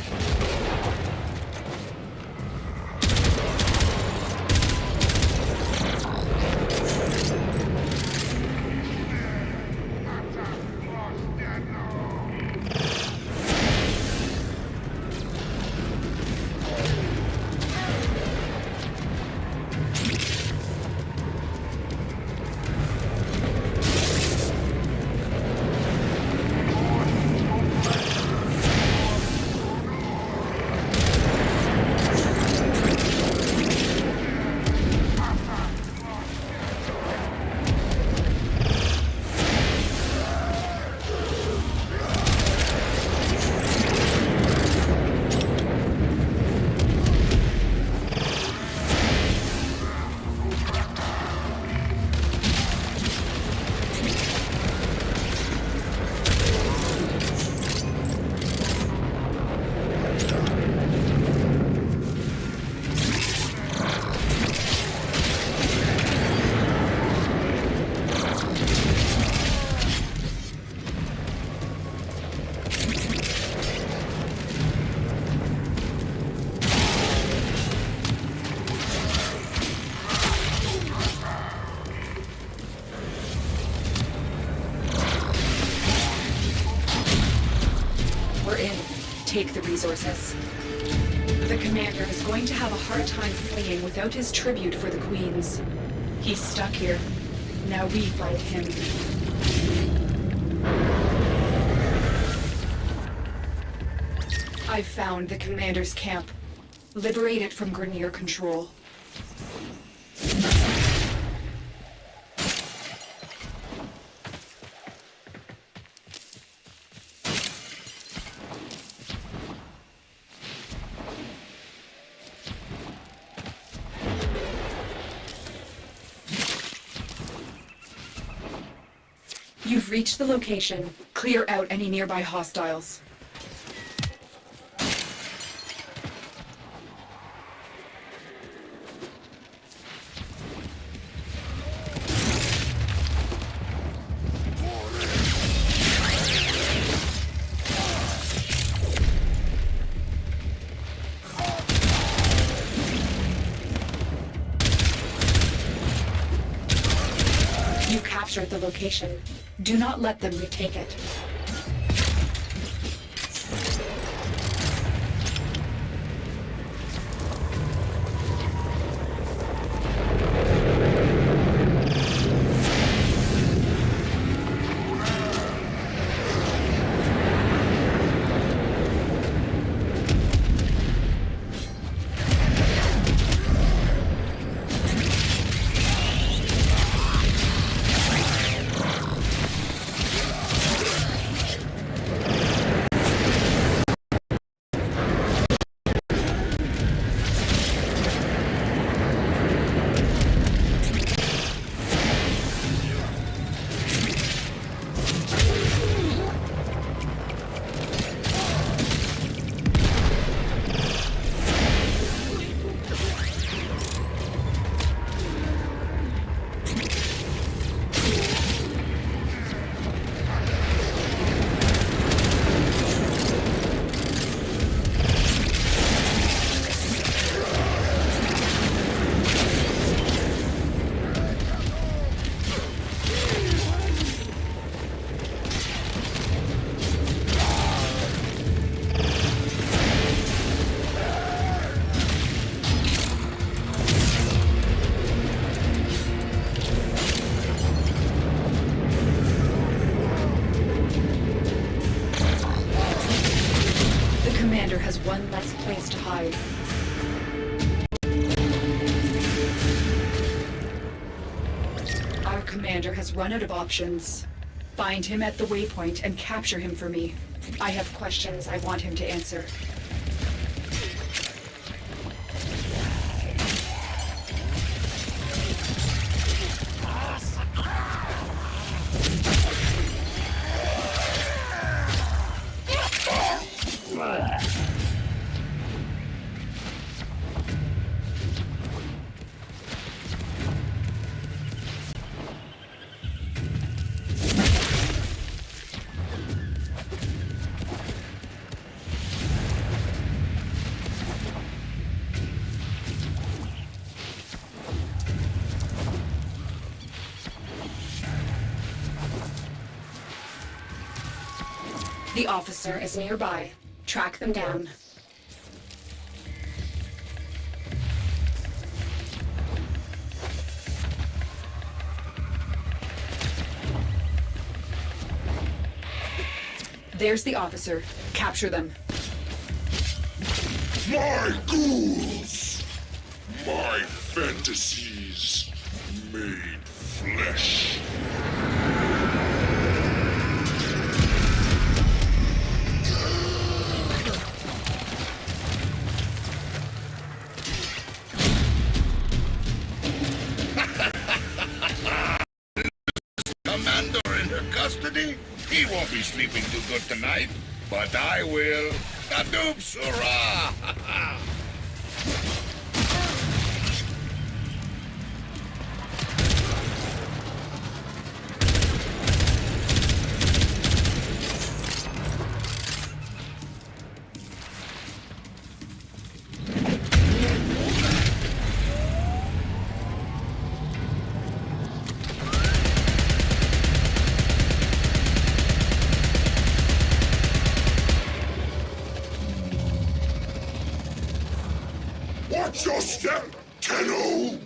Take the resources. The commander is going to have a hard time fleeing without his tribute for the queens. He's stuck here. Now we find him. I've found the commander's camp. Liberate it from Grenier control. You've reached the location. Clear out any nearby hostiles. You captured the location. Do not let them retake it. Has one less place to hide. commander has run out of options. Find him at the waypoint and capture him for me. I have questions I want him to answer. The officer is nearby. Track them down. There's the officer. Capture them. My ghouls! My fantasies made flesh. Commander in her custody? He won't be sleeping too good tonight, but I will. TheTrueAura! Watch your step, Tenno!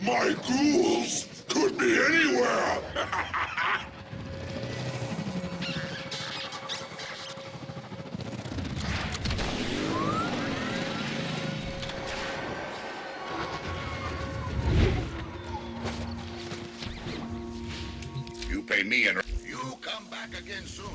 My ghouls could be anywhere! You pay me and you come back again soon.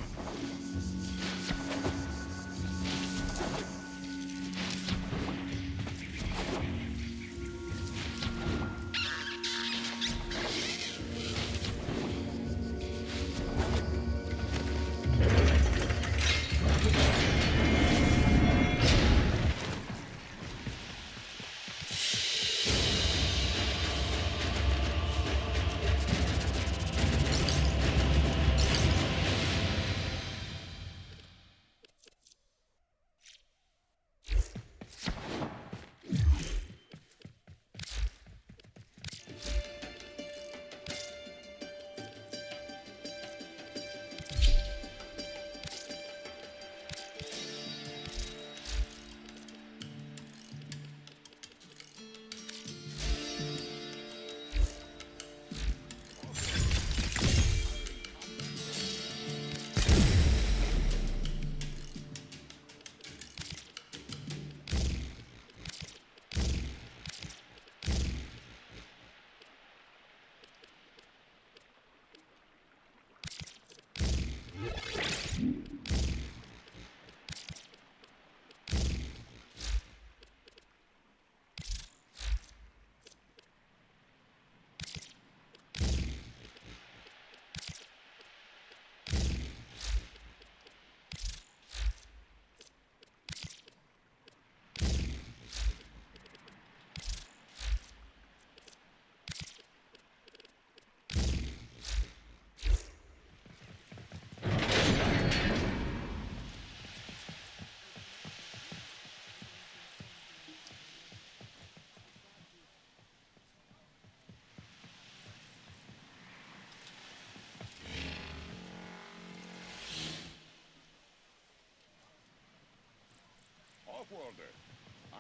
Off-worlder,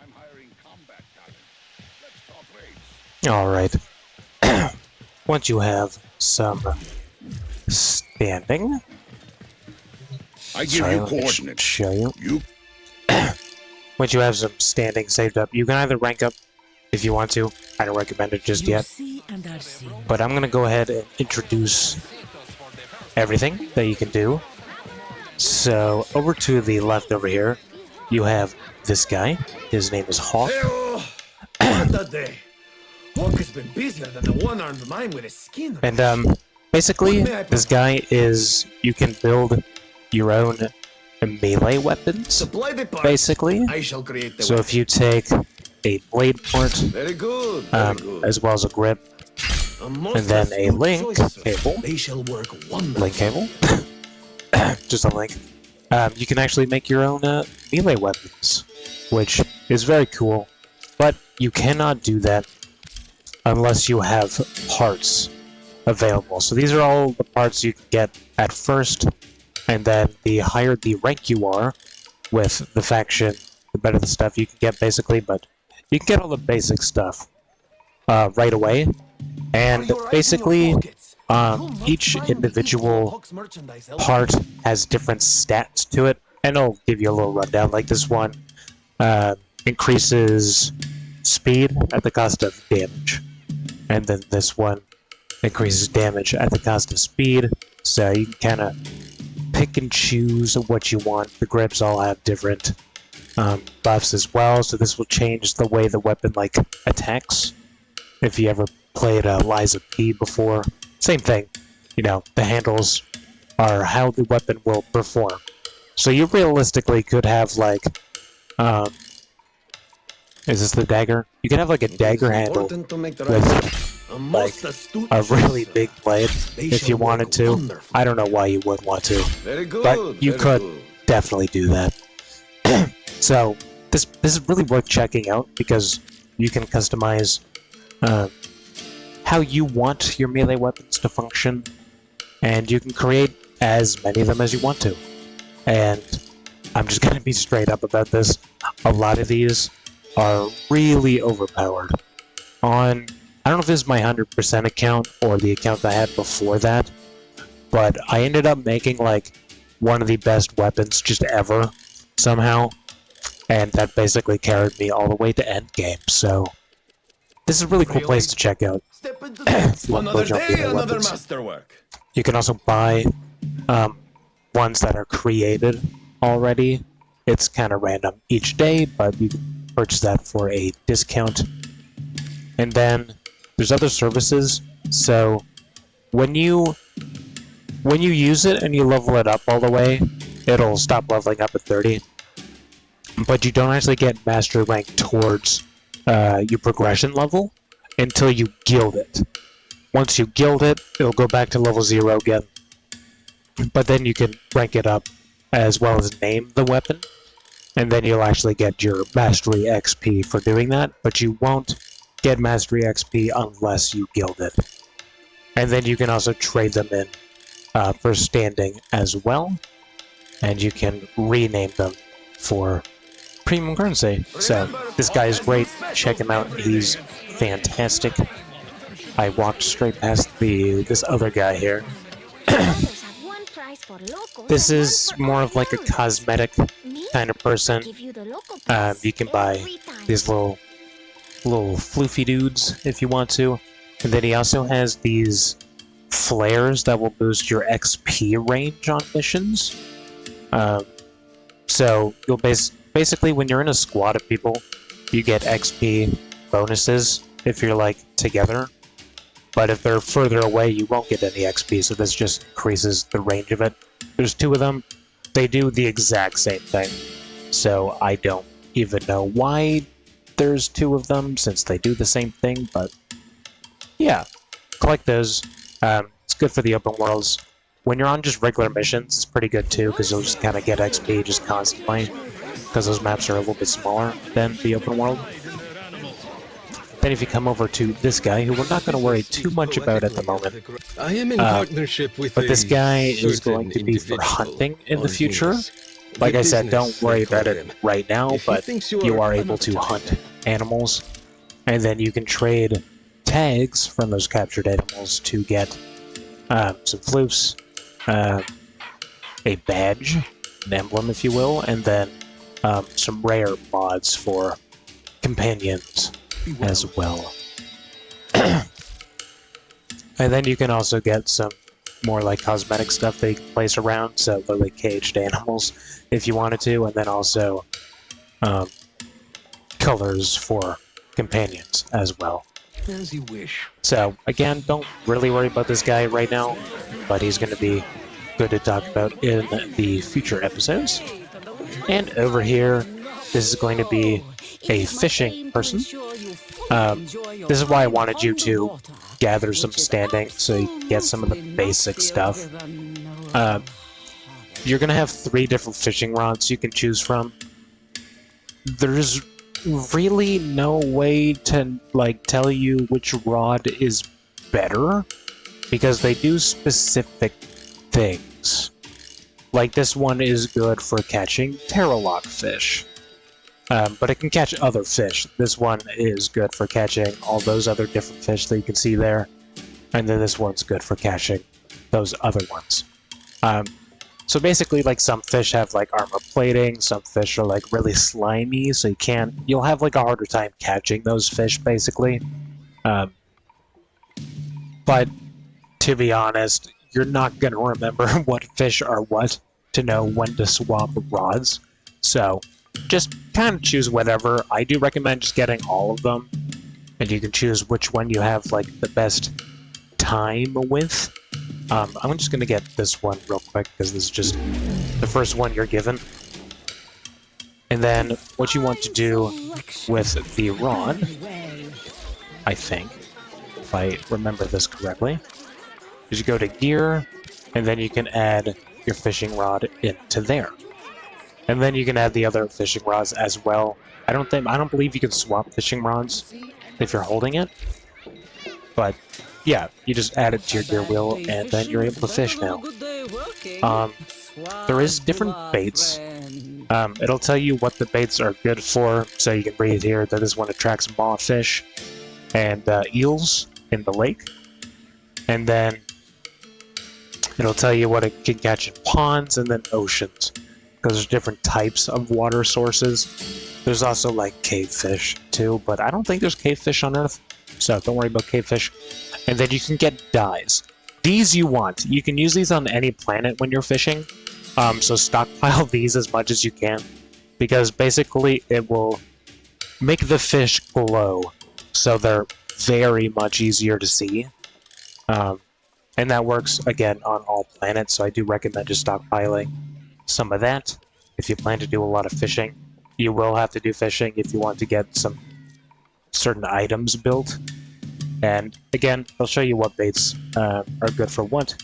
I'm hiring combat talent. Let's talk rates. Alright. Once you have some standing, I give you coordinates. show you. You Once you have some standing saved up, you can either rank up if you want to. I don't recommend it just You yet. see and are But I'm going to go ahead and introduce everything that you can do. So, over to the left over here, you have this guy. His name is Hawk. What a day! Hawk has been busier than the one-armed mine with his skin. And, basically, this guy is... You can build your own melee weapons, basically. I shall create the So if you take a blade part, very good, very good. as well as a grip, and then a link cable, They shall work wonderfully. link cable, just a link, you can actually make your own melee weapons, which is very cool, but you cannot do that unless you have parts available. So these are all the parts you can get at first, and then the higher the rank you are with the faction, the better the stuff you can get, basically, but you can get all the basic stuff right away. And basically, each individual part has different stats to it, and I'll give you a little rundown. Like this one increases speed at the cost of damage, and then this one increases damage at the cost of speed, so you can kind of pick and choose what you want. The grips all have different buffs as well, so this will change the way the weapon like attacks. If you ever played Liza P before, same thing. You know, the handles are how the weapon will perform. So you realistically could have like, is this the dagger? You can have like a dagger handle with like a really big blade if you wanted to. I don't know why you would want to, but you could definitely do that. So this is really worth checking out because you can customize how you want your melee weapons to function, and you can create as many of them as you want to. And I'm just gonna be straight up about this. A lot of these are really overpowered. I don't know if this is my 100% account or the account I had before that, but I ended up making like one of the best weapons just ever somehow, and that basically carried me all the way to endgame. So this is a really cool place to check out. If you want to build your own melee weapons. You can also buy ones that are created already. It's kind of random each day, but you can purchase that for a discount. And then there's other services. So when you use it and you level it up all the way, it'll stop leveling up at 30. But you don't actually get master rank towards your progression level until you guild it. Once you guild it, it'll go back to level 0 again. But then you can rank it up as well as name the weapon, and then you'll actually get your mastery XP for doing that, but you won't get mastery XP unless you guild it. And then you can also trade them in for standing as well, and you can rename them for premium currency. So this guy is great. Check him out. He's fantastic. I walked straight past this other guy here. This is more of like a cosmetic kind of person. You can buy these little floofy dudes if you want to. And then he also has these flares that will boost your XP range on missions. So you'll basically, when you're in a squad of people, you get XP bonuses if you're like together. But if they're further away, you won't get any XP, so this just increases the range of it. There's 2 of them. They do the exact same thing. So I don't even know why there's 2 of them, since they do the same thing, but yeah. Collect those. It's good for the open worlds. When you're on just regular missions, it's pretty good too, because you'll just kind of get XP just constantly, because those maps are a little bit smaller than the open world. Then if you come over to this guy, who we're not going to worry too much about at the moment, I am in partnership with but this guy is going to be for hunting in the future. Like I said, don't worry about it right now, but you are able to hunt animals, and then you can trade tags from those captured animals to get some floofs, a badge, an emblem if you will, and then some rare mods for companions as well. And then you can also get some more like cosmetic stuff that you can place around, so like caged animals if you wanted to, and then also colors for companions as well. As you wish. So again, don't really worry about this guy right now, but he's going to be good to talk about in the future episodes. And over here, this is going to be a fishing person. This is why I wanted you to gather some standing so you can get some of the basic stuff. You're going to have 3 different fishing rods you can choose from. There's really no way to like tell you which rod is better because they do specific things. Like this one is good for catching Terralock fish, but it can catch other fish. This one is good for catching all those other different fish that you can see there, and then this one's good for catching those other ones. So basically, like, some fish have like armor plating, some fish are like really slimy, so you'll have like a harder time catching those fish basically. But to be honest, you're not gonna remember what fish are what to know when to swap rods. So just kind of choose whatever. I do recommend just getting all of them, and you can choose which one you have like the best time with. I'm just going to get this one real quick because this is just the first one you're given. And then what you want to do with the rod, I think, if I remember this correctly, is you go to gear, and then you can add your fishing rod into there. And then you can add the other fishing rods as well. I don't believe you can swap fishing rods if you're holding it, but yeah, you just add it to your gear wheel, and then you're able to fish now. There is different baits. It'll tell you what the baits are good for, so you can read here that this one attracts mawfish and eels in the lake. And then it'll tell you what it can catch in ponds and then oceans, because there's different types of water sources. There's also like cavefish too, but I don't think there's cavefish on Earth, so don't worry about cavefish. And then you can get dyes. These you want. You can use these on any planet when you're fishing, so stockpile these as much as you can, because basically it will make the fish glow, so they're very much easier to see. And that works, again, on all planets, so I do recommend just stockpiling some of that. If you plan to do a lot of fishing, you will have to do fishing if you want to get some certain items built. And again, I'll show you what baits are good for what,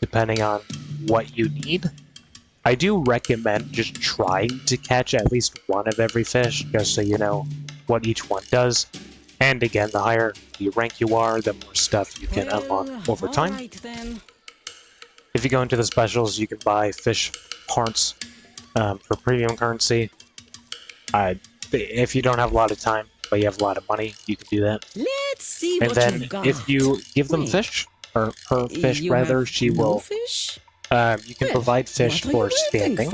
depending on what you need. I do recommend just trying to catch at least one of every fish, just so you know what each one does. And again, the higher the rank you are, the more stuff you can unlock over time. If you go into the specials, you can buy fish parts for premium currency. If you don't have a lot of time, but you have a lot of money, you can do that. Let's see and what then you've got. if you give them fish, or her fish rather, she will. Fish? You can provide fish for standing,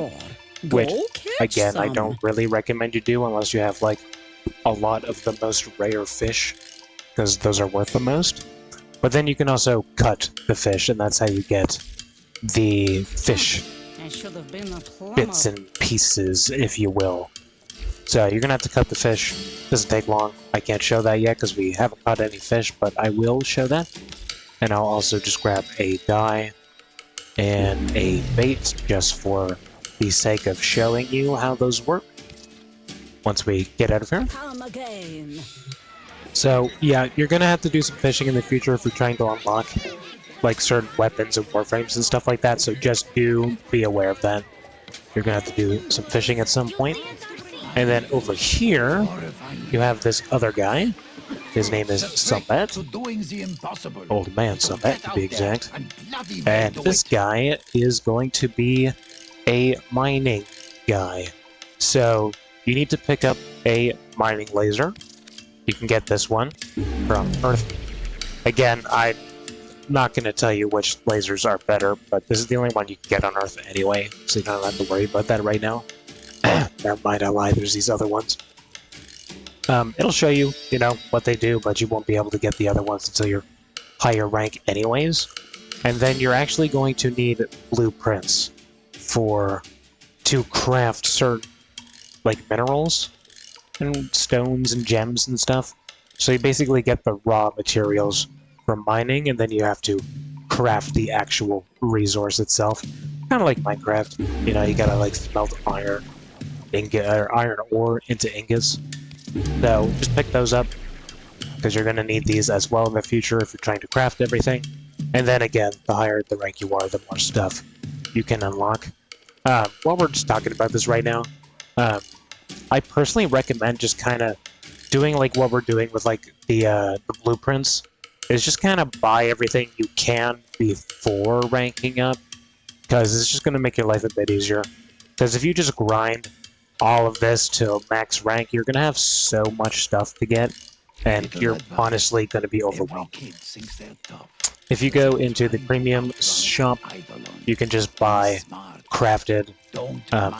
which again I don't really recommend you do unless you have like a lot of the most rare fish, because those are worth the most. But then you can also cut the fish, and that's how you get the fish bits and pieces, if you will. So you're gonna have to cut the fish. Doesn't take long. I can't show that yet because we haven't caught any fish, but I will show that. And I'll also just grab a dye and a bait just for the sake of showing you how those work once we get out of here. So yeah, you're gonna have to do some fishing in the future if you're trying to unlock like certain weapons and warframes and stuff like that, so just do be aware of that. You're gonna have to do some fishing at some point. And then over here, you have this other guy. His name is Sumbet. Old man Sumbet, to be exact. And this guy is going to be a mining guy. So you need to pick up a mining laser. You can get this one from Earth. Again, I'm not going to tell you which lasers are better, but this is the only one you can get on Earth anyway, so you don't have to worry about that right now. Never mind, I lied, there's these other ones. It'll show you, you know, what they do, but you won't be able to get the other ones until you're higher rank anyways. And then you're actually going to need blueprints to craft certain like minerals and stones and gems and stuff. So you basically get the raw materials from mining, and then you have to craft the actual resource itself. Kind of like Minecraft, you know, you gotta like smelt iron ore into ingots. So just pick those up, because you're gonna need these as well in the future if you're trying to craft everything. And then again, the higher the rank you are, the more stuff you can unlock. While we're just talking about this right now, I personally recommend just kind of doing like what we're doing with like the blueprints, is just kind of buy everything you can before ranking up, because it's just going to make your life a bit easier. Because if you just grind all of this to max rank, you're going to have so much stuff to get, and you're honestly going to be overwhelmed. If you go into the premium shop, you can just buy crafted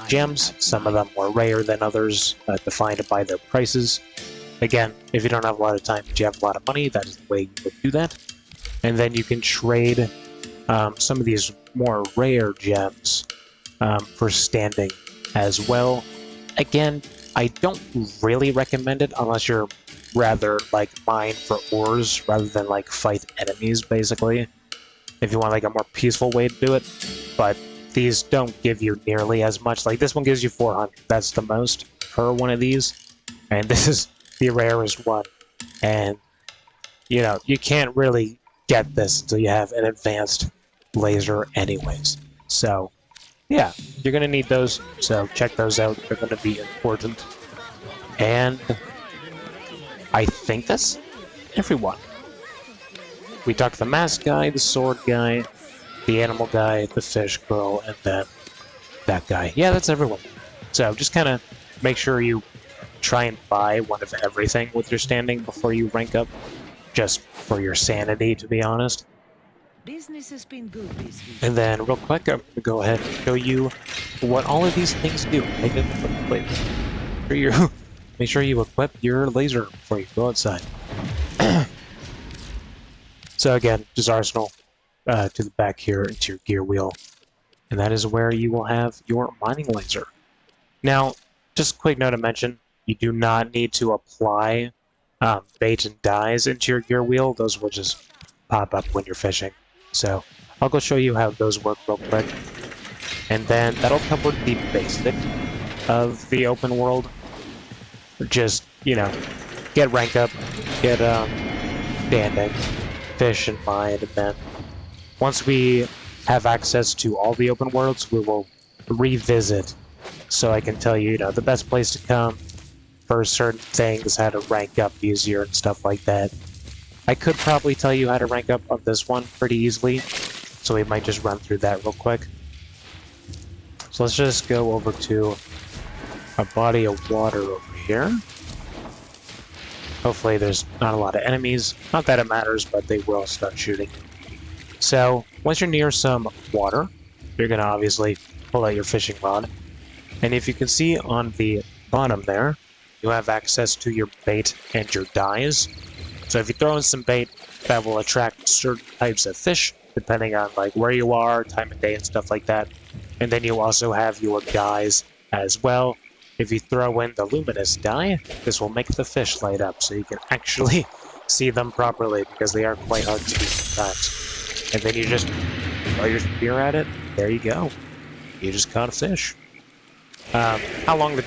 gems. Some of them more rare than others, defined by their prices. Again, if you don't have a lot of time but you have a lot of money, that is the way you would do that. And then you can trade some of these more rare gems for standing as well. Again, I don't really recommend it unless you're rather like mine for ores rather than like fight enemies, basically. If you want like a more peaceful way to do it. But these don't give you nearly as much. Like this one gives you 400. That's the most per one of these. And this is the rarest one. And, you know, you can't really get this until you have an advanced laser anyways. So, yeah, you're going to need those. So check those out. They're going to be important. And I think that's everyone. We talked to the mask guy, the sword guy, the animal guy, the fish girl, and then that guy. Yeah, that's everyone. So just kind of make sure you try and buy one of everything with your standing before you rank up, just for your sanity, to be honest. Business has been good this week. And then, real quick, I'm going to go ahead and show you what all of these things do. Make sure you equip your laser before you go outside. So again, just arsenal to the back here into your gear wheel. And that is where you will have your mining laser. Now, just a quick note to mention, you do not need to apply bait and dyes into your gear wheel. Those will just pop up when you're fishing. So I'll go show you how those work real quick. And then that'll cover the basic of the open world. Just, you know, get rank up, get standing, fish and mine, and then once we have access to all the open worlds, we will revisit, so I can tell you, you know, the best place to come for certain things, how to rank up easier and stuff like that. I could probably tell you how to rank up on this one pretty easily, so we might just run through that real quick. So let's just go over to a body of water over here. Hopefully there's not a lot of enemies. Not that it matters, but they will start shooting. So once you're near some water, you're going to obviously pull out your fishing rod. And if you can see on the bottom there, you have access to your bait and your dyes. So if you throw in some bait, that will attract certain types of fish, depending on like where you are, time of day, and stuff like that. And then you also have your dyes as well. If you throw in the luminous dye, this will make the fish light up, so you can actually see them properly, because they are quite hard to see sometimes. And then you just throw your spear at it, there you go. You just caught a fish. How long the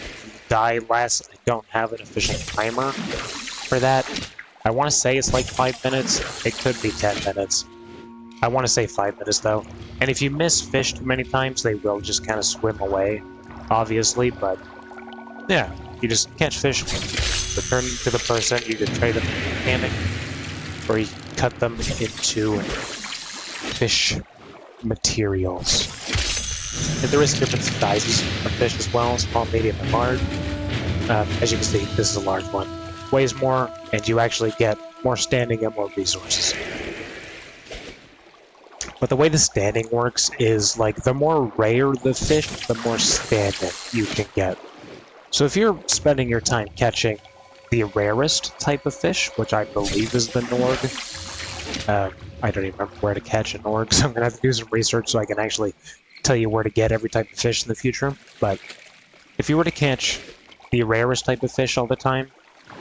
dye lasts, I don't have an official timer for that. I want to say it's like 5 minutes. It could be 10 minutes. I want to say 5 minutes, though. And if you miss fish too many times, they will just kind of swim away, obviously, but yeah, you just catch fish, return to the person, you can trade them in mechanic, or you can cut them into fish materials. And there is different sizes of fish as well, small, medium, and large. As you can see, this is a large one. Weighs more, and you actually get more standing and more resources. But the way the standing works is, like, the more rare the fish, the more standing you can get. So if you're spending your time catching the rarest type of fish, which I believe is the Norg, I don't even remember where to catch an orc, so I'm gonna have to do some research so I can actually tell you where to get every type of fish in the future. But if you were to catch the rarest type of fish all the time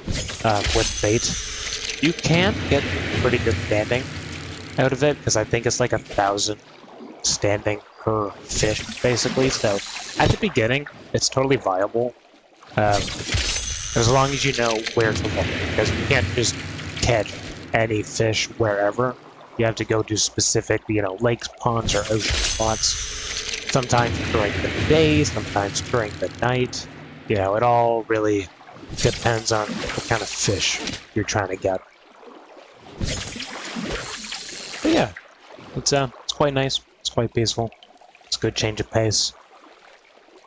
with bait, you can get pretty good standing out of it, because I think it's like 1,000 standing per fish, basically. So at the beginning, it's totally viable, as long as you know where to look, because you can't just catch any fish wherever. You have to go to specific, lakes, ponds, or ocean spots. Sometimes during the day, sometimes during the night. It all really depends on what kind of fish you're trying to get. But yeah, it's quite nice. It's quite peaceful. It's a good change of pace,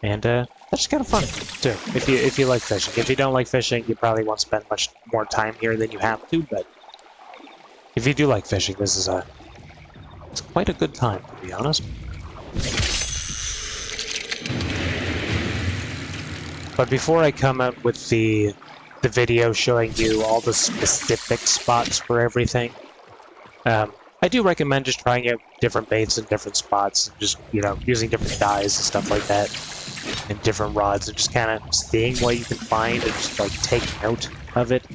and that's just kind of fun too. If you like fishing. If you don't like fishing, you probably won't spend much more time here than you have to. But if you do like fishing, this is it's quite a good time, to be honest. But before I come up with the video showing you all the specific spots for everything, I do recommend just trying out different baits in different spots, and just, using different dyes and stuff like that, and different rods, and just kind of seeing what you can find, and just, take note of it,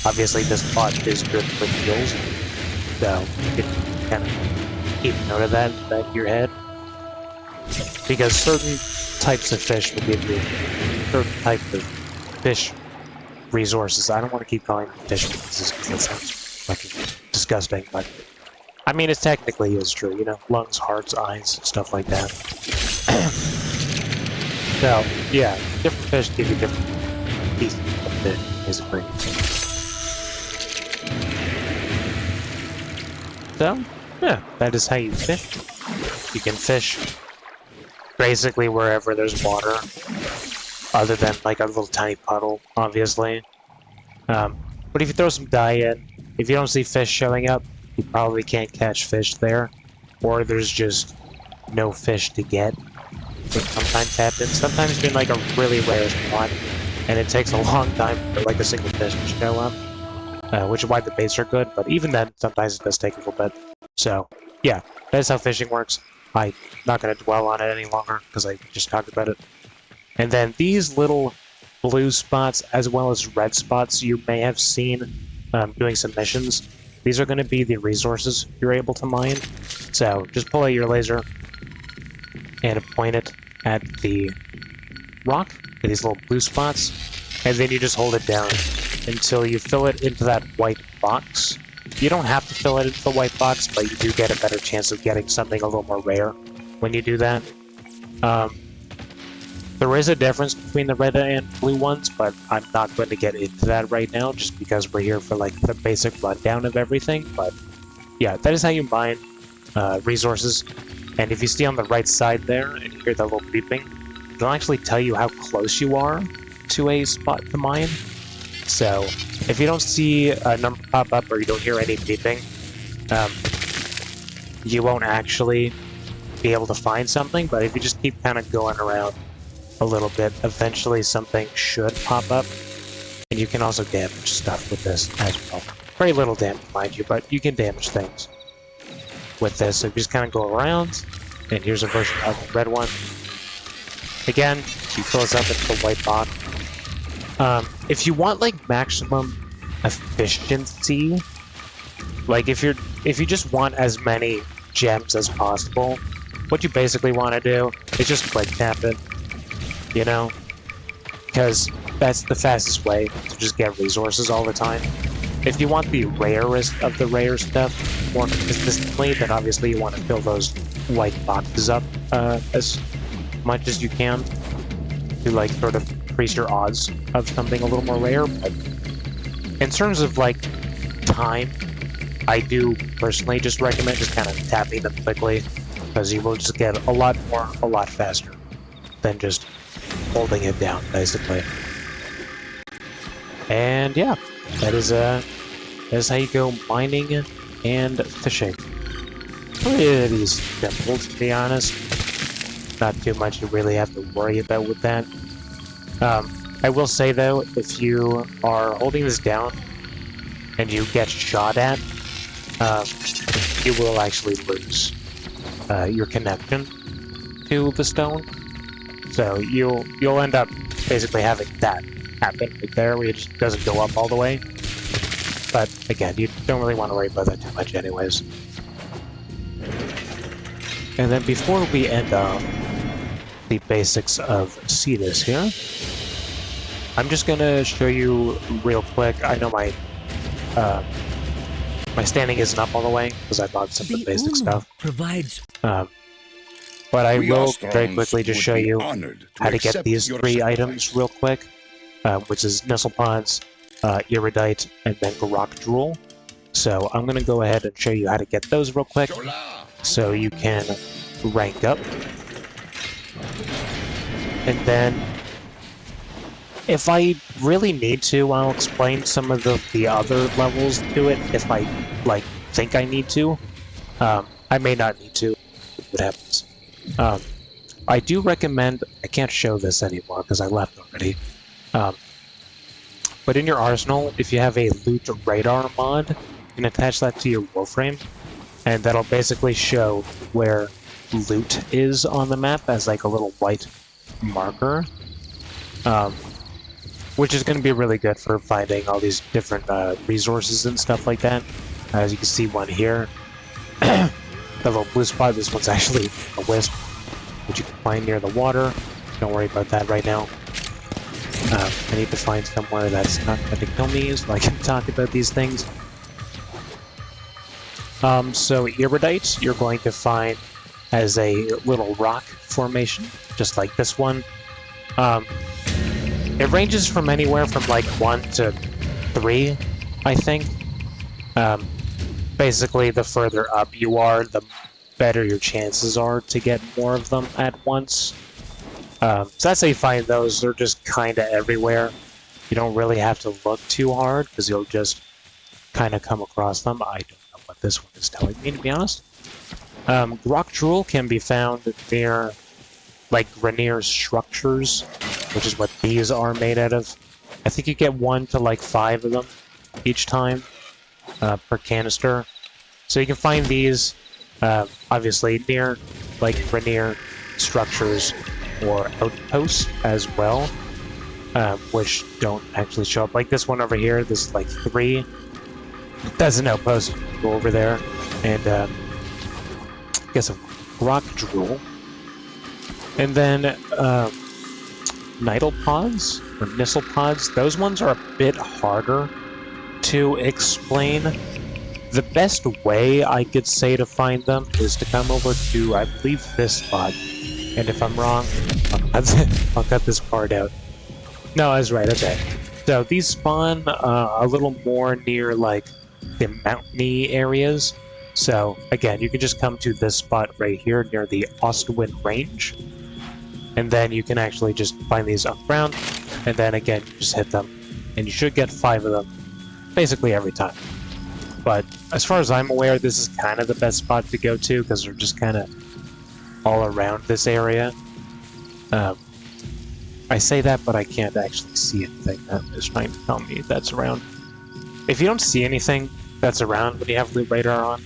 Obviously, this spot is good for heals, so you can kind of keep note of that in the back of your head. Because certain types of fish will give you certain types of fish resources. I don't want to keep calling them fish because that sounds fucking disgusting, but I mean, it technically is true, lungs, hearts, eyes, stuff like that. So, yeah, different fish give you different pieces of fish, basically. So, yeah, that is how you fish. You can fish basically wherever there's water, other than like a little tiny puddle, obviously. But if you throw some dye in, if you don't see fish showing up, you probably can't catch fish there, or there's just no fish to get, which sometimes happens. Sometimes you're in like a really rare spot, and it takes a long time for like a single fish to show up, which is why the baits are good, but even then, sometimes it does take a little bit. So, yeah, that's how fishing works. I'm not going to dwell on it any longer, because I just talked about it. And then these little blue spots, as well as red spots you may have seen doing some missions, these are going to be the resources you're able to mine. So just pull out your laser and point it at the rock, at these little blue spots, and then you just hold it down until you fill it into that white box. You don't have to fill it into the white box, but you do get a better chance of getting something a little more rare when you do that. There is a difference between the red and blue ones, but I'm not going to get into that right now, just because we're here for like the basic rundown of everything. But yeah, that is how you mine resources. And if you see on the right side there, and you hear that little beeping, it'll actually tell you how close you are to a spot to mine. So if you don't see a number pop up, or you don't hear any beeping, you won't actually be able to find something. But if you just keep kind of going around a little bit, eventually something should pop up. And you can also damage stuff with this as well. Very little damage, mind you, but you can damage things with this. So you just kind of go around, and here's a version of the red one. Again, you fill this up into the white box. If you want like maximum efficiency, like if you just want as many gems as possible, what you basically want to do is just click tap it, because that's the fastest way to just get resources all the time. If you want the rarest of the rare stuff more consistently, then obviously you want to fill those white boxes up as much as you can to like sort of increase your odds of something a little more rare. But in terms of like time, I do personally just recommend just kind of tapping them quickly, because you will just get a lot more, a lot faster than just holding it down, basically. And yeah, that is how you go mining and fishing. Pretty simple, to be honest. Not too much you really have to worry about with that. I will say though, if you are holding this down and you get shot at, you will actually lose your connection to the stone. So you'll end up basically having that happen right there, where it just doesn't go up all the way. But again, you don't really want to worry about that too much anyways. And then before we end off the basics of Cetus here, I'm just gonna show you real quick. I know my my standing isn't up all the way because I bought some of the basic stuff. Provides. But I will very quickly just show you how to get these 3 items real quick, which is Nestle Pods, Iridite, and then Rock Drool. So I'm going to go ahead and show you how to get those real quick, so you can rank up. And then, if I really need to, I'll explain some of the other levels to it, if I, think I need to. I may not need to, what happens. I do recommend, I can't show this anymore because I left already, but in your arsenal, if you have a loot radar mod, you can attach that to your Warframe, and that'll basically show where loot is on the map as like a little white marker, which is going to be really good for finding all these different resources and stuff like that. As you can see one here, the little blue spot, this one's actually a wisp, which you can find near the water. Don't worry about that right now. I need to find somewhere that's not going to kill me so I can talk about these things. So Iridite, you're going to find as a little rock formation, just like this one. It ranges from anywhere from like 1 to 3, I think. Basically, the further up you are, the better your chances are to get more of them at once. So that's how you find those. They're just kind of everywhere. You don't really have to look too hard, because you'll just kind of come across them. I don't know what this one is telling me, to be honest. Rock Drool can be found near, like, Rainier's structures, which is what these are made out of. I think you get 1 to, like, 5 of them each time. Per canister. So you can find these, obviously, near, like, Rainier structures or outposts as well, which don't actually show up. Like this one over here, this, like, 3, that's an outpost. Go over there, and, get some rock drool. And then, Nidal pods, or Nissel pods, those ones are a bit harder to explain. The best way I could say to find them is to come over to, I believe, this spot. And if I'm wrong, I'll cut this part out. No, I was right, okay. So these spawn a little more near, like, the mountainy areas. So, again, you can just come to this spot right here near the Ostwind Range. And then you can actually just find these on ground. And then, again, you just hit them. And you should get 5 of them basically every time. But as far as I'm aware, this is kind of the best spot to go to, because they're just kind of all around this area. I say that, but I can't actually see anything that is trying to tell me that's around. If you don't see anything that's around when you have loot radar on,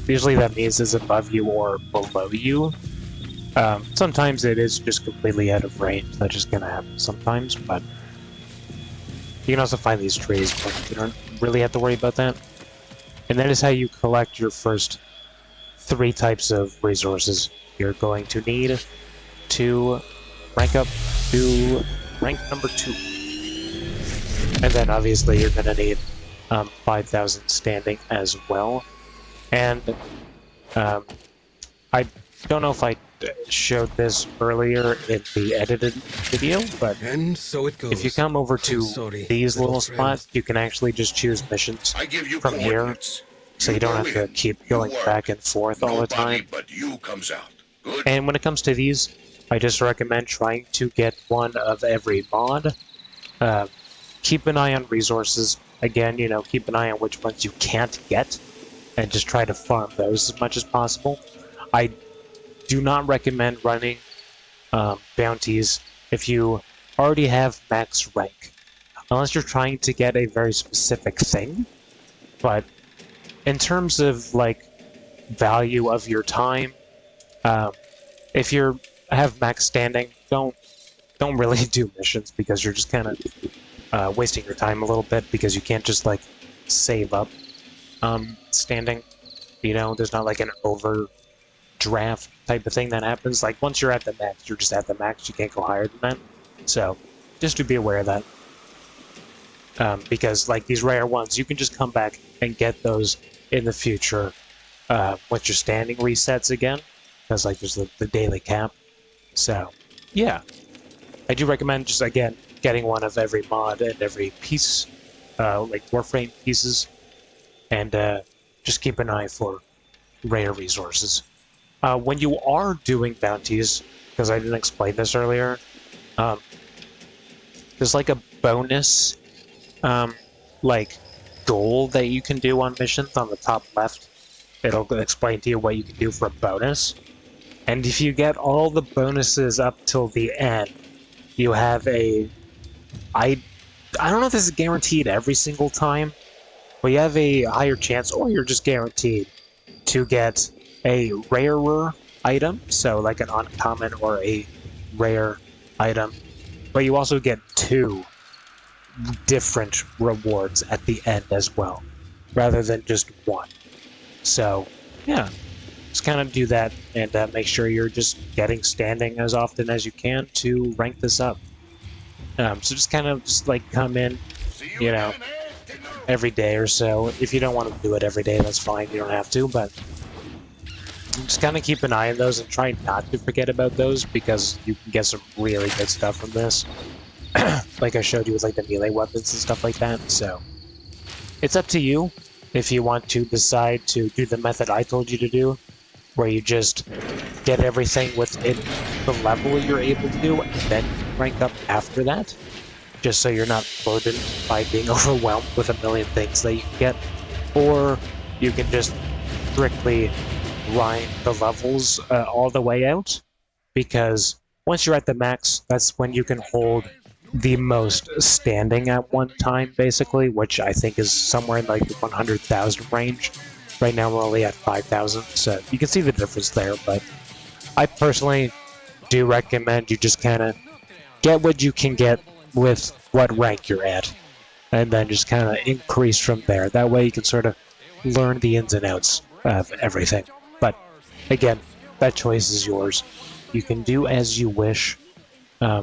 usually that means it's above you or below you. Sometimes it is just completely out of range. That's just going to happen sometimes, but you can also find these trees, but you don't really have to worry about that. And that is how you collect your first 3 types of resources you're going to need to rank up to rank number 2. And then obviously you're going to need 5,000 standing as well. And I don't know if I showed this earlier in the edited video, but And so it goes. if you come over to these little spots, you can actually just choose missions from here, so you don't have to keep going back and forth all the time. But you comes out. Good. And when it comes to these, I just recommend trying to get 1 of every mod. Keep an eye on resources. Again, you know, keep an eye on which ones you can't get, and just try to farm those as much as possible. I do not recommend running bounties if you already have max rank, unless you're trying to get a very specific thing. But in terms of like value of your time, if you have max standing, don't really do missions because you're just kind of wasting your time a little bit because you can't just like save up standing. You know, there's not like an overdraft type of thing that happens. Like once you're at the max, you're just at the max. You can't go higher than that. So just to be aware of that. Because like these rare ones, you can just come back and get those in the future once your standing resets again. Because like there's the daily cap. So yeah, I do recommend just again getting one of every mod and every piece, like Warframe pieces, and just keep an eye for rare resources. When you are doing bounties, because I didn't explain this earlier, there's like a bonus like goal that you can do on missions on the top left. It'll explain to you what you can do for a bonus. And if you get all the bonuses up till the end, you have a... I don't know if this is guaranteed every single time, but you have a higher chance, or you're just guaranteed, to get a rarer item, so like an uncommon or a rare item. But you also get 2 different rewards at the end as well, rather than just 1. So, yeah. Just kind of do that and make sure you're just getting standing as often as you can to rank this up. So just kind of just like come in, you know, every day or so. If you don't want to do it every day, that's fine. You don't have to, but just kind of keep an eye on those and try not to forget about those because you can get some really good stuff from this. Like I showed you with like the melee weapons and stuff like that. So it's up to you if you want to decide to do the method I told you to do, where you just get everything within the level you're able to do, and then rank up after that, just so you're not burdened by being overwhelmed with a million things that you can get. Or you can just strictly grind the levels all the way out, because once you're at the max, that's when you can hold the most standing at one time, basically, which I think is somewhere in like the 100,000 range. Right now we're only at 5,000, so you can see the difference there, but I personally do recommend you just kind of get what you can get with what rank you're at, and then just kind of increase from there. That way you can sort of learn the ins and outs of everything. But again, that choice is yours. You can do as you wish. Yeah.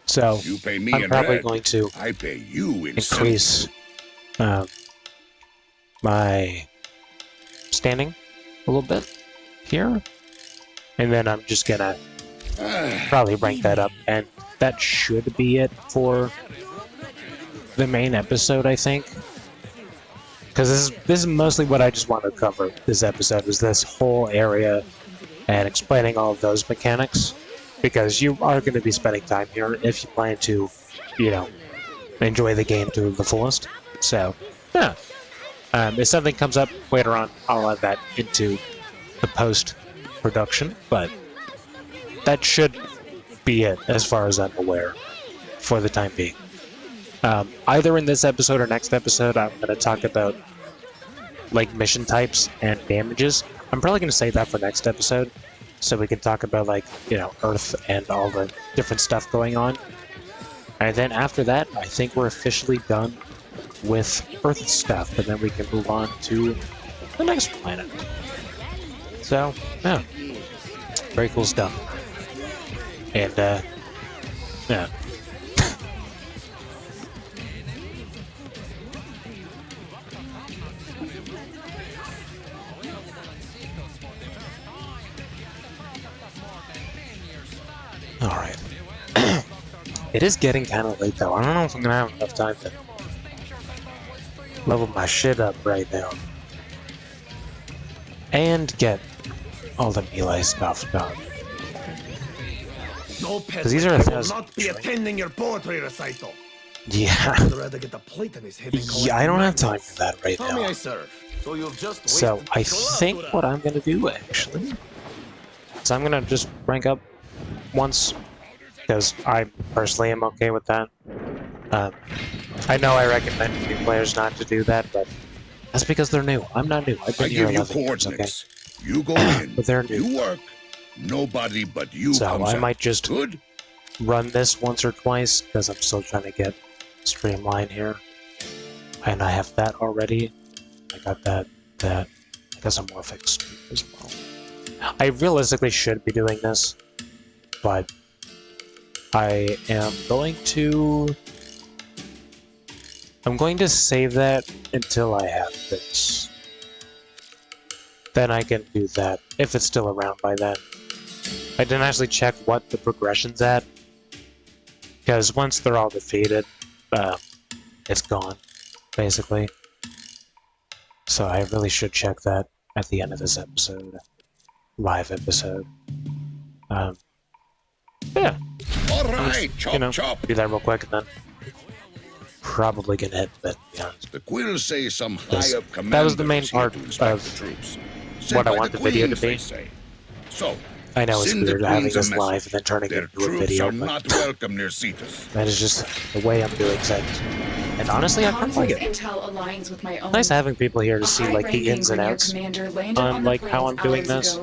So You pay me I'm in probably red, going to I pay you in increase my standing a little bit here, and then I'm just gonna probably rank that up, and that should be it for the main episode, I think. Because this is mostly what I just wanted to cover this episode, was this whole area and explaining all of those mechanics, because you are going to be spending time here if you plan to, you know, enjoy the game to the fullest. So, yeah. If something comes up later on, I'll add that into the post-production, but that should be it as far as I'm aware for the time being. Either in this episode or next episode, I'm going to talk about like mission types and damages. I'm probably going to save that for next episode, so we can talk about like, you know, Earth and all the different stuff going on. And then after that, I think we're officially done with Earth stuff, and then we can move on to the next planet. So, yeah. Very cool stuff. And, yeah. Alright. It is getting kind of late, though. I don't know if I'm gonna have enough time to level my shit up right now. And get all the melee stuff done. No pet. These are will 1,000. not be attending your poetry recital. Yeah. I'd rather get the plate in his head and Yeah, I don't have time for that right Tell me I now. serve. So you'll just So wait. I think what I'm gonna do actually is I'm gonna just rank up once, because I personally am okay with that. I know I recommend new players not to do that, but that's because they're new. I'm not new. I've I been here give you 11 years, okay? coordinates. You go in. But they're new. You work. Nobody but you So comes I out. might just Good? run this once or twice, because I'm still trying to get streamline here. And I have that already. I got that. I got some more fixed as well. I realistically should be doing this, but I am going to... I'm going to save that until I have this. Then I can do that, if it's still around by then. I didn't actually check what the progression's at, because once they're all defeated, it's gone, basically. So I really should check that at the end of this episode. Live episode. Yeah. Alright, chop, chop. Do that real quick and then probably gonna hit bed, to be honest. The Quills say some high-up commander. That was the main part of what I want the video to be. So, I know it's send the weird having Queens a this live message. and then turning Their it into a troops video, are but not welcome near Cetus. that is just the way I'm doing things. And honestly, I kind of like it. Intel aligns with my own. Nice having people here to see like the ins and outs on like how I'm doing this,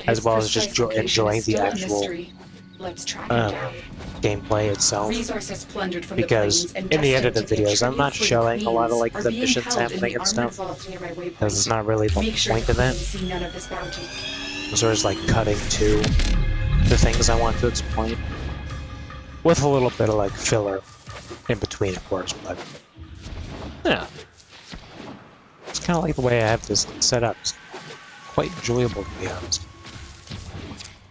as well as just enjoying the actual gameplay itself. Because in the edited videos, I'm not showing a lot of like the missions happening and stuff, because it's not really the point of it. I'm sort of like cutting to the things I want to explain, with a little bit of like filler in between, of course. But yeah, it's kind of like the way I have this set up. It's quite enjoyable, to be honest.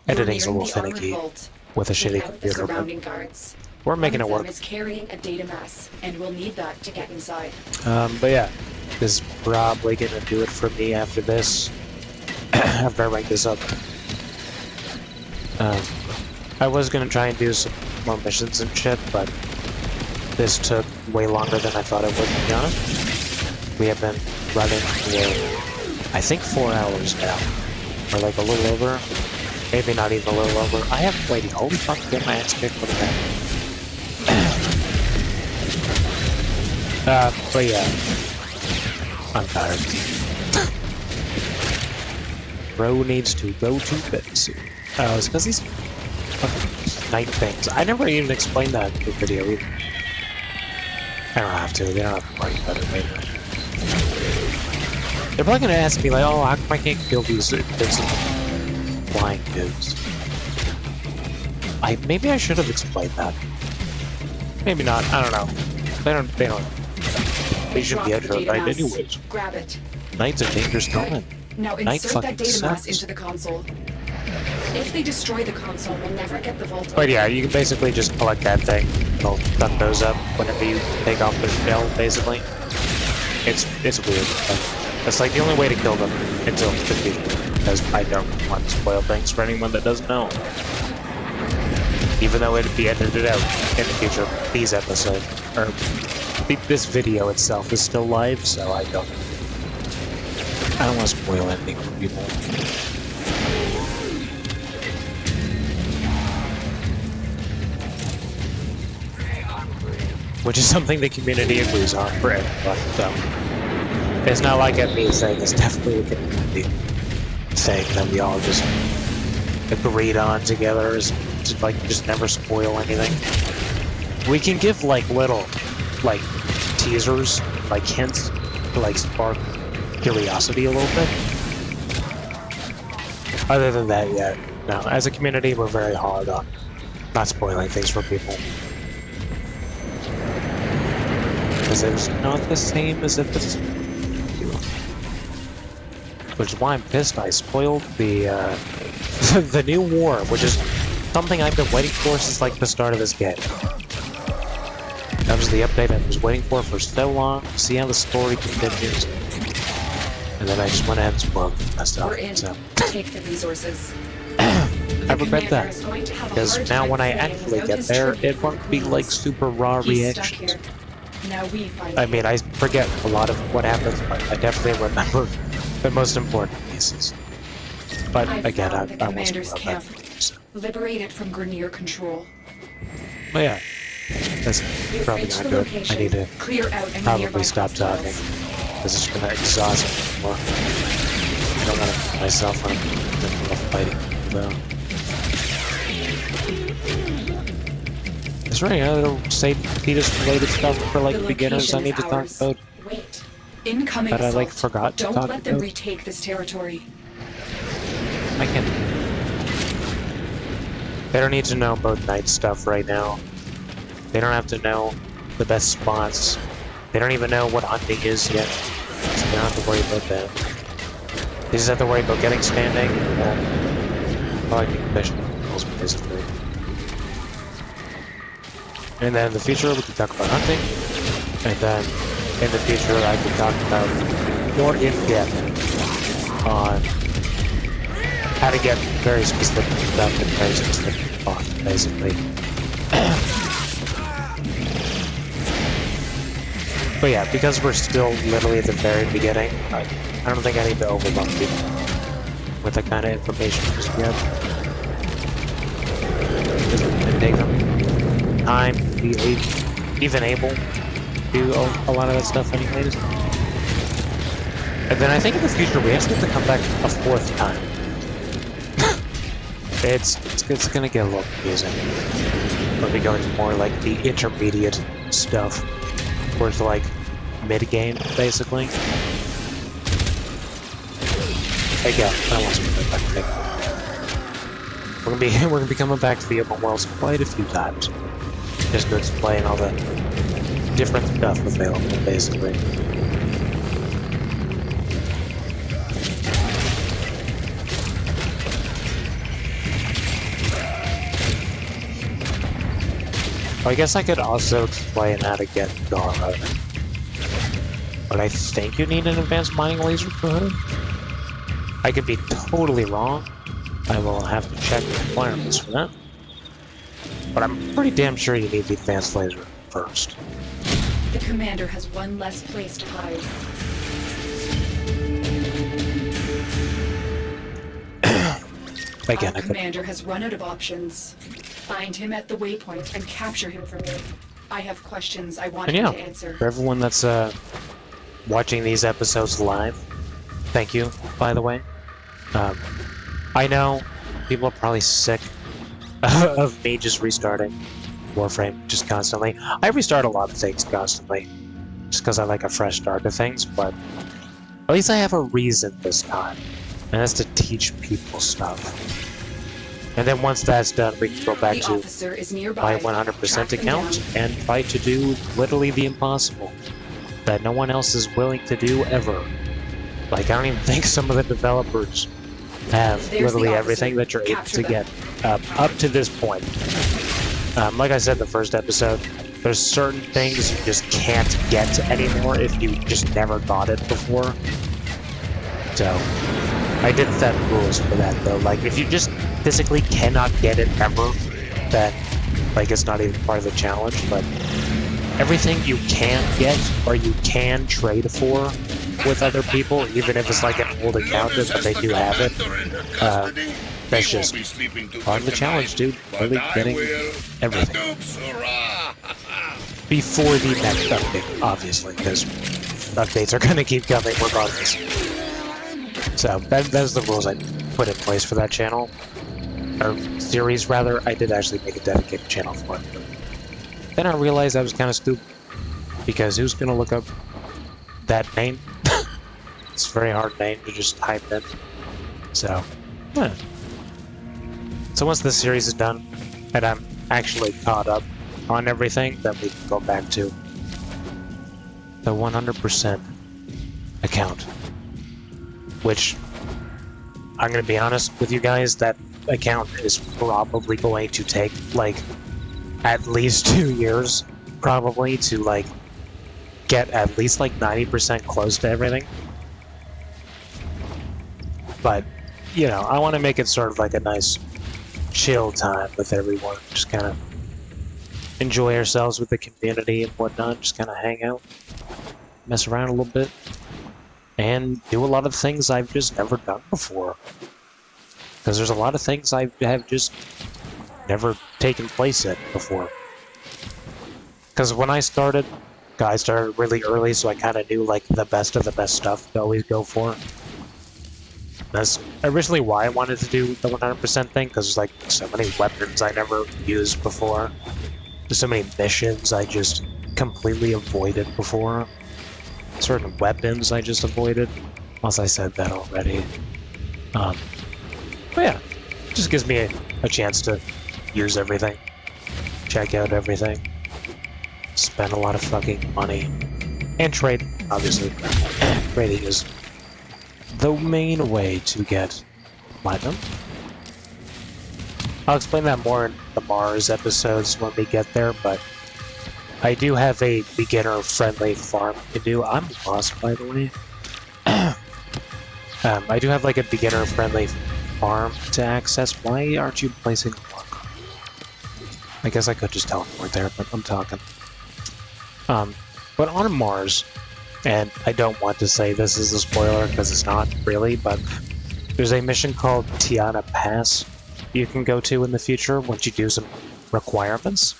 Editing's a little finicky with a shitty computer, but we're making it work. Is carrying a data mass, and we'll need that to get inside. But yeah, this is probably gonna do it for me after this. After I rank this up. I was gonna try and do some more missions and shit, but this took way longer than I thought it would, to be honest. We have been running for, I think, 4 hours now. Or like a little over. Maybe not even a little over. I haven't played yet. Holy fuck, get my ass kicked for the back. But yeah. I'm tired. Bro needs to go to bed soon. It's because these fucking night things. I never even explained that in the video either. I don't have to. They don't have to worry about it later. They're probably gonna ask me like, oh, how come I can't kill these flying dudes? Maybe I should have explained that. Maybe not. I don't know. They shouldn't be able to night anyways. Grab it. Night's a dangerous time. Now insert that data mass into the console. If they destroy the console, we'll never get the vault. But yeah, you can basically just collect that thing. It'll dump those up whenever you take off the shell, basically. It's weird. But it's like the only way to kill them until the future. Because I don't want to spoil things for anyone that doesn't know. Even though it'd be edited out in the future, these episodes, or this video itself is still live, so I don't want to spoil anything for people. Which is something the community agrees on for everyone, so it's not like a me thing, it's definitely a community thing that we all just agreed on together, is to like just never spoil anything. We can give like little like teasers, like hints to like spark curiosity a little bit. Other than that, yeah, no. As a community, we're very hard on not spoiling things for people. Because it's not the same as if it's... Which is why I'm pissed I spoiled the, the new war, which is something I've been waiting for since like the start of this game. That was the update I was waiting for so long, to see how the story continues. And then I just went ahead and spoiled it, messed up. We're in. So. Take the resources. I regret that, because now when I actually get there, it won't be like super raw reactions. I mean, I forget a lot of what happens, but I definitely remember the most important pieces. But again, I won't spoil that. So. Liberate it from Grenier control. But yeah. That's You've probably reached not the good. location. I need to Clear out any probably nearby stop talking. hostiles. This is gonna exhaust me more. I don't want to myself when I'm in the middle of fighting, though. Is there any other Fetus-related stuff for, like, The beginners I location need is to talk ours. about? Wait. Incoming That I, like, assault. forgot to Don't talk let them about? retake this territory. I can... They don't need to know about night stuff right now. They don't have to know the best spots. They don't even know what hunting is yet. So they don't have to worry about that. They just have to worry about getting standing and collecting mission goals, basically. And then in the future, we can talk about hunting. And then in the future, I can talk about more in-depth on how to get very specific stuff and very specific fun, basically. But yeah, because we're still literally at the very beginning, I don't think I need to overwhelm people with that kind of information just yet. It's gonna take them time to be even able to do a lot of that stuff anyways. And then I think in the future we actually have to come back a fourth time. It's gonna get a little confusing. We'll be going to more like the intermediate stuff. Towards like mid-game, basically. Again, I want some back to we're gonna be coming back to the open worlds quite a few times. Just to explain all the different stuff available, basically. I guess I could also explain how to get Carve. But I think you need an advanced mining laser for her. I could be totally wrong. I will have to check the requirements for that. But I'm pretty damn sure you need the advanced laser first. The commander has one less place to hide. Again, Our commander has run out of options. Find him at the waypoint and capture him for me. I have questions I want him to answer. For everyone that's watching these episodes live, thank you, by the way. I know people are probably sick of me just restarting Warframe just constantly. I restart a lot of things constantly, just because I like a fresh start to things, but at least I have a reason this time, and that's to teach people stuff. And then once that's done, we can go back to my 100% account and try to do literally the impossible that no one else is willing to do ever. Like, I don't even think some of the developers have literally everything that you're able to get up to this point. Like I said in the first episode, there's certain things you just can't get anymore if you just never got it before. So, I did set rules for that though. Like, if you just physically cannot get it ever, then, like, it's not even part of the challenge, but everything you can get, or you can trade for with other people, even if it's like an old account, but they do have it, that's just part of the challenge, dude. Really getting everything. Before the next update, obviously, because updates are going to keep coming regardless. So, that's the rules I put in place for that channel. Or series, rather. I did actually make a dedicated channel for it. But then I realized I was kind of stupid. Because who's going to look up that name? It's a very hard name to just type in. So, yeah. So once this series is done, and I'm actually caught up on everything, then we can go back to the 100% account. Which, I'm going to be honest with you guys, that account is probably going to take, like, at least 2 years, probably, to, like, get at least, like, 90% close to everything. But, you know, I want to make it sort of like a nice chill time with everyone. Just kind of enjoy ourselves with the community and whatnot. Just kind of hang out, mess around a little bit, and do a lot of things I've just never done before. Because there's a lot of things I have just never taken place in before. Because when I started really early, so I kind of knew like the best of the best stuff to always go for. That's originally why I wanted to do the 100% thing, because there's like so many weapons I never used before. There's so many missions I just completely avoided before. Certain weapons I just avoided. Once I said that already. But yeah, it just gives me a chance to use everything. Check out everything. Spend a lot of fucking money. And trade, obviously. Trading is the main way to get platinum. I'll explain that more in the Mars episodes when we get there, but I do have a beginner-friendly farm to do. I'm lost, by the way. I do have like a beginner-friendly farm to access. Why aren't you placing one? I guess I could just teleport there, but I'm talking. But on Mars, and I don't want to say this is a spoiler because it's not really, but there's a mission called Tiana Pass you can go to in the future once you do some requirements.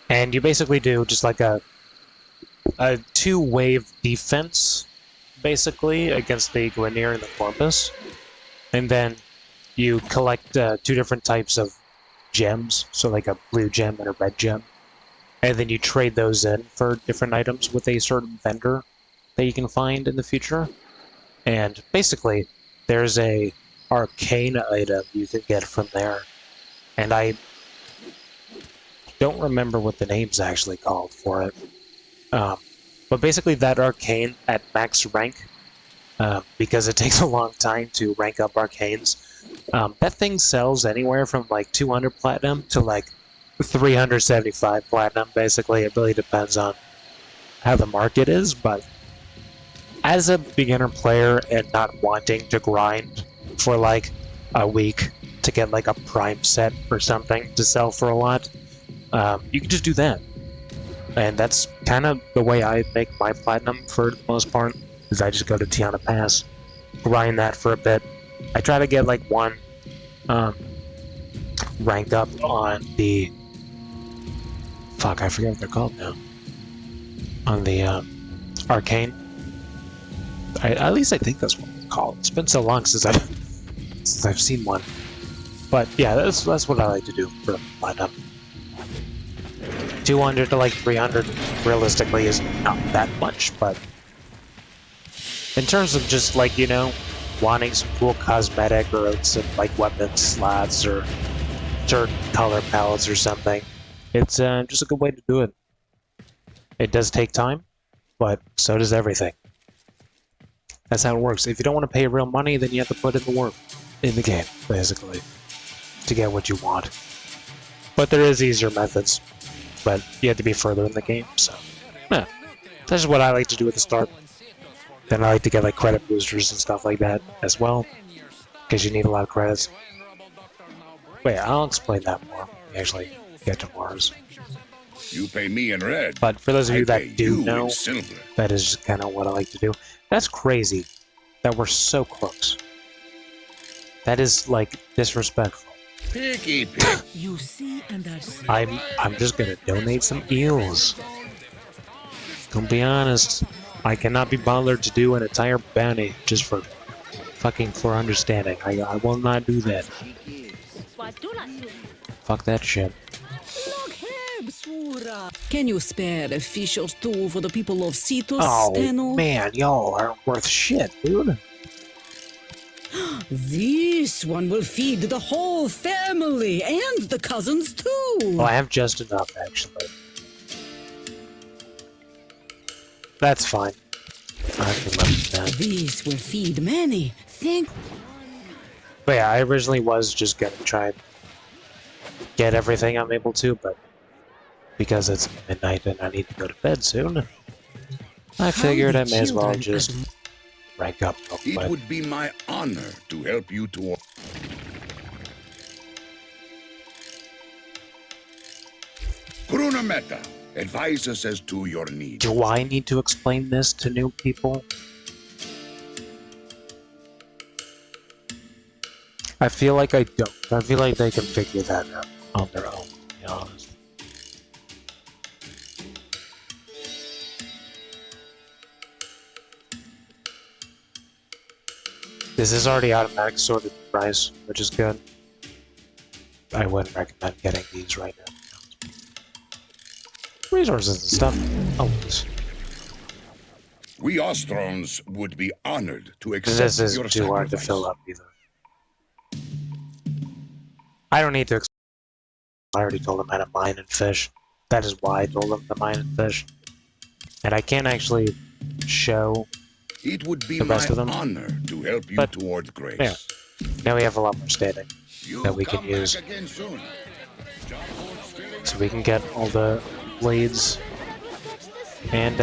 And you basically do just like a two-wave defense, basically, against the Grenier and the Corpus. And then you collect two different types of gems, so like a blue gem and a red gem. And then you trade those in for different items with a certain vendor that you can find in the future. And basically, there's a arcane item you can get from there. And I don't remember what the name's actually called for it. But basically that arcane at max rank, because it takes a long time to rank up arcanes, that thing sells anywhere from like 200 platinum to like 375 platinum, basically. It really depends on how the market is, but as a beginner player and not wanting to grind for like a week to get like a prime set or something to sell for a lot, you can just do that. And that's kind of the way I make my platinum for the most part, is I just go to Tiana Pass, grind that for a bit. I try to get like one rank up on the... Fuck, I forget what they're called now. On the arcane. At least I think that's what they're called. It's been so long since I've seen one. But yeah, that's what I like to do for platinum. 200 to like 300 realistically is not that much, but in terms of just like, you know, wanting some cool cosmetic or some like weapon slots or certain color palettes or something, it's just a good way to do it. It does take time, but so does everything. That's how it works. If you don't want to pay real money, then you have to put in the work in the game, basically, to get what you want. But there is easier methods. But you have to be further in the game, so yeah. That's just what I like to do at the start. Then I like to get like credit boosters and stuff like that as well, because you need a lot of credits. Wait, I'll explain that more when we actually get to Mars. You pay me in red. But for those of you I that pay do you know, in silver. that is just kind of what I like to do. That's crazy that we're so close. That is like disrespectful. Picky pick. You see and are seen. I'm just gonna donate some eels. To be honest, I cannot be bothered to do an entire bounty just for understanding. I will not do that. Fuck that shit. Can you spare a fish or two for the people of Cetus, Oh Steno? man, y'all aren't worth shit, dude. This one will feed the whole family and the cousins too. Well, I have just enough, actually. That's fine. I can live with that. This will feed many. Think. But yeah, I originally was just gonna try and get everything I'm able to, but because it's midnight and I need to go to bed soon, I figured I may as well just rank up real quick. It would be my honor to help you to... Bruna Meta, advise us as to your needs. Do I need to explain this to new people? I feel like I don't. I feel like they can figure that out on their own, to be honest. This is already automatic sorted price, which is good. I wouldn't recommend getting these right now. Resources and stuff. Always. We Ostrons would be honored to accept This is your too hard to sacrifice. fill up either. I don't need to explain. I already told him how to mine and fish. That is why I told him to mine and fish. And I can't actually show It would be the rest my of them, honor to help you but, toward grace. yeah. Now we have a lot more standing that we can come use. back again soon. So we can get all the blades. And,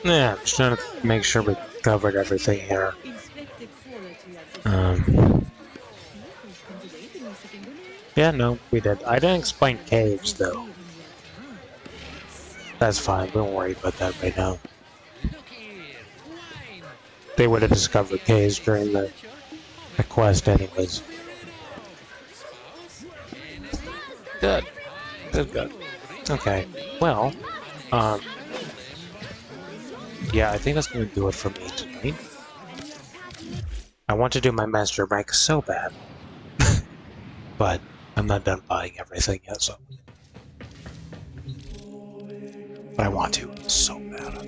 yeah, I'm just trying to make sure we covered everything here. Yeah, no, we did. I didn't explain caves, though. That's fine, we don't worry about that right now. They would have discovered caves during the quest anyways. Good. Good. Okay, well, yeah, I think that's going to do it for me tonight. I want to do my master rank so bad. But I'm not done buying everything yet, so... But I want to so bad.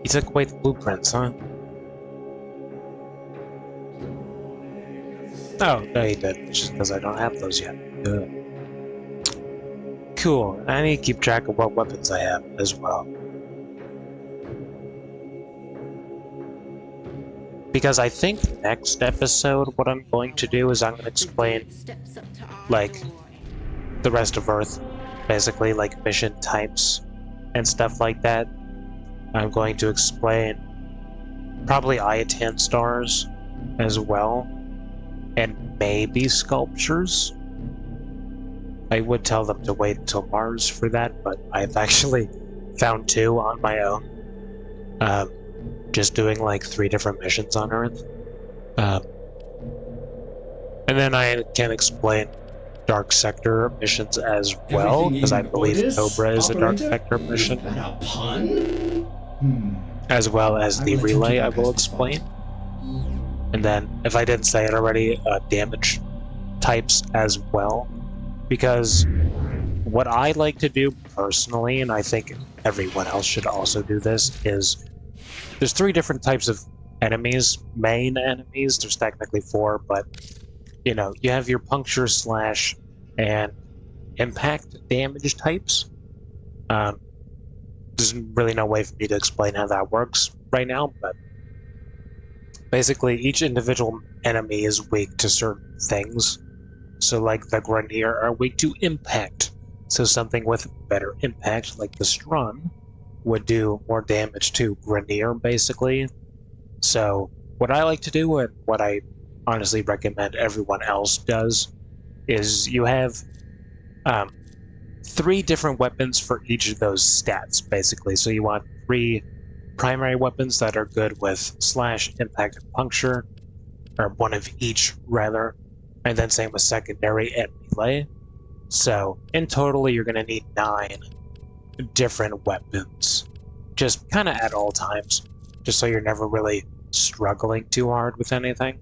He took away the blueprints, huh? Oh, no he didn't, just because I don't have those yet. Good. Cool, I need to keep track of what weapons I have as well. Because I think next episode, what I'm going to do is I'm going to explain, like, the rest of Earth. Basically, like, mission types and stuff like that. I'm going to explain probably Iatan stars as well. And maybe sculptures. I would tell them to wait until Mars for that, but I've actually found 2 on my own. Just doing like 3 different missions on Earth. And then I can explain Dark Sector missions as well, because I believe Cobra is a Dark Sector mission. As well as the relay I will explain. And then, if I didn't say it already, damage types as well. Because what I like to do personally, and I think everyone else should also do this, is there's 3 different types of enemies, main enemies. There's technically 4, but you know, you have your puncture, slash, and impact damage types. There's really no way for me to explain how that works right now, but basically each individual enemy is weak to certain things. So like the Grenier are weak to impact. So something with better impact, like the Strun, would do more damage to Grenier, basically. So what I like to do, and what I honestly recommend everyone else does, is you have 3 different weapons for each of those stats, basically. So you want 3 primary weapons that are good with slash, impact, and puncture, or 1 of each, rather, and then same with secondary and melee. So in total, you're going to need 9 different weapons, just kind of at all times, just so you're never really struggling too hard with anything.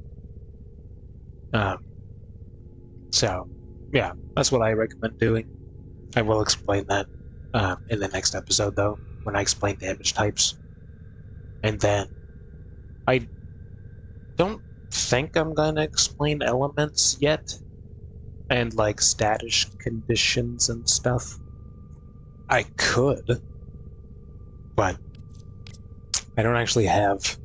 So yeah, that's what I recommend doing. I will explain that in the next episode, though, when I explain damage types. And then I don't think I'm gonna explain elements yet, and like status conditions and stuff. I could, but I don't actually have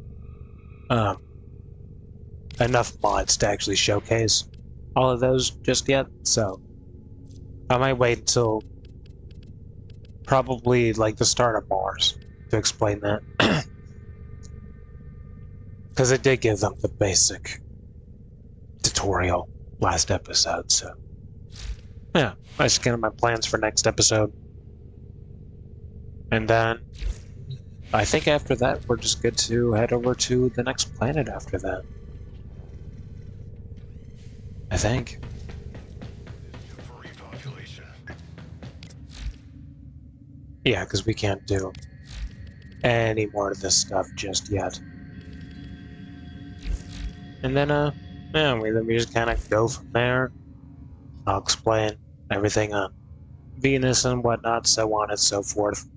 enough mods to actually showcase all of those just yet, so I might wait until probably like the start of Mars to explain that. Because it did give them the basic tutorial last episode, so yeah, that's kind of my plans for next episode. And then I think after that we're just good to head over to the next planet after that. I think. Yeah, because we can't do any more of this stuff just yet. And then, yeah, we just kind of go from there. I'll explain everything on Venus and whatnot, so on and so forth.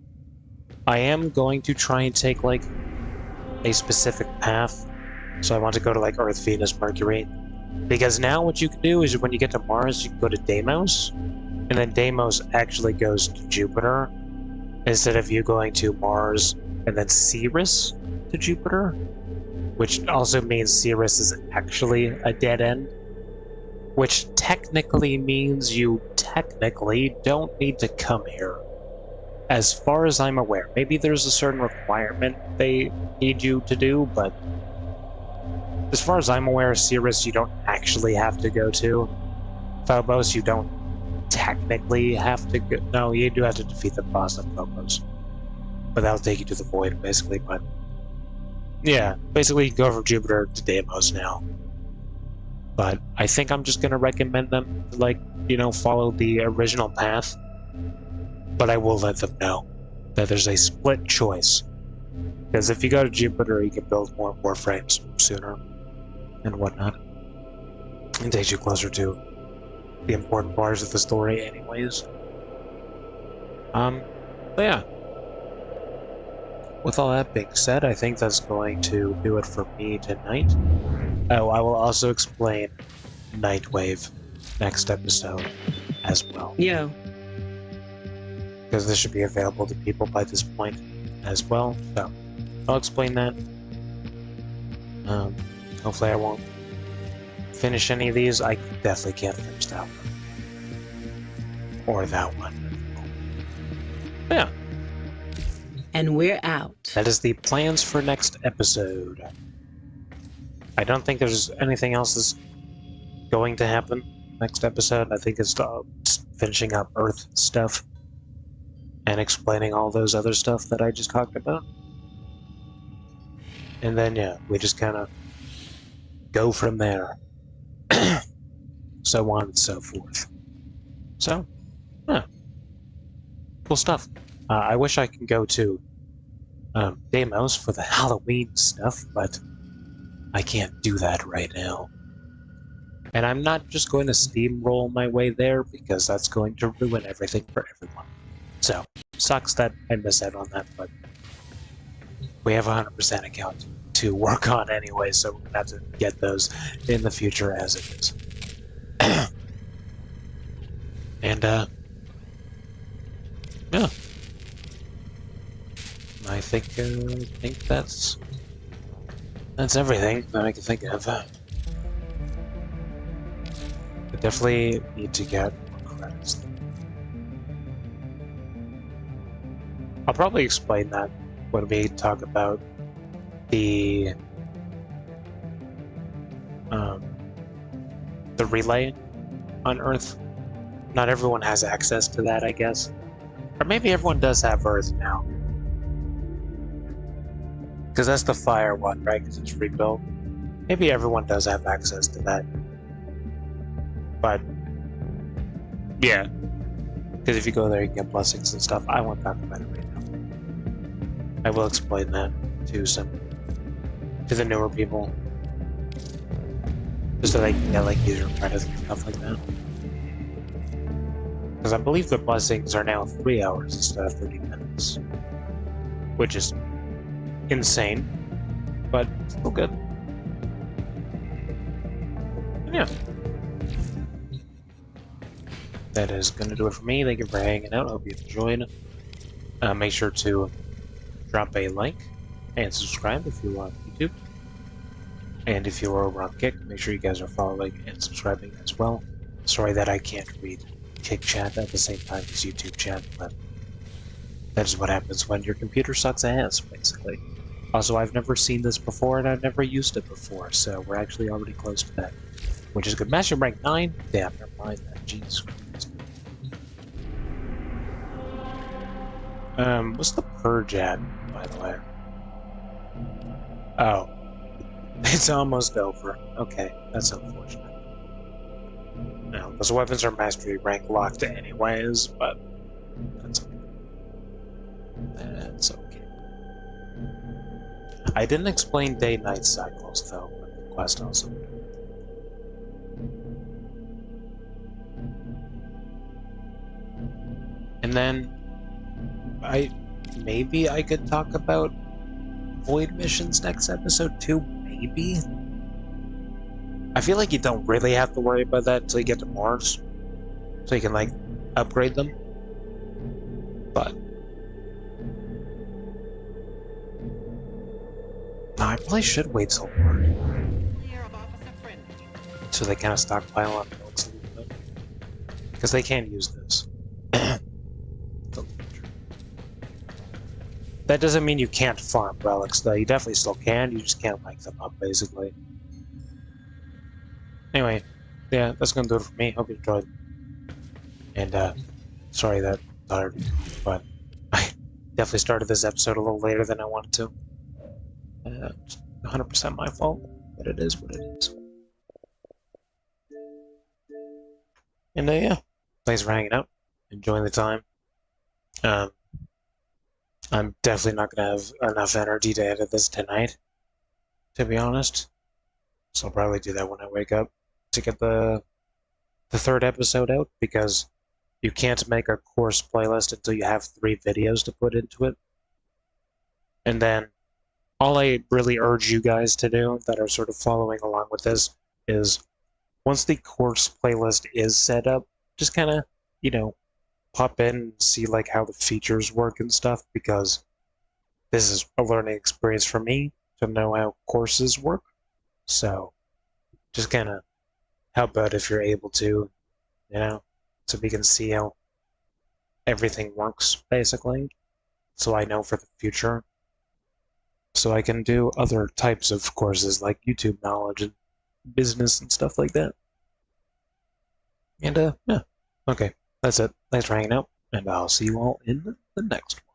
I am going to try and take, like, a specific path. So I want to go to, like, Earth, Venus, Mercury. Because now what you can do is when you get to Mars, you can go to Deimos. And then Deimos actually goes to Jupiter. Instead of you going to Mars and then Ceres to Jupiter. Which also means Ceres is actually a dead end. Which technically means you technically don't need to come here. As far as I'm aware. Maybe there's a certain requirement they need you to do, but as far as I'm aware, Ceres you don't actually have to go to. Phobos you don't technically have to go. No, you do have to defeat the boss of Phobos. But that'll take you to the Void, basically, but yeah, basically you go from Jupiter to Deimos now. But I think I'm just gonna recommend them to, like, you know, follow the original path. But I will let them know that there's a split choice. Because if you go to Jupiter, you can build more Warframes sooner and whatnot. It takes you closer to the important parts of the story anyways. But yeah. With all that being said, I think that's going to do it for me tonight. Oh, I will also explain Nightwave next episode as well. Yeah. Because this should be available to people by this point as well. So, I'll explain that. Hopefully I won't finish any of these. I definitely can't finish that one. Or that one. But yeah. And we're out. That is the plans for next episode. I don't think there's anything else that's going to happen next episode. I think it's finishing up Earth stuff and explaining all those other stuff that I just talked about. And then, yeah, we just kind of go from there. So on and so forth. So, yeah. Cool stuff. I wish I could go to Deimos for the Halloween stuff, but I can't do that right now. And I'm not just going to steamroll my way there, because that's going to ruin everything for everyone. So, sucks that I miss out on that, but we have a 100% account to work on anyway, so we're going to have to get those in the future as it is. And, yeah. I think that's everything that I can think of. I definitely need to get more credits. I'll probably explain that when we talk about the relay on Earth. Not everyone has access to that, I guess. Or maybe everyone does have Earth now. Because that's the fire one, right? Because it's rebuilt. Maybe everyone does have access to that. But, yeah. Because if you go there, you can get blessings and stuff. I won't talk about it right now. I will explain that to the newer people. Just so they can get, like, user credits and stuff like that. Because I believe the blessings are now 3 hours instead of 30 minutes. Which is insane, but still good. And yeah. That is going to do it for me. Thank you for hanging out. Hope you enjoyed. Make sure to drop a like and subscribe if you are on YouTube. And if you are over on Kick, make sure you guys are following and subscribing as well. Sorry that I can't read Kick chat at the same time as YouTube chat, but that is what happens when your computer sucks ass, basically. Also, I've never seen this before, and I've never used it before, so we're actually already close to that. Which is good. Master rank 9? Damn, never mind that. Jesus Christ. What's the purge at, by the way? Oh. It's almost over. Okay, that's unfortunate. No, those weapons are mastery rank locked anyways, but that's okay. That's okay. I didn't explain day-night cycles, though, but the quest also. And then, maybe I could talk about Void missions next episode too, maybe? I feel like you don't really have to worry about that until you get to Mars. So you can, like, upgrade them. But... no, I probably should wait till Mars. So they kind of stockpile on notes a little bit. Because they can use this. That doesn't mean you can't farm relics, though. You definitely still can, you just can't make them up, basically. Anyway, yeah, that's gonna do it for me. Hope you enjoyed. And, sorry that tired, but I definitely started this episode a little later than I wanted to. 100% my fault, but it is what it is. And, yeah, thanks for hanging out, enjoying the time. I'm definitely not going to have enough energy to edit this tonight, to be honest. So I'll probably do that when I wake up to get the third episode out, because you can't make a course playlist until you have 3 videos to put into it. And then all I really urge you guys to do that are sort of following along with this is once the course playlist is set up, just kind of, you know, pop in and see like how the features work and stuff, because this is a learning experience for me to know how courses work. So just kind of help out if you're able to, you know, so we can see how everything works, basically. So I know for the future. So I can do other types of courses like YouTube knowledge and business and stuff like that. And, yeah. Okay. That's it. Thanks for hanging out, and I'll see you all in the next one.